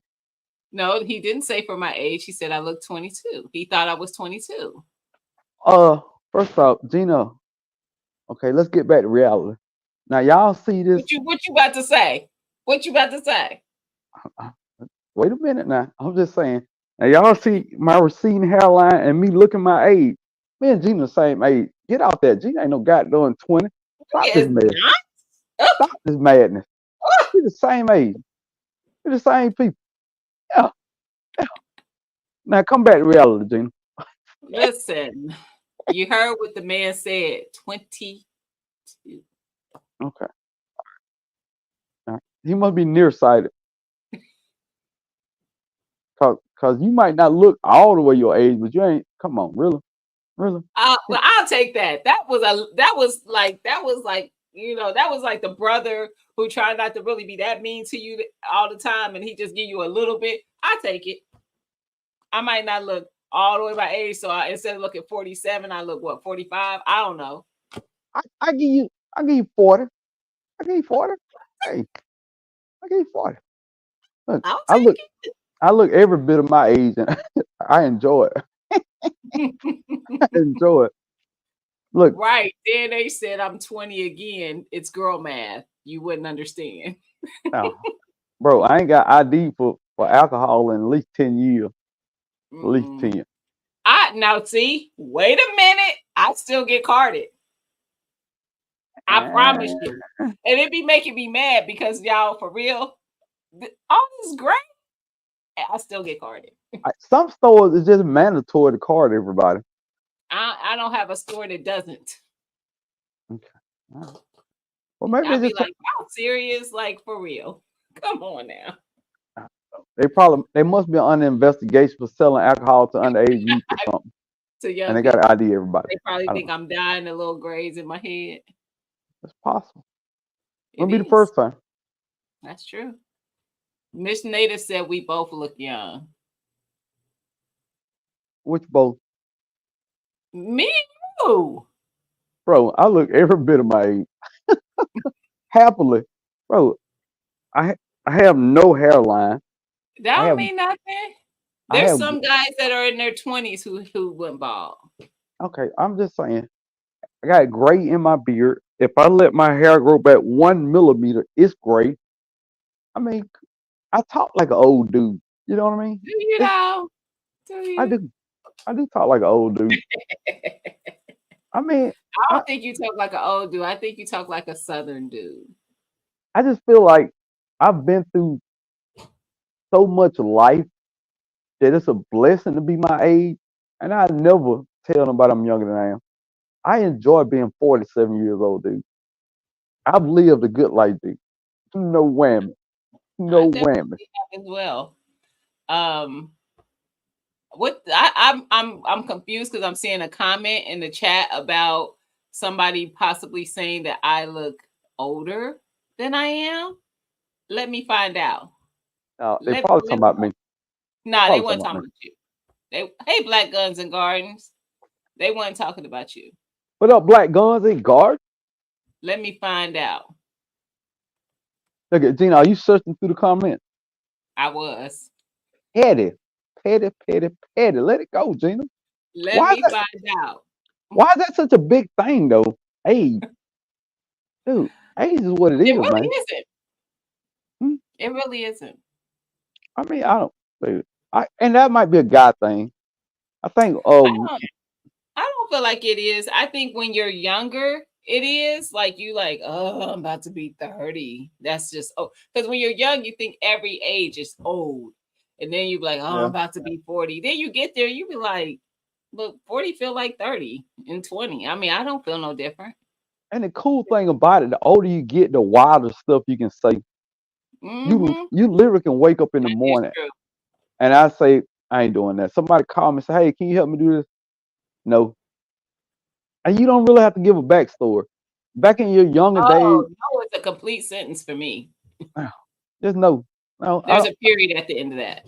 No, he didn't say for my age. He said I look 22. He thought I was 22. First off, Gina, okay, let's get back to reality. Now, y'all see this. What you about to say? What you about to say? Wait a minute now. I'm just saying. Now, y'all see my receding hairline and me looking my age. Me and Gina the same age. Get out there. Gina ain't no goddamn 20. Stop He this is mess. not. Stop this madness. We the same age. We the same people. Yeah. Now, come back to reality, Gina. Listen, you heard what the man said. 22. Okay. He must be nearsighted. Cause you might not look all the way your age, but you ain't. Come on, really? Well, I'll take that. That was like that was like the brother who tried not to really be that mean to you all the time, and he just give you a little bit. I take it. I might not look all the way my age, so instead of looking 47, I look what 45. I don't know. I give you 40. I give you 40. Hey, I give you 40. Look, I'll I take look every bit of my age, and I enjoy it. I it. enjoy it. Look, Right. Then they said I'm 20 again. It's girl math. You wouldn't understand. now, bro, I ain't got ID for alcohol in at least 10 years. At least Mm. 10. Now see, wait a minute. I still get carded. I promise you. And it be making me mad because y'all, for real, all this great. I still get carded. Some stores is just mandatory to card everybody. I don't have a store that doesn't. Okay. All right. Well, maybe I'll they be just like, y'all serious? Like, for real. Come on now. they must be under investigation for selling alcohol to underage youth or something. To young And they people. got to ID everybody. They probably I don't think know. I'm dying a little grays in my head. It's possible. It Won't be the is. first time. That's true. Miss Native said we both look young. Which both? Me too. Bro, I look every bit of my age. Happily. Bro, I have no hairline. That I don't have mean nothing. I There's have some guys that are in their 20s who went bald. okay, I'm just saying. I got gray in my beard. If I let my hair grow back 1 millimeter, it's gray. I mean, I talk like an old dude. You know what I mean? Do you It's, know? Do I you? do. I do talk like an old dude. I mean, I I, don't think you talk like an old dude. I think you talk like a Southern dude. I just feel like I've been through so much life that it's a blessing to be my age, and I never tell nobody I'm younger than I am. I enjoy being 47 years old, dude. I've lived a good life, dude. No whammy, I no definitely whammy. have as well. Um, I'm confused because I'm seeing a comment in the chat about somebody possibly saying that I look older than I am. Let me find out. They Let, probably talking let about me. Nah, they Probably talking weren't about talking me. about you. Hey, Black Guns and Gardens. They weren't talking about you. What up, Black Guns and Guard? Let me find out. Look at Gina. Are you searching through the comments? I was. Petty, petty, petty, petty. Let it go, Gina. Let Why is me that? find out. Why is that such a big thing, though? Age, dude. Age is what it It is, really man. isn't. Hmm? It really isn't. I mean, I don't. Dude, and that might be a guy thing. I think. I don't. I don't feel like it is. I think when you're younger, it is like you like, oh, I'm about to be 30. That's just because when you're young, you think every age is old. And then you be like, oh, I'm Yeah. about to be 40. Then you get there, you be like, look, 40 feel like 30 and 20. I mean, I don't feel no different. And the cool thing about it, the older you get, the wilder stuff you can say. Mm-hmm. You literally can wake up in the That is morning true. and I say, I ain't doing that. Somebody call me and say, hey, can you help me do this? No. And you don't really have to give a backstory. Back in your younger days, Oh, no, it's a complete sentence for me. just no. No, There's a period at the end of that.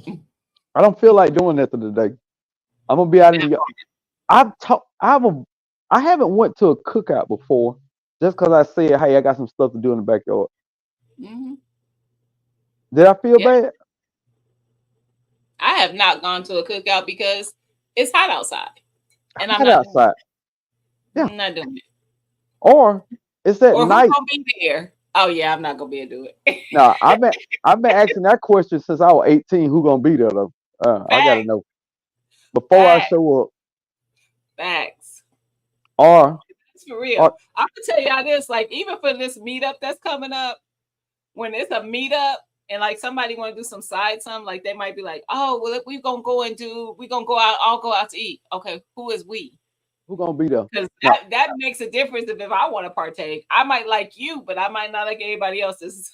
I don't feel like doing that today. I'm gonna be out in the yard. I haven't went to a cookout before just because I said, hey, I got some stuff to do in the backyard. Mm-hmm. Did I feel Yeah. bad? I have not gone to a cookout because it's hot outside. And I'm Hot not outside. Yeah. I'm not doing it. Or it's at Or who's night. gonna be there? Oh yeah, I'm not gonna be able to do it. No, I've been asking that question since I was 18. Who gonna be there though? I gotta Facts, know before I facts, show up. facts. Or It's for real. or I'm gonna tell y'all this, like even for this meetup that's coming up, when it's a meetup and like somebody want to do some side something, like they might be like, oh well, if we're gonna go out, I'll go out to eat. Okay, who is we? who gonna be there? Because No, that makes a difference if I want to partake. I might like you, but I might not like anybody else's.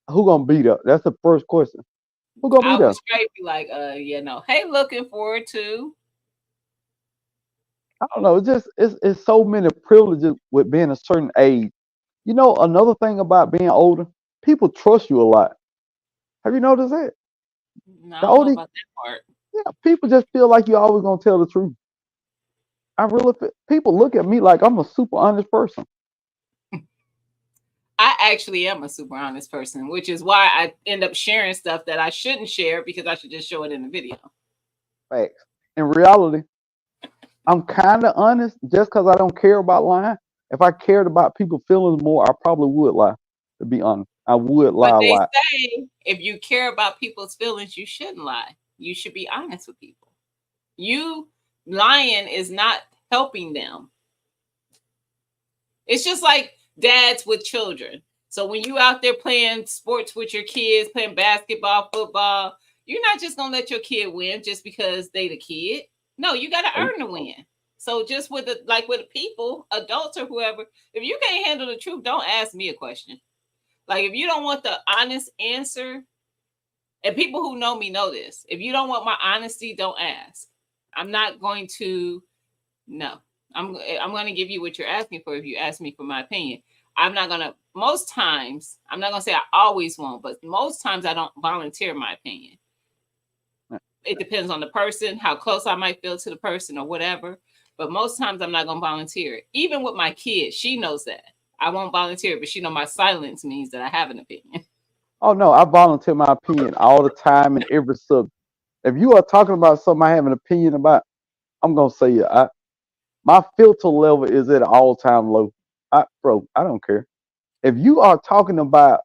who gonna be there? That's the first question. Who gonna be I would there? straight be like, hey, looking forward to. I don't know. It's so many privileges with being a certain age. You know, another thing about being older, people trust you a lot. Have you noticed that? I The don't know older, about that part. yeah, people just feel like you're always gonna tell the truth. I really feel, people look at me like I'm a super honest person. I actually am a super honest person, which is why I end up sharing stuff that I shouldn't share because I should just show it in the video. Facts. In reality, I'm kind of honest just because I don't care about lying. If I cared about people's feelings more, I probably would lie. To be honest, I would lie But a they lot. say if you care about people's feelings, you shouldn't lie. You should be honest with people. You lying is not helping them. It's just like dads with children. So when you out there playing sports with your kids, playing basketball, football, you're not just gonna let your kid win just because they the kid. No, you gotta Nope. earn the win. So just with with people, adults or whoever, if you can't handle the truth, don't ask me a question. Like if you don't want the honest answer, and people who know me know this, if you don't want my honesty, don't ask. I'm not going to. No, I'm going to give you what you're asking for if you ask me for my opinion. I'm not going to. Most times, I'm not going to say I always won't, but most times I don't volunteer my opinion. It depends on the person, how close I might feel to the person or whatever. But most times I'm not going to volunteer it. Even with my kids, she knows that. I won't volunteer, but she knows my silence means that I have an opinion. Oh no, I volunteer my opinion all the time in every subject. If you are talking about something I have an opinion about, I'm gonna say it. My filter level is at an all-time low. Bro, I don't care. If you are talking about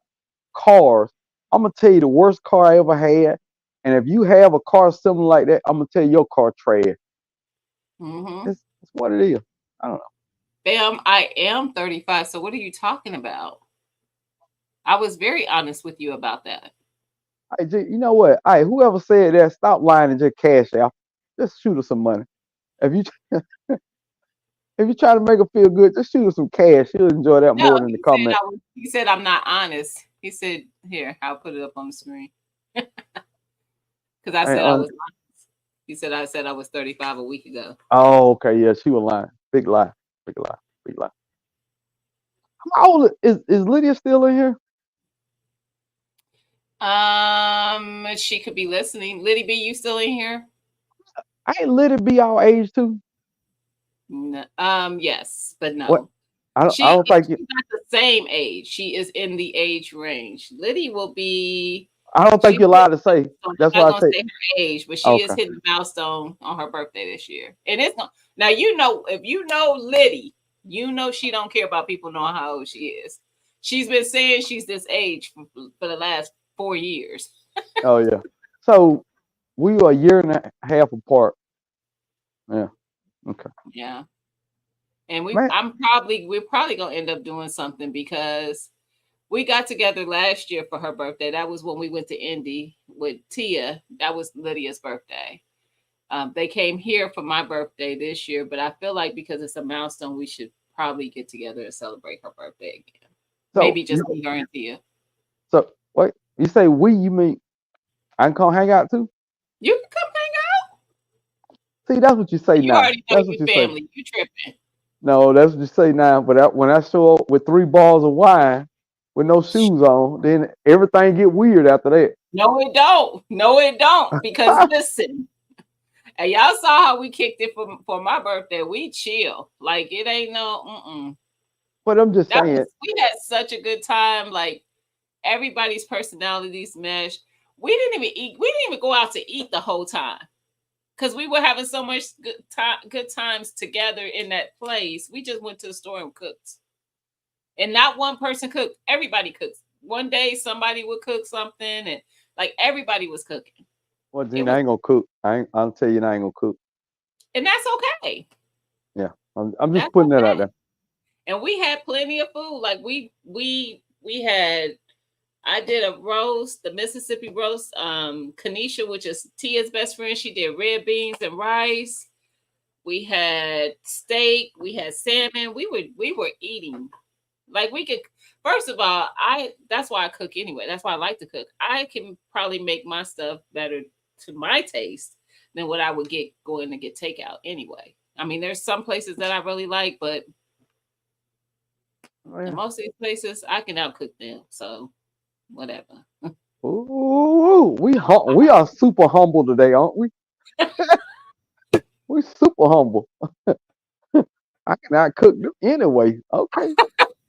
cars, I'm gonna tell you the worst car I ever had And if you have a car similar like that, I'm gonna tell you your car trash. Mm-hmm. It's what it is. I don't know. Bam, I am 35. So what are you talking about? I was very honest with you about that. You know what? Hey, whoever said that, stop lying and just cash out. Just shoot her some money. If you if you try to make her feel good, just shoot her some cash. She'll enjoy that No, more than the comment. he said I'm not honest. He said, here, I'll put it up on the screen. Because I Hey, said I was honest. He said I said I was 35 a week ago. oh, okay, yeah, she was lying. Big lie. Big lie. Big lie. How old is Lydia still in here? She could be listening. Liddy B, you still in here? Ain't Lydia be our age too? No, yes, but no. What? I don't think she's not the same age. She is in the age range. Liddy will be. I don't think you're allowed to say. That's I'm why not I gonna say say her age, but she is hitting a milestone on her birthday this year. And it's not now. You know, if you know Liddy, you know she don't care about people knowing how old she is. She's been saying she's this age for the last 4 years. Oh yeah. So we were a year and a half apart. Yeah. Okay. Yeah. And Man. we're probably gonna end up doing something because we got together last year for her birthday. That was when we went to Indy with Tia. That was Lydia's birthday. They came here for my birthday this year, but I feel like because it's a milestone, we should probably get together and celebrate her birthday again. So, maybe just me and Tia. So wait, you say we? You mean I can come hang out too? You can come hang out. See, that's what you say You now. already know That's what your you family. say. You tripping. No, that's what you say now. But when I show up with 3 bars of wine with no shoes on, then everything get weird after that. No, it don't. No, it don't. Because listen, and y'all saw how we kicked it for my birthday. We chill. Like it ain't no. But I'm just saying, we had such a good time. Like everybody's personalities meshed. We didn't even eat. We didn't even go out to eat the whole time because we were having so much good times together in that place. We just went to the store and cooked, and not one person cooked. Everybody cooks. One day somebody would cook something, and like everybody was cooking. Well, Gina, I ain't gonna cook. I'll tell you, I ain't gonna cook. And that's okay. Yeah, I'm just putting that out there. And we had plenty of food. Like we had. I did a roast, the Mississippi roast. Kanisha, which is Tia's best friend, she did red beans and rice. We had steak. We had salmon. We were eating. Like we could. First of all, that's why I cook anyway. That's why I like to cook. I can probably make my stuff better to my taste than what I would get going to get takeout anyway. I mean, there's some places that I really like, but in most of these places I can outcook them. So whatever. Ooh, we are super humble today, aren't we? We're super humble. I cannot cook them anyway. Okay.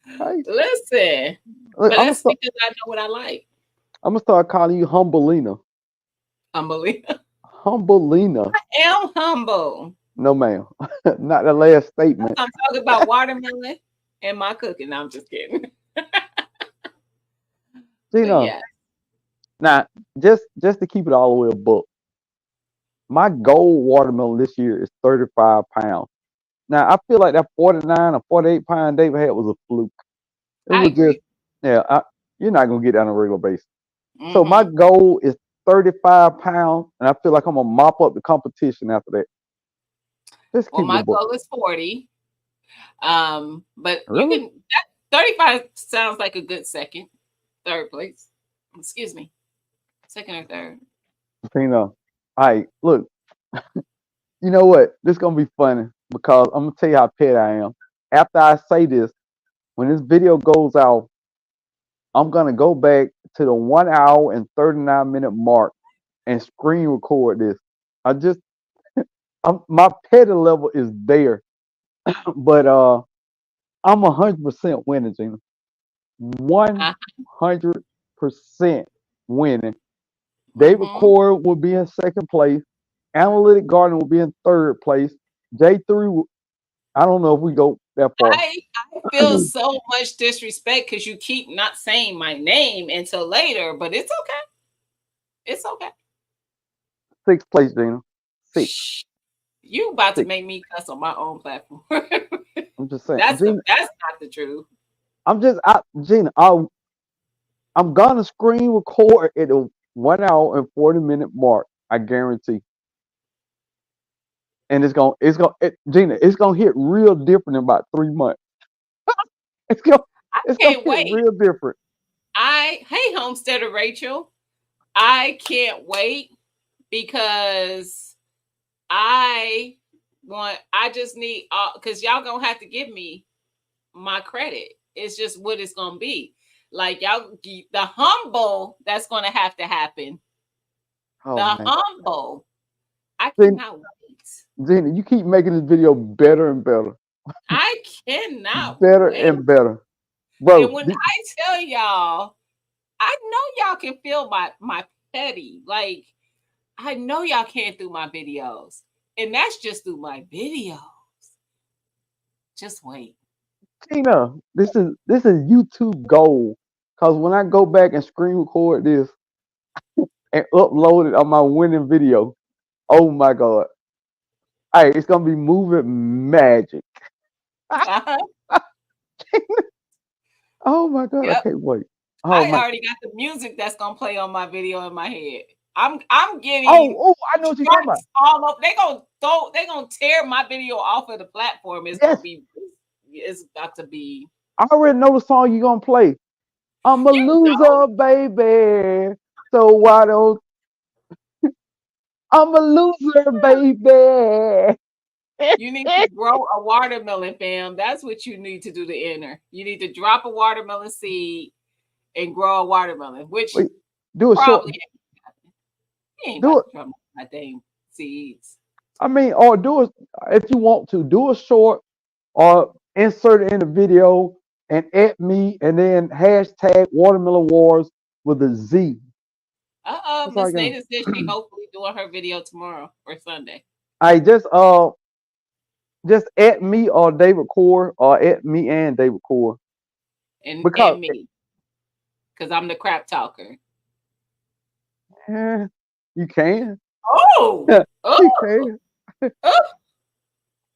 Hey. Listen, Look, but that's because I know what I like. I'm gonna start calling you Humbleina. Humbleina. Humbleina. I am humble. No, ma'am. Not the last statement. I'm talking about watermelon and my cooking. No, I'm just kidding. Yeah. Now, just to keep it all the way a book, my goal watermelon this year is 35 pounds. Now, I feel like that 49 or 48 pound David had was a fluke. It was agree. Just, you're not going to get that on a regular basis. Mm-hmm. So my goal is 35 pounds, and I feel like I'm going to mop up the competition after that. My goal is 40. But really? you can, 35 sounds like a good third place. Excuse me. Second or third. Tina, all right, look, you know what? This is going to be funny because I'm going to tell you how petty I am. After I say this, when this video goes out, I'm going to go back to the 1 hour and 39-minute mark and screen record this. My petty level is there, but I'm 100% winning, Gina. 100% winning. David Corey will be in second place. Analytic Garden will be in third place. J3, I don't know if we go that far. I feel so much disrespect because you keep not saying my name until later, but it's okay. It's okay. sixth place, Gina. Six. Shh. You about to Six. make me cuss on my own platform. I'm just saying, that's Gina. that's not the truth. Gina. I'm gonna screen record at a 1 hour and 40-minute mark. I guarantee. And Gina, it's gonna hit real different in about 3 months. It's gonna I it's gonna can't hit wait. real different. Hey, Homesteader Rachel, I can't wait because I just need because y'all gonna have to give me my credit. It's just what it's gonna be. Like y'all, the humble that's gonna have to happen. Oh, The man. humble. I Gina, cannot wait. Gina, you keep making this video better and better. I cannot Better wait. and better. And Bro, when I tell y'all, I know y'all can feel my petty. Like I know y'all can't through my videos. And that's just through my videos. Just wait. Gina, this is YouTube gold. Cause when I go back and screen record this and upload it on my winning video, oh my God. Hey, it's gonna be moving magic. Uh-huh. Oh my God, I Yep. can't wait. Oh I my already got the music that's gonna play on my video in my head. I'm getting I know what you're talking about. strikes all up. They're gonna tear my video off of the platform. It's Yes, about to be I already know the song you're gonna play. I'm a you know. loser, baby. So why don't I'm a loser, baby. You need to grow a watermelon, fam. That's what you need to do to enter. You need to drop a watermelon seed and grow a watermelon, which Wait, do a short. probably ain't happening. You ain't Do about it. to drop my dang seeds. I mean, or do it if you want to. Do a short or insert it in the video and at me and then hashtag Watermelon Wars with a Z. That's all Miss I got. Nada says she hopefully doing her video tomorrow or Sunday. I just at me or David Core or at me and David Core And because me. Because I'm the crap talker. you can. Oh, You oh, can. oh,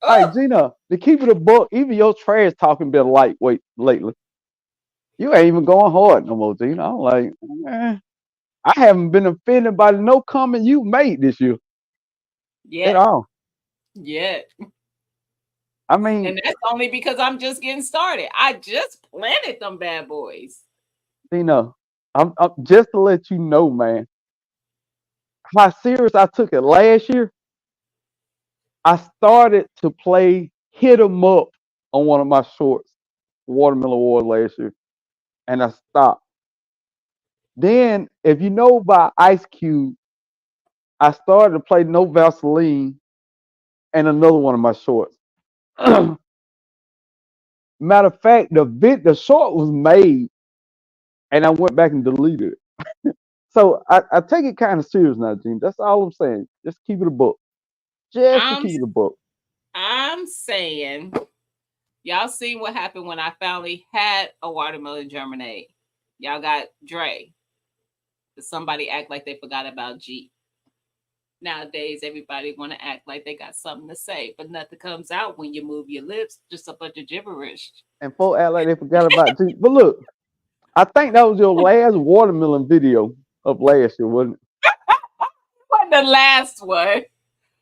Hey, oh. Gina, to keep it a book, even your trash talking been lightweight lately. You ain't even going hard no more, Gina. I'm like, I haven't been offended by no comment you made this year at Yet. all. I mean, And that's only because I'm just getting started. I just planted them bad boys. Gina, I'm just to let you know, man, how serious I took it last year. I started to play hit 'em up on one of my shorts, Watermelon Wars last year, and I stopped. Then, if you know about Ice Cube, I started to play No Vaseline and another one of my shorts. Matter of fact, the short was made, and I went back and deleted it. So I take it kind of serious now, Gene. That's all I'm saying. Just keep it a book. Just to keep it a book. I'm saying, y'all seen what happened when I finally had a watermelon germinate. Y'all got Dre. Does somebody act like they forgot about G? Nowadays, everybody want to act like they got something to say, but nothing comes out when you move your lips. Just a bunch of gibberish. And folks act like they forgot about G. But look, I think that was your last watermelon video of last year, wasn't it? What the last one?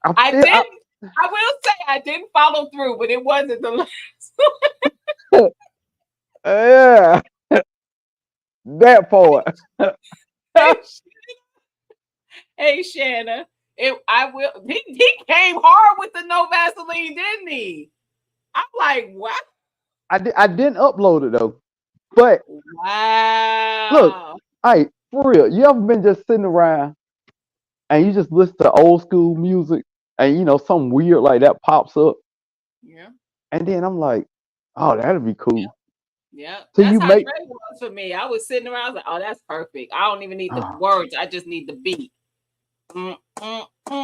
I will say I didn't follow through, but it wasn't the last one. Yeah. That part. Hey, Shanna. He came hard with the no Vaseline, didn't he? I'm like, what? I didn't upload it though. But wow. Look, hey, for real, you ever been just sitting around and you just listen to old school music and something weird like that pops up? Yeah. And then I'm like, oh, that'd be cool. Yeah. So That's you how make Dre was for me. I was sitting around, I was like, oh, that's perfect. I don't even need the words. I just need the beat.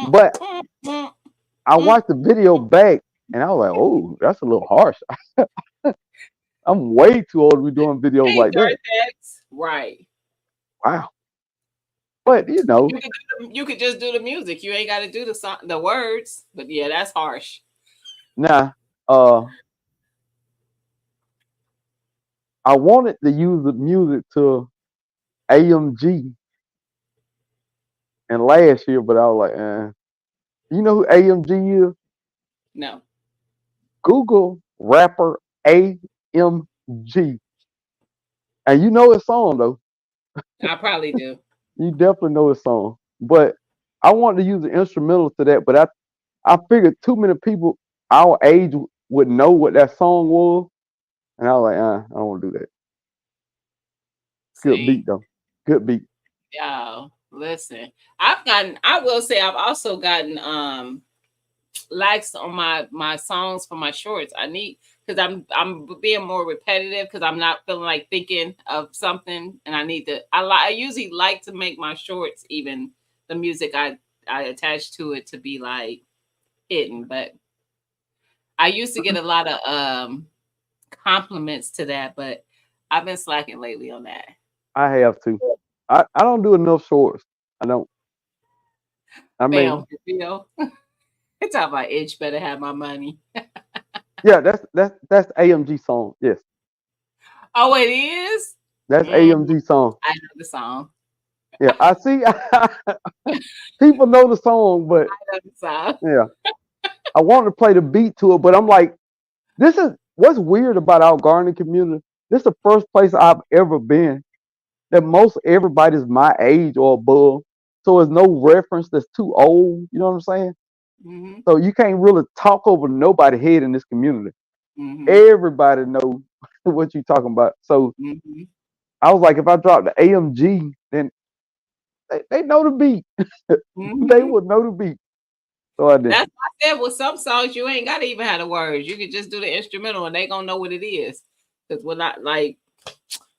But I watched the video back and I was like, oh, that's a little harsh. I'm way too old to be doing videos like that. Right. Wow. But you know, You could just do the music. You ain't got to do the song, the words. But yeah, that's harsh. now I wanted to use the music to AMG and last year, but I was like, you know who AMG is? No, Google rapper AMG. And you know his song though. I probably do. You definitely know his song. But I wanted to use the instrumental to that, but I figured too many people our age would know what that song was. And I was like, I don't want to do that. Good beat See, though. Good beat. y'all, listen. I will say I've also gotten likes on my songs for my shorts. I need because I'm being more repetitive because I'm not feeling like thinking of something, and I need to. I usually like to make my shorts even the music I attach to it to be like hidden, but I used to get a lot of compliments to that, but I've been slacking lately on that. I have to. I don't do enough shorts. I don't. I Bam, mean, for real. It's how my itch better have my money. yeah, that's AMG song. Yes, Oh, it is. that's Mm, AMG song. I know the song. Yeah, I see. People know the song, but I know the song. yeah, I want to play the beat to it, but I'm like, this is what's weird about our gardening community. This is the first place I've ever been that most everybody's my age or above. So there's no reference that's too old. You know what I'm saying? Hmm. So you can't really talk over nobody's head in this community. Hmm. Everybody know what you talking about. So Hmm. I was like, if I drop the AMG, then they know the beat. They Hmm. would know the beat. So I did. That's why I said with some songs you ain't gotta even have the words. You can just do the instrumental and they gonna know what it is. Because we're not like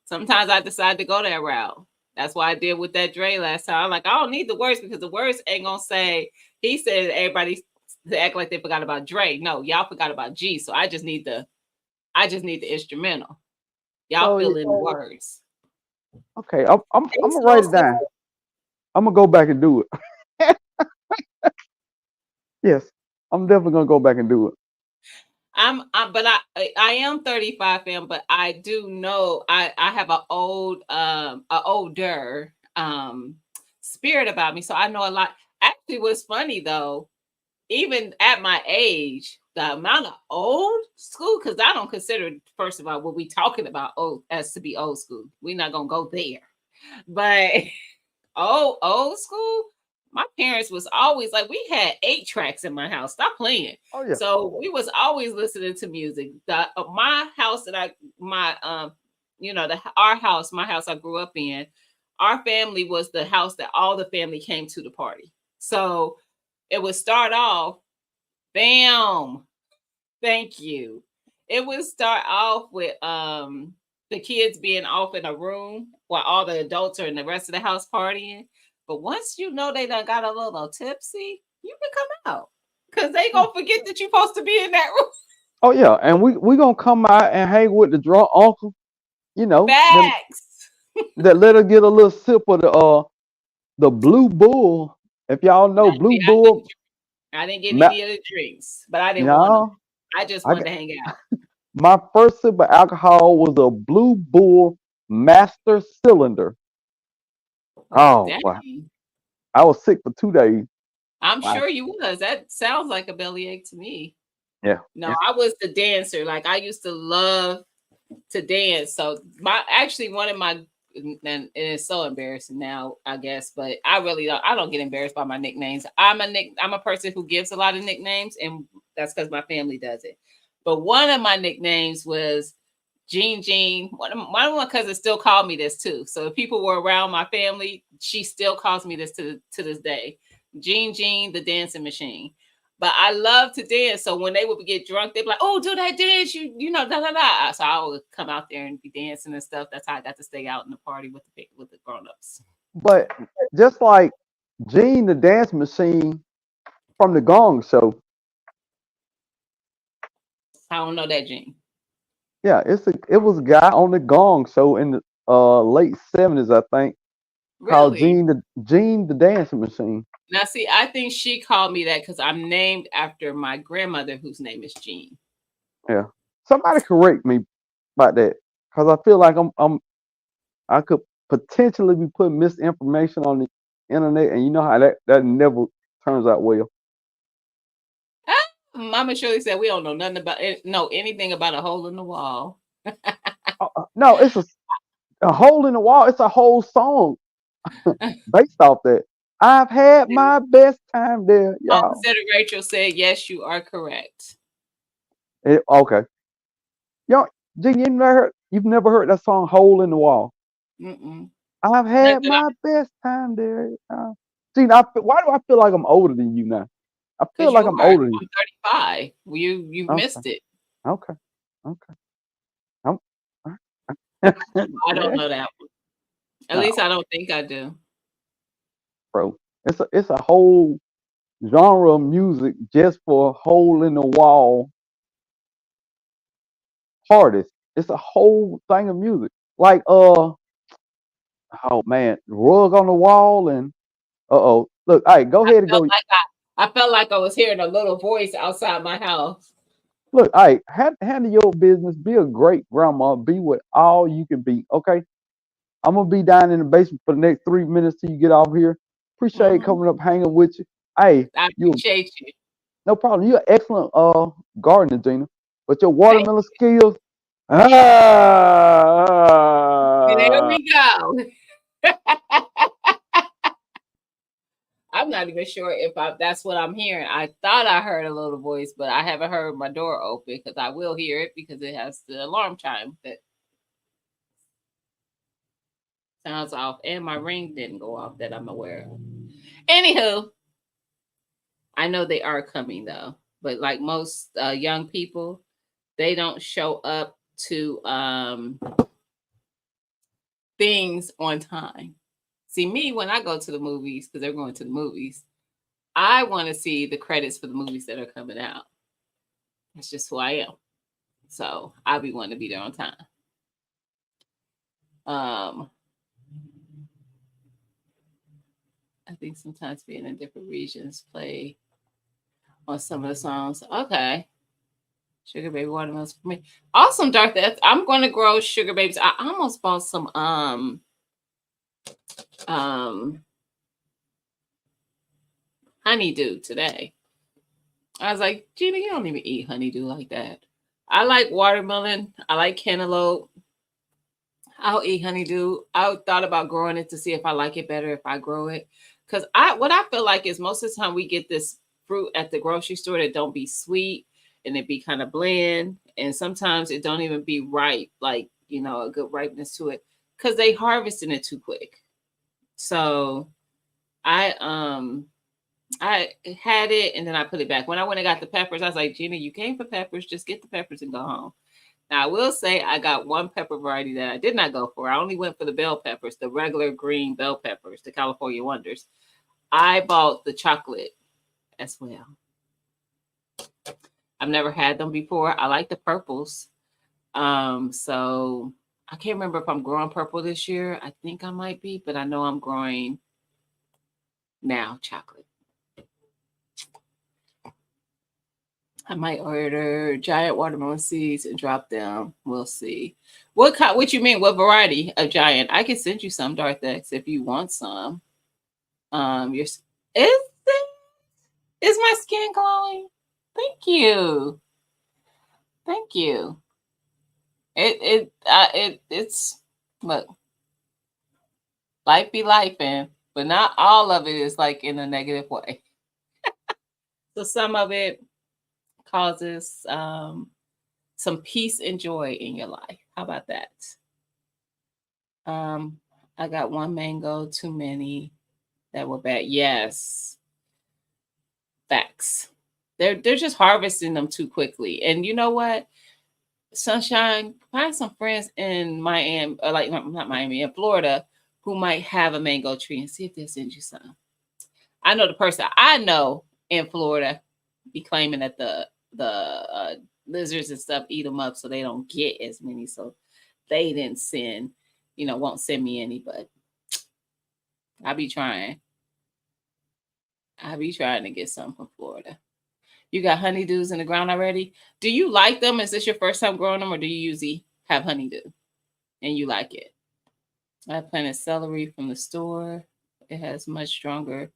sometimes I decide to go that route. That's why I did with that Dre last time. I'm like, I don't need the words because the words ain't gonna say he said everybody to act like they forgot about Dre. No, y'all forgot about G. So I just need the instrumental. Y'all So fill in the words. okay, I'm It's gonna so write it simple. down. I'm gonna go back and do it. Yes, I'm definitely gonna go back and do it. But I am 35 fam, but I do know I have a older spirit about me. So I know a lot. Actually, what's funny though, even at my age, the amount of old school, because I don't consider, first of all, what we talking about old as to be old school. We're not gonna go there. But old school. My parents was always like, we had 8 tracks in my house. Stop playing. Oh yeah. So we was always listening to music. My house that I my our house, my house I grew up in, our family was the house that all the family came to the party. So it would start off, bam, thank you. It would start off with the kids being off in a room while all the adults are in the rest of the house partying. But once you know they done got a little tipsy, you can come out. Cause they gonna forget that you're supposed to be in that room. Oh yeah, and we gonna come out and hang with the drunk uncle. You know, them Facts. that let her get a little sip of the blue bull. If y'all know Now, blue see, bull, I didn't get ma- any of the drinks, but I didn't want them. no, I just I wanted got, to hang out. my first sip of alcohol was a blue bull master cylinder. Oh boy, Dang. I was sick for 2 days. I'm Wow. sure you was. That sounds like a bellyache to me. Yeah. No, I was the dancer. Like I used to love to dance. So my actually one of my and it's so embarrassing now, I guess, but I don't get embarrassed by my nicknames. I'm a person who gives a lot of nicknames, and that's because my family does it. But one of my nicknames was Jean Jean. One of my cousins still called me this too. So if people were around my family, she still calls me this to this day. Jean Jean, the dancing machine. But I love to dance. So when they would get drunk, they'd be like, "Oh, do that dance, you know, da da da." So I would come out there and be dancing and stuff. That's how I got to stay out in the party with the grown ups. But just like Gene the dance machine from the Gong Show, I don't know that, Jean. yeah, it was a guy on the Gong Show in the late '70s, I think. called Really? Gene the Dancing Machine. Now, see, I think she called me that because I'm named after my grandmother, whose name is Jean. Yeah. Somebody correct me about that, because I feel like I could potentially be putting misinformation on the internet, and you know how that never turns out well. Ah, Mama Shirley said we don't know nothing about know anything about a hole in the wall. No, it's a hole in the wall. It's a whole song based off that. I've had my best time there, y'all. Opposite of Rachel said, yes, you are correct. Okay. Y'all, Gene, you've never heard that song "Hole in the Wall"? Mm-mm. I've Not had that I, my best time there. Gene, why do I feel like I'm older than you now? I feel because like you I'm are. older than you. I'm 35. You Okay, missed it. okay, okay. I'm, I don't yeah, know that one. At no, least I don't think I do. bro. It's a whole genre of music just for "Hole in the Wall" artists. It's a whole thing of music. Like oh man, Rug on the Wall and look, all right, go ahead and Felt go. like I felt like I was hearing a little voice outside my house. Look, all right, handle your business. Be a great grandma. Be what all you can be. Okay, I'm gonna be down in the basement for the next 3 minutes till you get off here. Appreciate Mhm. coming up, hanging with you. Hey, I you appreciate you. no problem. You're an excellent gardener, Gina. But your Thank watermelon skills, you. There ah, we go. I'm not even sure if that's what I'm hearing. I thought I heard a little voice, but I haven't heard my door open because I will hear it because it has the alarm chime that sounds off, and my ring didn't go off that I'm aware of. Anywho, I know they are coming though, but like most young people, they don't show up to things on time. See, me when I go to the movies because they're going to the movies, I want to see the credits for the movies that are coming out. That's just who I am. So I'll be wanting to be there on time. Um, I think sometimes being in different regions play on some of the songs. Okay. Sugar baby watermelons for me. Awesome, Darth. I'm going to grow sugar babies. I almost bought some um honeydew today. I was like, Gina, you don't even eat honeydew like that. I like watermelon. I like cantaloupe. I'll eat honeydew. I thought about growing it to see if I like it better if I grow it. Cause what I feel like is most of the time we get this fruit at the grocery store that don't be sweet and it be kind of bland. And sometimes it don't even be ripe, like, a good ripeness to it. Cause they harvesting it too quick. So I had it and then I put it back. When I went and got the peppers, I was like, Gina, you came for peppers, just get the peppers and go home. Now, I will say I got one pepper variety that I did not go for. I only went for the bell peppers, the regular green bell peppers, the California Wonders. I bought the chocolate as well. I've never had them before. I like the purples. So I can't remember if I'm growing purple this year. I think I might be, but I know I'm growing now chocolate. I might order giant watermelon seeds and drop them. We'll see. What you mean? What variety of giant? I can send you some, Darthex, if you want some. Is my skin glowing? Thank you, thank you. It's look, life be life, but not all of it is like in a negative way. So some of it causes some peace and joy in your life. How about that? Um, I got one mango too many that were bad. Yes, facts. They're just harvesting them too quickly. And you know what? Sunshine, find some friends in Miami, or like not Miami, in Florida, who might have a mango tree and see if they'll send you some. I know the person I know in Florida be claiming that the lizards and stuff eat them up, so they don't get as many. So they didn't send, won't send me any. But I be trying to get some from Florida. You got honeydews in the ground already? Do you like them? Is this your first time growing them, or do you usually have honeydew and you like it? I planted celery from the store. It has much stronger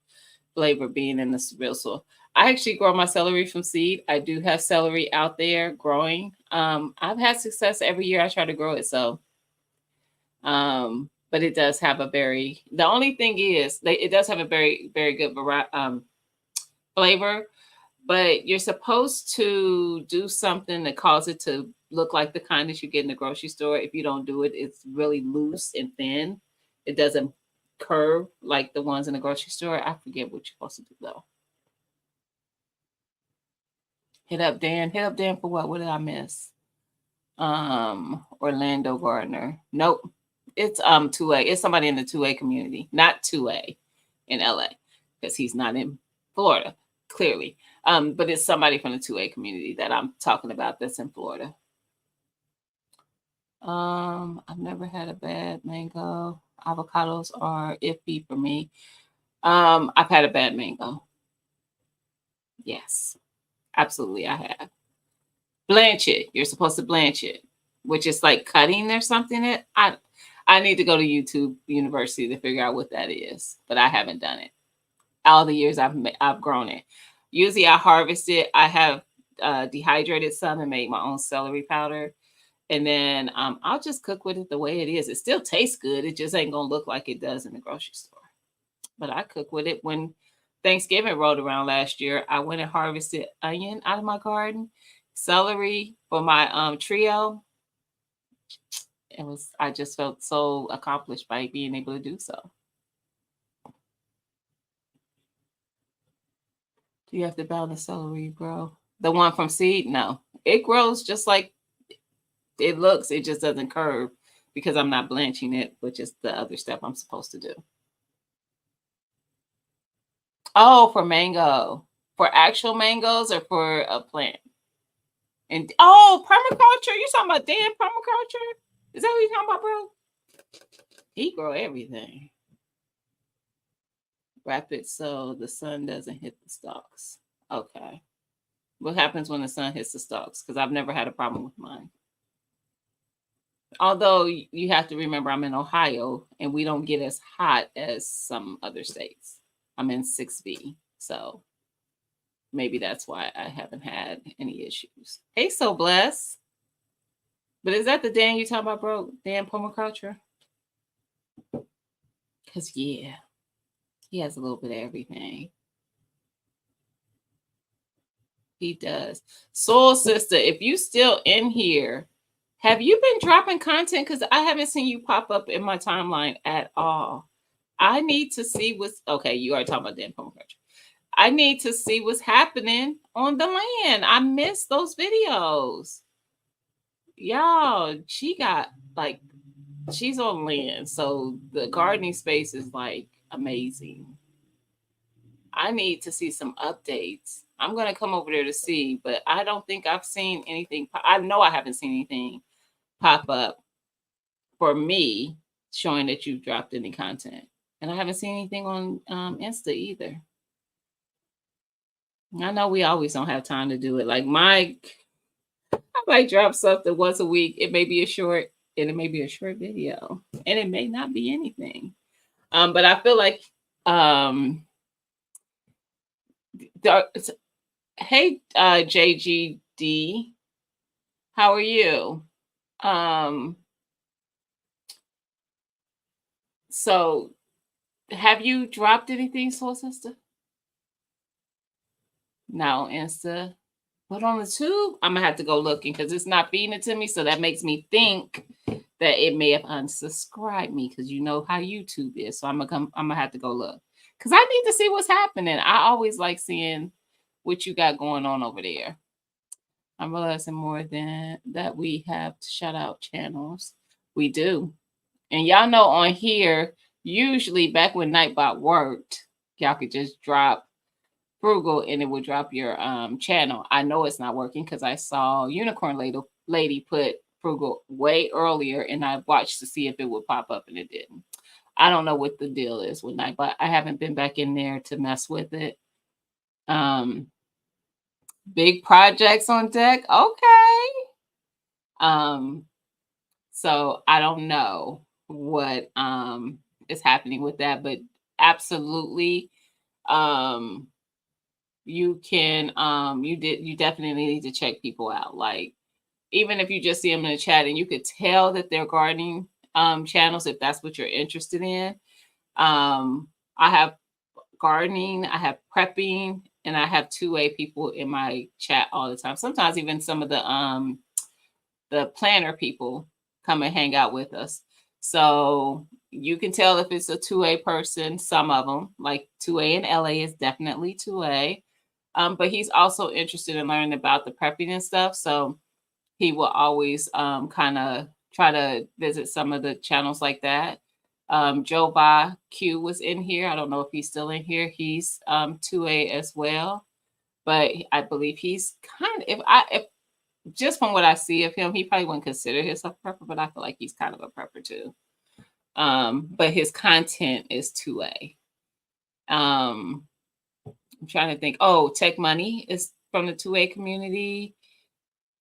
flavor being in the real soil. I actually grow my celery from seed. I do have celery out there growing. I've had success every year I try to grow it. So, but it does have the only thing is it does have a very, very good flavor, but you're supposed to do something that cause it to look like the kind that you get in the grocery store. If you don't do it, it's really loose and thin. It doesn't curve like the ones in the grocery store. I forget what you're supposed to do though. Hit up Dan for what? What did I miss? Orlando Gardner. Nope. It's 2A. It's somebody in the 2A community, not 2A in LA, because he's not in Florida, clearly. But it's somebody from the 2A community that I'm talking about that's in Florida. I've never had a bad mango. Avocados are iffy for me. I've had a bad mango. Yes, absolutely, I have. Blanch it. You're supposed to blanch it, which is like cutting or something. I need to go to YouTube University to figure out what that is, but I haven't done it. All the years I've grown it. Usually I harvest it. I have dehydrated some and made my own celery powder. And then I'll just cook with it the way it is. It still tastes good. It just ain't going to look like it does in the grocery store. But I cook with it. When Thanksgiving rolled around last year, I went and harvested onion out of my garden, celery for my trio. I just felt so accomplished by being able to do so. Do you have to balance celery grow? The one from seed? No. It grows just like it looks. It just doesn't curve because I'm not blanching it, which is the other step I'm supposed to do. Oh, for mango. For actual mangoes or for a plant? And permaculture. You're talking about Dan permaculture? Is that what you're talking about, bro? He grow everything. Wrap it so the sun doesn't hit the stalks. Okay. What happens when the sun hits the stalks? Because I've never had a problem with mine. Although you have to remember I'm in Ohio and we don't get as hot as some other states. I'm in 6B. So maybe that's why I haven't had any issues. Hey, So Bless. But is that the Dan you talking about, bro? Dan permaculture? Because, yeah, he has a little bit of everything. He does. Soul Sister, if you still in here, have you been dropping content? Because I haven't seen you pop up in my timeline at all. I need to see what's... Okay, you are talking about Dan permaculture. I need to see what's happening on the land. I missed those videos. Y'all, she's on land, so the gardening space is like amazing. I need to see some updates. I'm gonna come over there to see, but I don't think I've seen anything. I know I haven't seen anything pop up for me showing that you've dropped any content, and I haven't seen anything on Insta either. I know we always don't have time to do it. Like Mike, I might drop something once a week. It may be a short video, and it may not be anything. But I feel like, hey, JGD, how are you? So have you dropped anything, Soul Sister? No, Insta. But on the tube, I'm gonna have to go looking because it's not feeding it to me. So that makes me think that it may have unsubscribed me because you know how YouTube is. So I'm gonna have to go look because I need to see what's happening. I always like seeing what you got going on over there. I'm realizing more than that we have to shout out channels. We do. And y'all know on here, usually back when Nightbot worked, y'all could just drop Frugal and it will drop your channel. I know it's not working because I saw Unicorn Lady put Frugal way earlier and I watched to see if it would pop up and it didn't. I don't know what the deal is with Night, but I haven't been back in there to mess with it. Big projects on deck. Okay. So I don't know what is happening with that, but absolutely you can you definitely need to check people out. Like, even if you just see them in the chat and you could tell that they're gardening channels, if that's what you're interested in. I have gardening, I have prepping, and I have 2A people in my chat all the time. Sometimes even some of the planner people come and hang out with us. So you can tell if it's a 2A person, some of them, like 2A in LA is definitely 2A. But he's also interested in learning about the prepping and stuff. So he will always kind of try to visit some of the channels like that. Joe Ba Q was in here. I don't know if he's still in here. He's 2A as well. But I believe he's kind of, if just from what I see of him, he probably wouldn't consider himself a prepper, but I feel like he's kind of a prepper too. But his content is 2A. I'm trying to think. Oh, Tech Money is from the 2A community.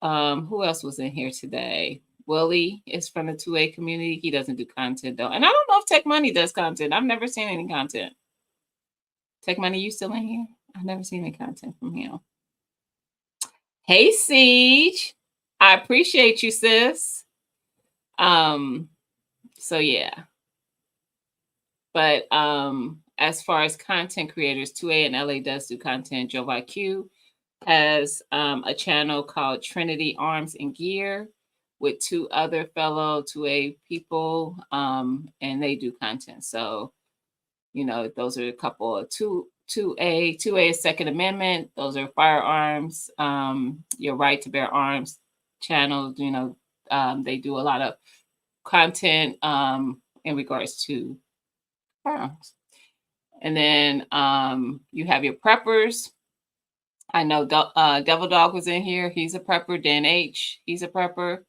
Who else was in here today? Willie is from the 2A community. He doesn't do content though. And I don't know if Tech Money does content. I've never seen any content. Tech Money, you still in here? I've never seen any content from him. Hey, Siege. I appreciate you, sis. So yeah. But as far as content creators, 2A in LA does do content. Joe IQ has a channel called Trinity Arms and Gear with 2 other fellow 2A people, and they do content. So, you know, those are a couple of 2A is Second Amendment. Those are firearms, your right to bear arms channel. You know, they do a lot of content in regards to firearms. And then you have your preppers. I know Devil Dog was in here. He's a prepper. Dan H, he's a prepper.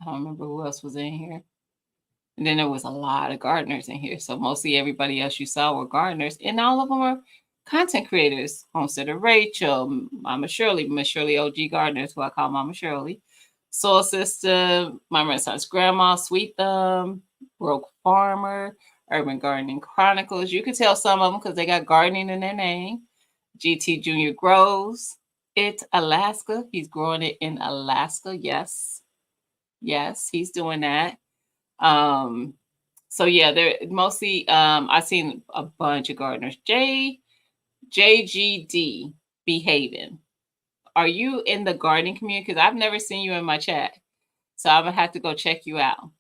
I don't remember who else was in here. And then there was a lot of gardeners in here. So mostly everybody else you saw were gardeners. And all of them are content creators. Homesteader Rachel, Mama Shirley, Miss Shirley OG Gardeners, who I call Mama Shirley. Soul Sister, My Renaissance Grandma, Sweet Thumb, Broke Farmer, Urban Gardening Chronicles. You can tell some of them because they got gardening in their name. GT Junior Grows It Alaska. He's growing it in Alaska. Yes. Yes, he's doing that. So yeah, they're mostly I've seen a bunch of gardeners. JGD Behaving. Are you in the gardening community? Because I've never seen you in my chat. So I'm gonna have to go check you out.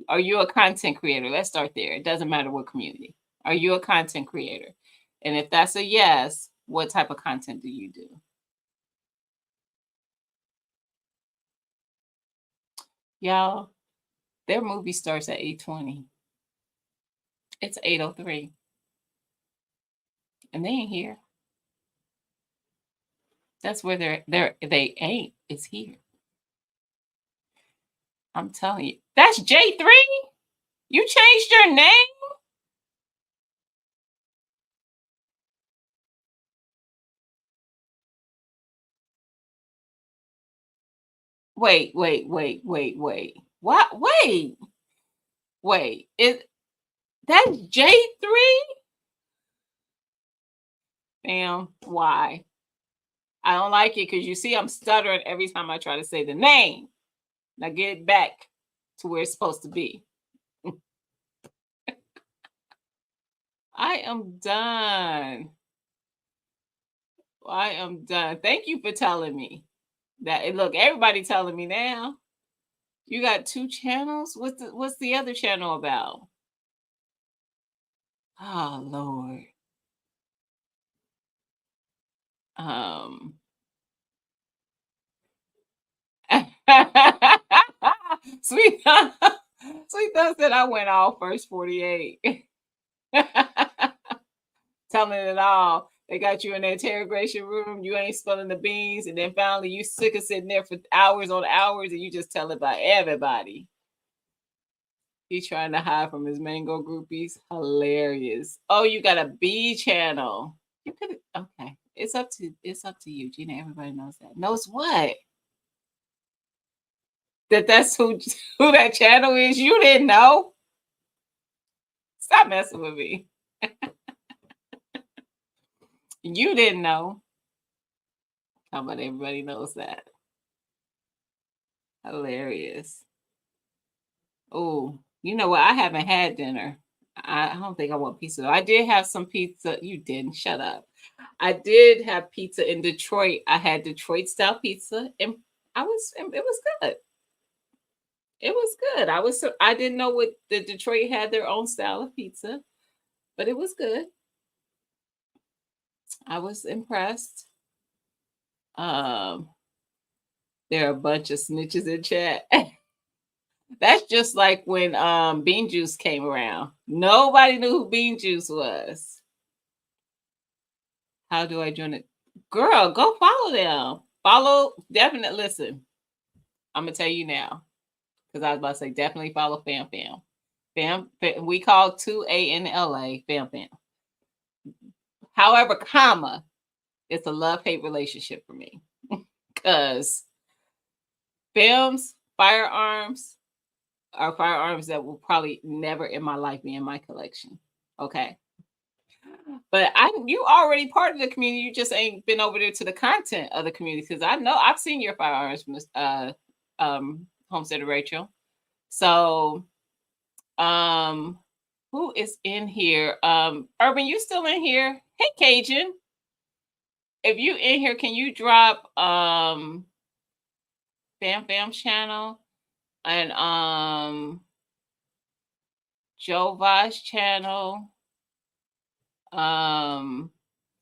Are you a content creator? Let's start there. It doesn't matter what community. Are you a content creator? And if that's a yes, what type of content do you do? Y'all, their movie starts at 8:20. It's 8:03. And they ain't here. That's where they ain't. It's here. I'm telling you. That's J3? You changed your name? Wait. What? Wait. That's J3? Damn, why? I don't like it because you see I'm stuttering every time I try to say the name. Now get it back to where it's supposed to be. I am done. I am done. Thank you for telling me that. Look, everybody telling me now. You got 2 channels? What's the other channel about? Oh Lord. Sweet Thumb said I went all first 48. Telling it all. They got you in the interrogation room. You ain't spilling the beans. And then finally you sick of sitting there for hours on hours and you just tell about everybody. He's trying to hide from his mango groupies. Hilarious. Oh, you got a B channel. You could okay. It's up to you, Gina. Everybody knows that. Knows what? That's who that channel is. You didn't know. Stop messing with me. You didn't know. How about everybody knows that? Hilarious. Oh, you know what? I haven't had dinner. I don't think I want pizza. I did have some pizza. You didn't. Shut up. I did have pizza in Detroit. I had Detroit style pizza, and it was good. It was good. I didn't know what the Detroit had their own style of pizza, but it was good. I was impressed. There are a bunch of snitches in chat. That's just like when Bean Juice came around. Nobody knew who Bean Juice was. How do I join it? Girl, go follow them. Definitely listen. I'm gonna tell you now. Because I was about to say definitely follow Fam Fam. We call 2A in LA Fam Fam. However, comma, it's a love-hate relationship for me. Because Fam's firearms are firearms that will probably never in my life be in my collection. Okay. But you already part of the community. You just ain't been over there to the content of the community. Because I know I've seen your firearms, Homesteader Rachel. So who is in here? Urban, you still in here? Hey, Cajun. If you in here, can you drop Fam Fam's channel and Joe Va's channel?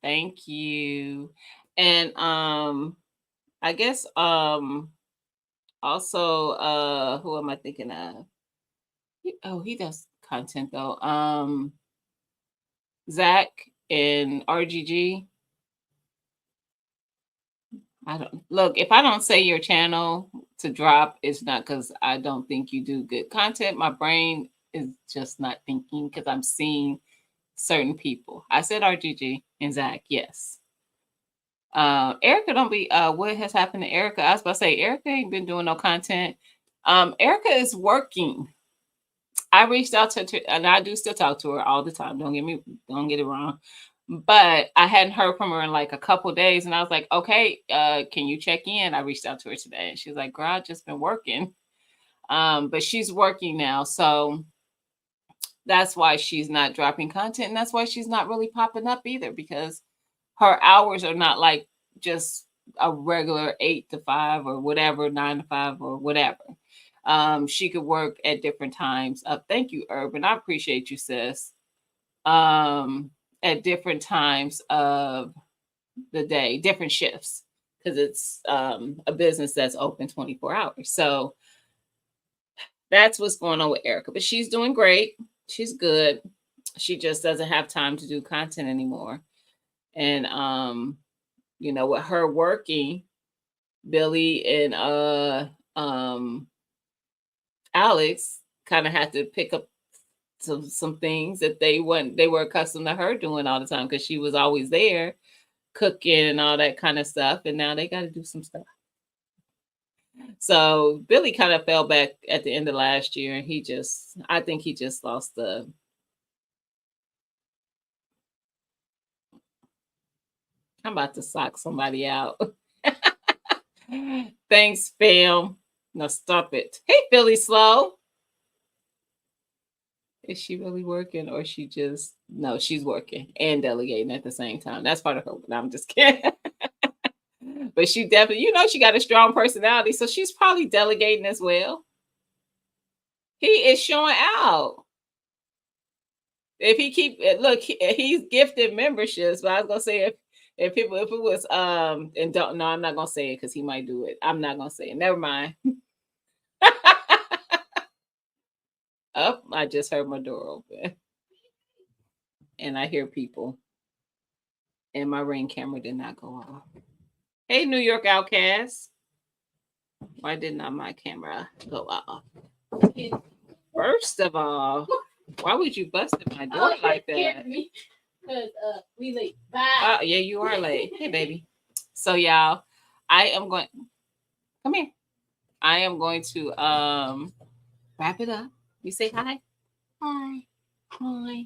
Thank you. And I guess also who am I thinking of? He does content though. Zach and RGG. If I don't say your channel to drop, it's not because I don't think you do good content. My brain is just not thinking because I'm seeing certain people. I said RGG and Zach, yes. Erica, don't be what has happened to Erica? I was about to say Erica ain't been doing no content. Erica is working. I reached out to her, and I do still talk to her all the time. Don't get it wrong. But I hadn't heard from her in like a couple days, and I was like, okay, can you check in? I reached out to her today, and she was like, girl, I've just been working. But she's working now, so that's why she's not dropping content, and that's why she's not really popping up either, because her hours are not like just a regular 8 to 5 or whatever, 9 to 5 or whatever. She could work at different times. Thank you, Urban. I appreciate you, sis. At different times of the day, different shifts, because it's a business that's open 24 hours. So that's what's going on with Erica. But she's doing great. She's good. She just doesn't have time to do content anymore. And with her working, Billy and Alex kind of had to pick up some things that they were accustomed to her doing all the time, because she was always there cooking and all that kind of stuff, and now they got to do some stuff. So Billy kind of fell back at the end of last year, and I think he just lost the I'm about to sock somebody out. Thanks, Fam. No, stop it. Hey, Philly Slow. Is she really working, or she just... No, she's working and delegating at the same time. That's part of her. No, I'm just kidding. But she definitely, she got a strong personality, so she's probably delegating as well. He is showing out. If he he's gifted memberships, but I was gonna say if it was and don't, no, I'm not gonna say it because he might do it. I'm not gonna say it. Never mind. Oh, I just heard my door open. And I hear people. And my Ring camera did not go off. Hey, New York Outcast. Why did not my camera go off? First First of all, why would you bust in my door like that? Because we late. Bye. Yeah, you are late. Hey, baby. So, y'all, I am going. Come here. I am going to wrap it up. You say hi. Hi. Hi.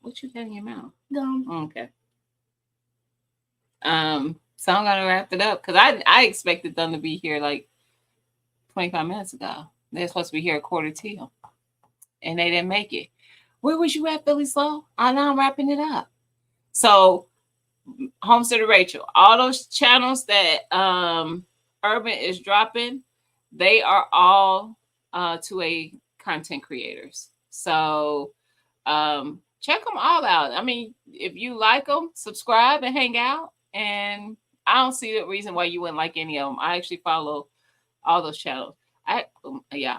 What you got in your mouth? Gum. Okay. So I'm gonna wrap it up because I expected them to be here like 25 minutes ago. They're supposed to be here at 1:45, and they didn't make it. Where was you at, Billy Slow? Now I'm wrapping it up. So, Homestead of Rachel, all those channels that Urban is dropping, they are all 2A content creators. So, check them all out. I mean, if you like them, subscribe and hang out. And I don't see the reason why you wouldn't like any of them. I actually follow all those channels.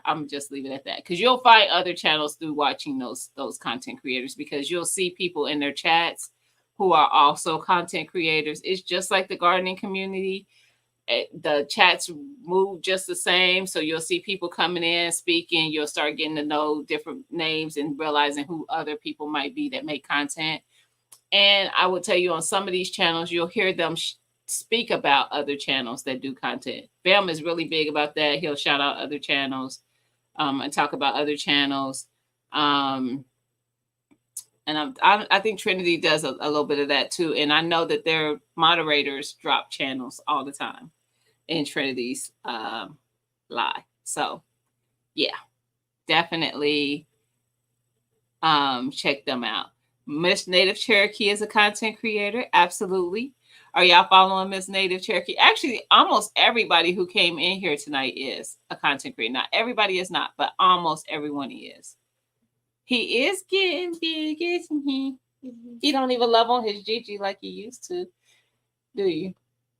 I'm just leaving it at that because you'll find other channels through watching those content creators because you'll see people in their chats who are also content creators. It's just like the gardening community. The chats move just the same. So you'll see people coming in, speaking. You'll start getting to know different names and realizing who other people might be that make content. And I will tell you on some of these channels, you'll hear them speak about other channels that do content. Bam is really big about that. He'll shout out other channels and talk about other channels. And I think Trinity does a little bit of that too. And I know that their moderators drop channels all the time in Trinity's live. So yeah, definitely check them out. Miss Native Cherokee is a content creator. Absolutely. Are y'all following Miss Native Cherokee? Actually, almost everybody who came in here tonight is a content creator. Not everybody is not, but almost everyone is. He is getting big, isn't he? Mm-hmm. He don't even love on his Gigi like he used to. Do you?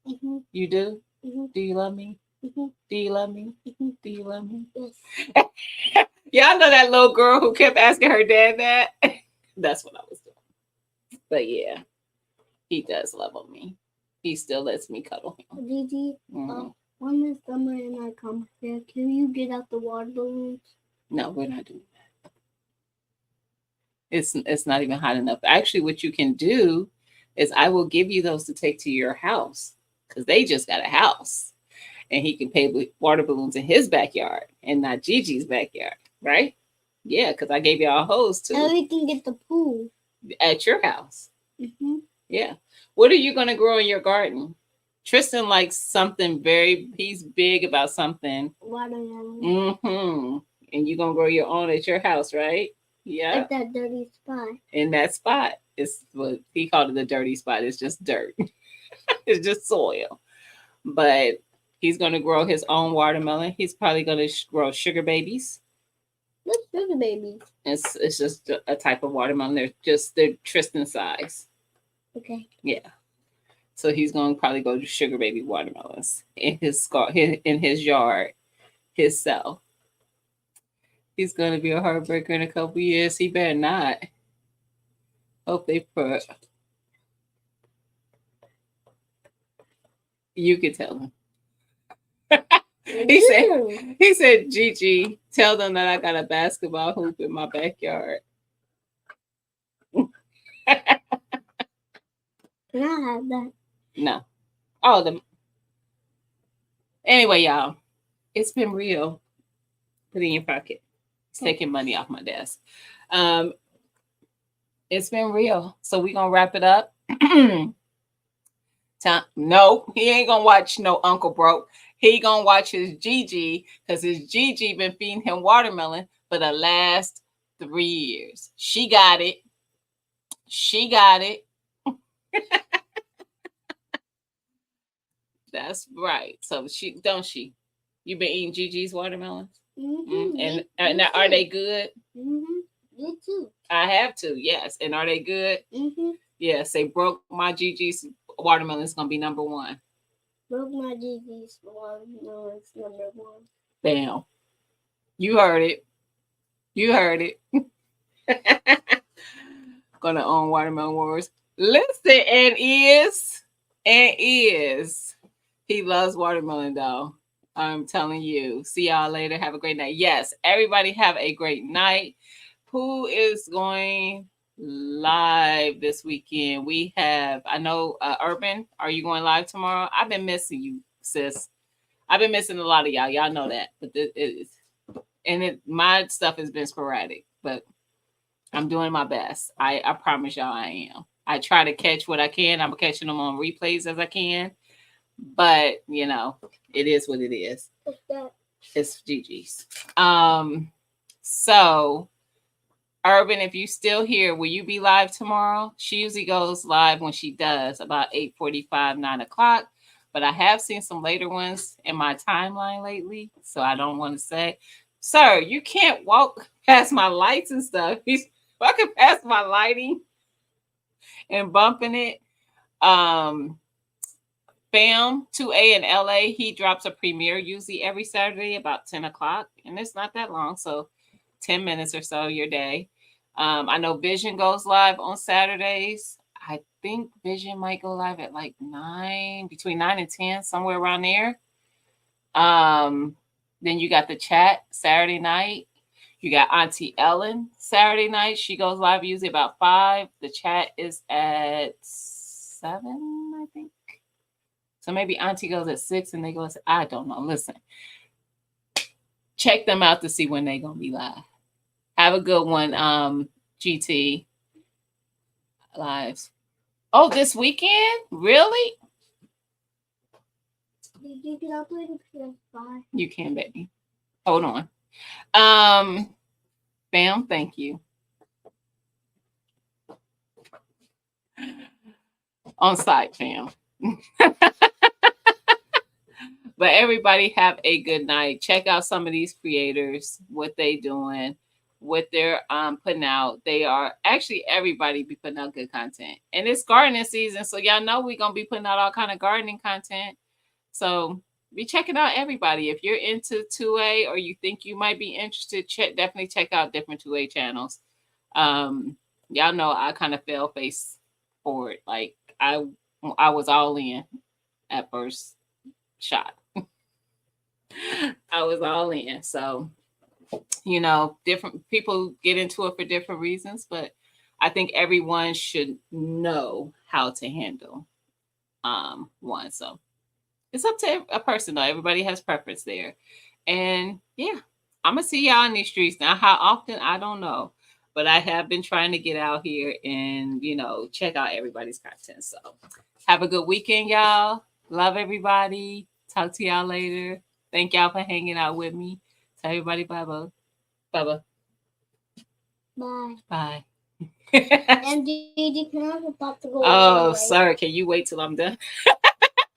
Mm-hmm. You do? Mm-hmm. Do you love me? Mm-hmm. Do you love me? Mm-hmm. Do you love me? Yes. Y'all know that little girl who kept asking her dad that? That's what I was doing. But yeah, he does love on me. He still lets me cuddle him. Gigi, when the summer and I come here, can you get out the water balloons? No, we're not doing that. It's not even hot enough. Actually, what you can do is I will give you those to take to your house because they just got a house. And he can play with water balloons in his backyard and not Gigi's backyard, right? Yeah, because I gave y'all a hose too. And we can get the pool. At your house. Mm-hmm. Yeah. What are you going to grow in your garden? Tristan likes something he's big about something. Watermelon. Mm-hmm. And you're going to grow your own at your house, right? Yeah. At that dirty spot. In that spot. It's what he called it the dirty spot. It's just dirt. It's just soil. But he's going to grow his own watermelon. He's probably going to grow sugar babies. What's sugar babies? It's just a type of watermelon. They're Tristan size. Okay. Yeah. So he's going to probably go to sugar baby watermelons in his yard, himself. He's going to be a heartbreaker in a couple years. He better not. Hope they put. You could tell him. He said, Gigi, tell them that I got a basketball hoop in my backyard. Can I have that? No. All of them. Anyway, y'all, it's been real. Put it in your pocket. It's taking money off my desk. It's been real. So we're going to wrap it up. No, he ain't going to watch no Uncle Broke. He going to watch his Gigi because his Gigi been feeding him watermelon for the last 3 years. She got it. She got it. That's right. So she you been eating Gigi's watermelons? Mm-hmm. And are they good? Mm-hmm. Me too. I have to, yes. And are they good? Mm-hmm. Yes, they broke my Gigi's watermelon is gonna be number one. Broke my Gigi's watermelon's number one. Bam. You heard it. You heard it. Gonna own Watermelon Wars. Listen, and is. He loves watermelon, though. I'm telling you. See y'all later. Have a great night. Yes, everybody have a great night. Who is going live this weekend? We have, I know, Urban. Are you going live tomorrow? I've been missing you, sis. I've been missing a lot of y'all. Y'all know that. But my stuff has been sporadic, but I'm doing my best. I promise y'all I am. I try to catch what I can. I'm catching them on replays as I can. But, you know, it is what it is. What's that? It's GG's. So, Urban, if you still here, will you be live tomorrow? She usually goes live when she does, about 8:45, 9 o'clock. But I have seen some later ones in my timeline lately, so I don't want to say. Sir, you can't walk past my lights and stuff. He's walking past my lighting and bumping it. Fam 2A in LA, he drops a premiere usually every Saturday about 10 o'clock, and it's not that long, so 10 minutes or so your day. I know Vision goes live on Saturdays. I think Vision might go live at like 9, between 9 and 10, somewhere around there. Then you got the chat Saturday night. You got Auntie Ellen Saturday night. She goes live usually about 5. The chat is at 7, I think. So maybe Auntie goes at 6 and they go, I don't know. Listen, check them out to see when they're going to be live. Have a good one, GT lives. Oh, this weekend? Really? Did you get up later? PS5? You can, baby. Hold on. Bam, thank you. On site, fam. But everybody have a good night. Check out some of these creators, what they doing, what they're putting out. They are actually, everybody be putting out good content. And it's gardening season, so y'all know we're going to be putting out all kind of gardening content. So be checking out everybody. If you're into 2A or you think you might be interested, definitely check out different 2A channels. Y'all know I kind of fell face forward. Like I was all in at first shot. I was all in. So, you know, different people get into it for different reasons, but I think everyone should know how to handle one. So it's up to a person though. Everybody has preference there. And yeah, I'm gonna see y'all in these streets. Now, how often, I don't know. But I have been trying to get out here and, you know, check out everybody's content. So have a good weekend, y'all. Love everybody. Talk to y'all later. Thank y'all for hanging out with me. Tell everybody bye-bye. Bye-bye. Bye. Bye. And Gigi, can I have a pop to go? Oh, sorry. Can you wait till I'm done?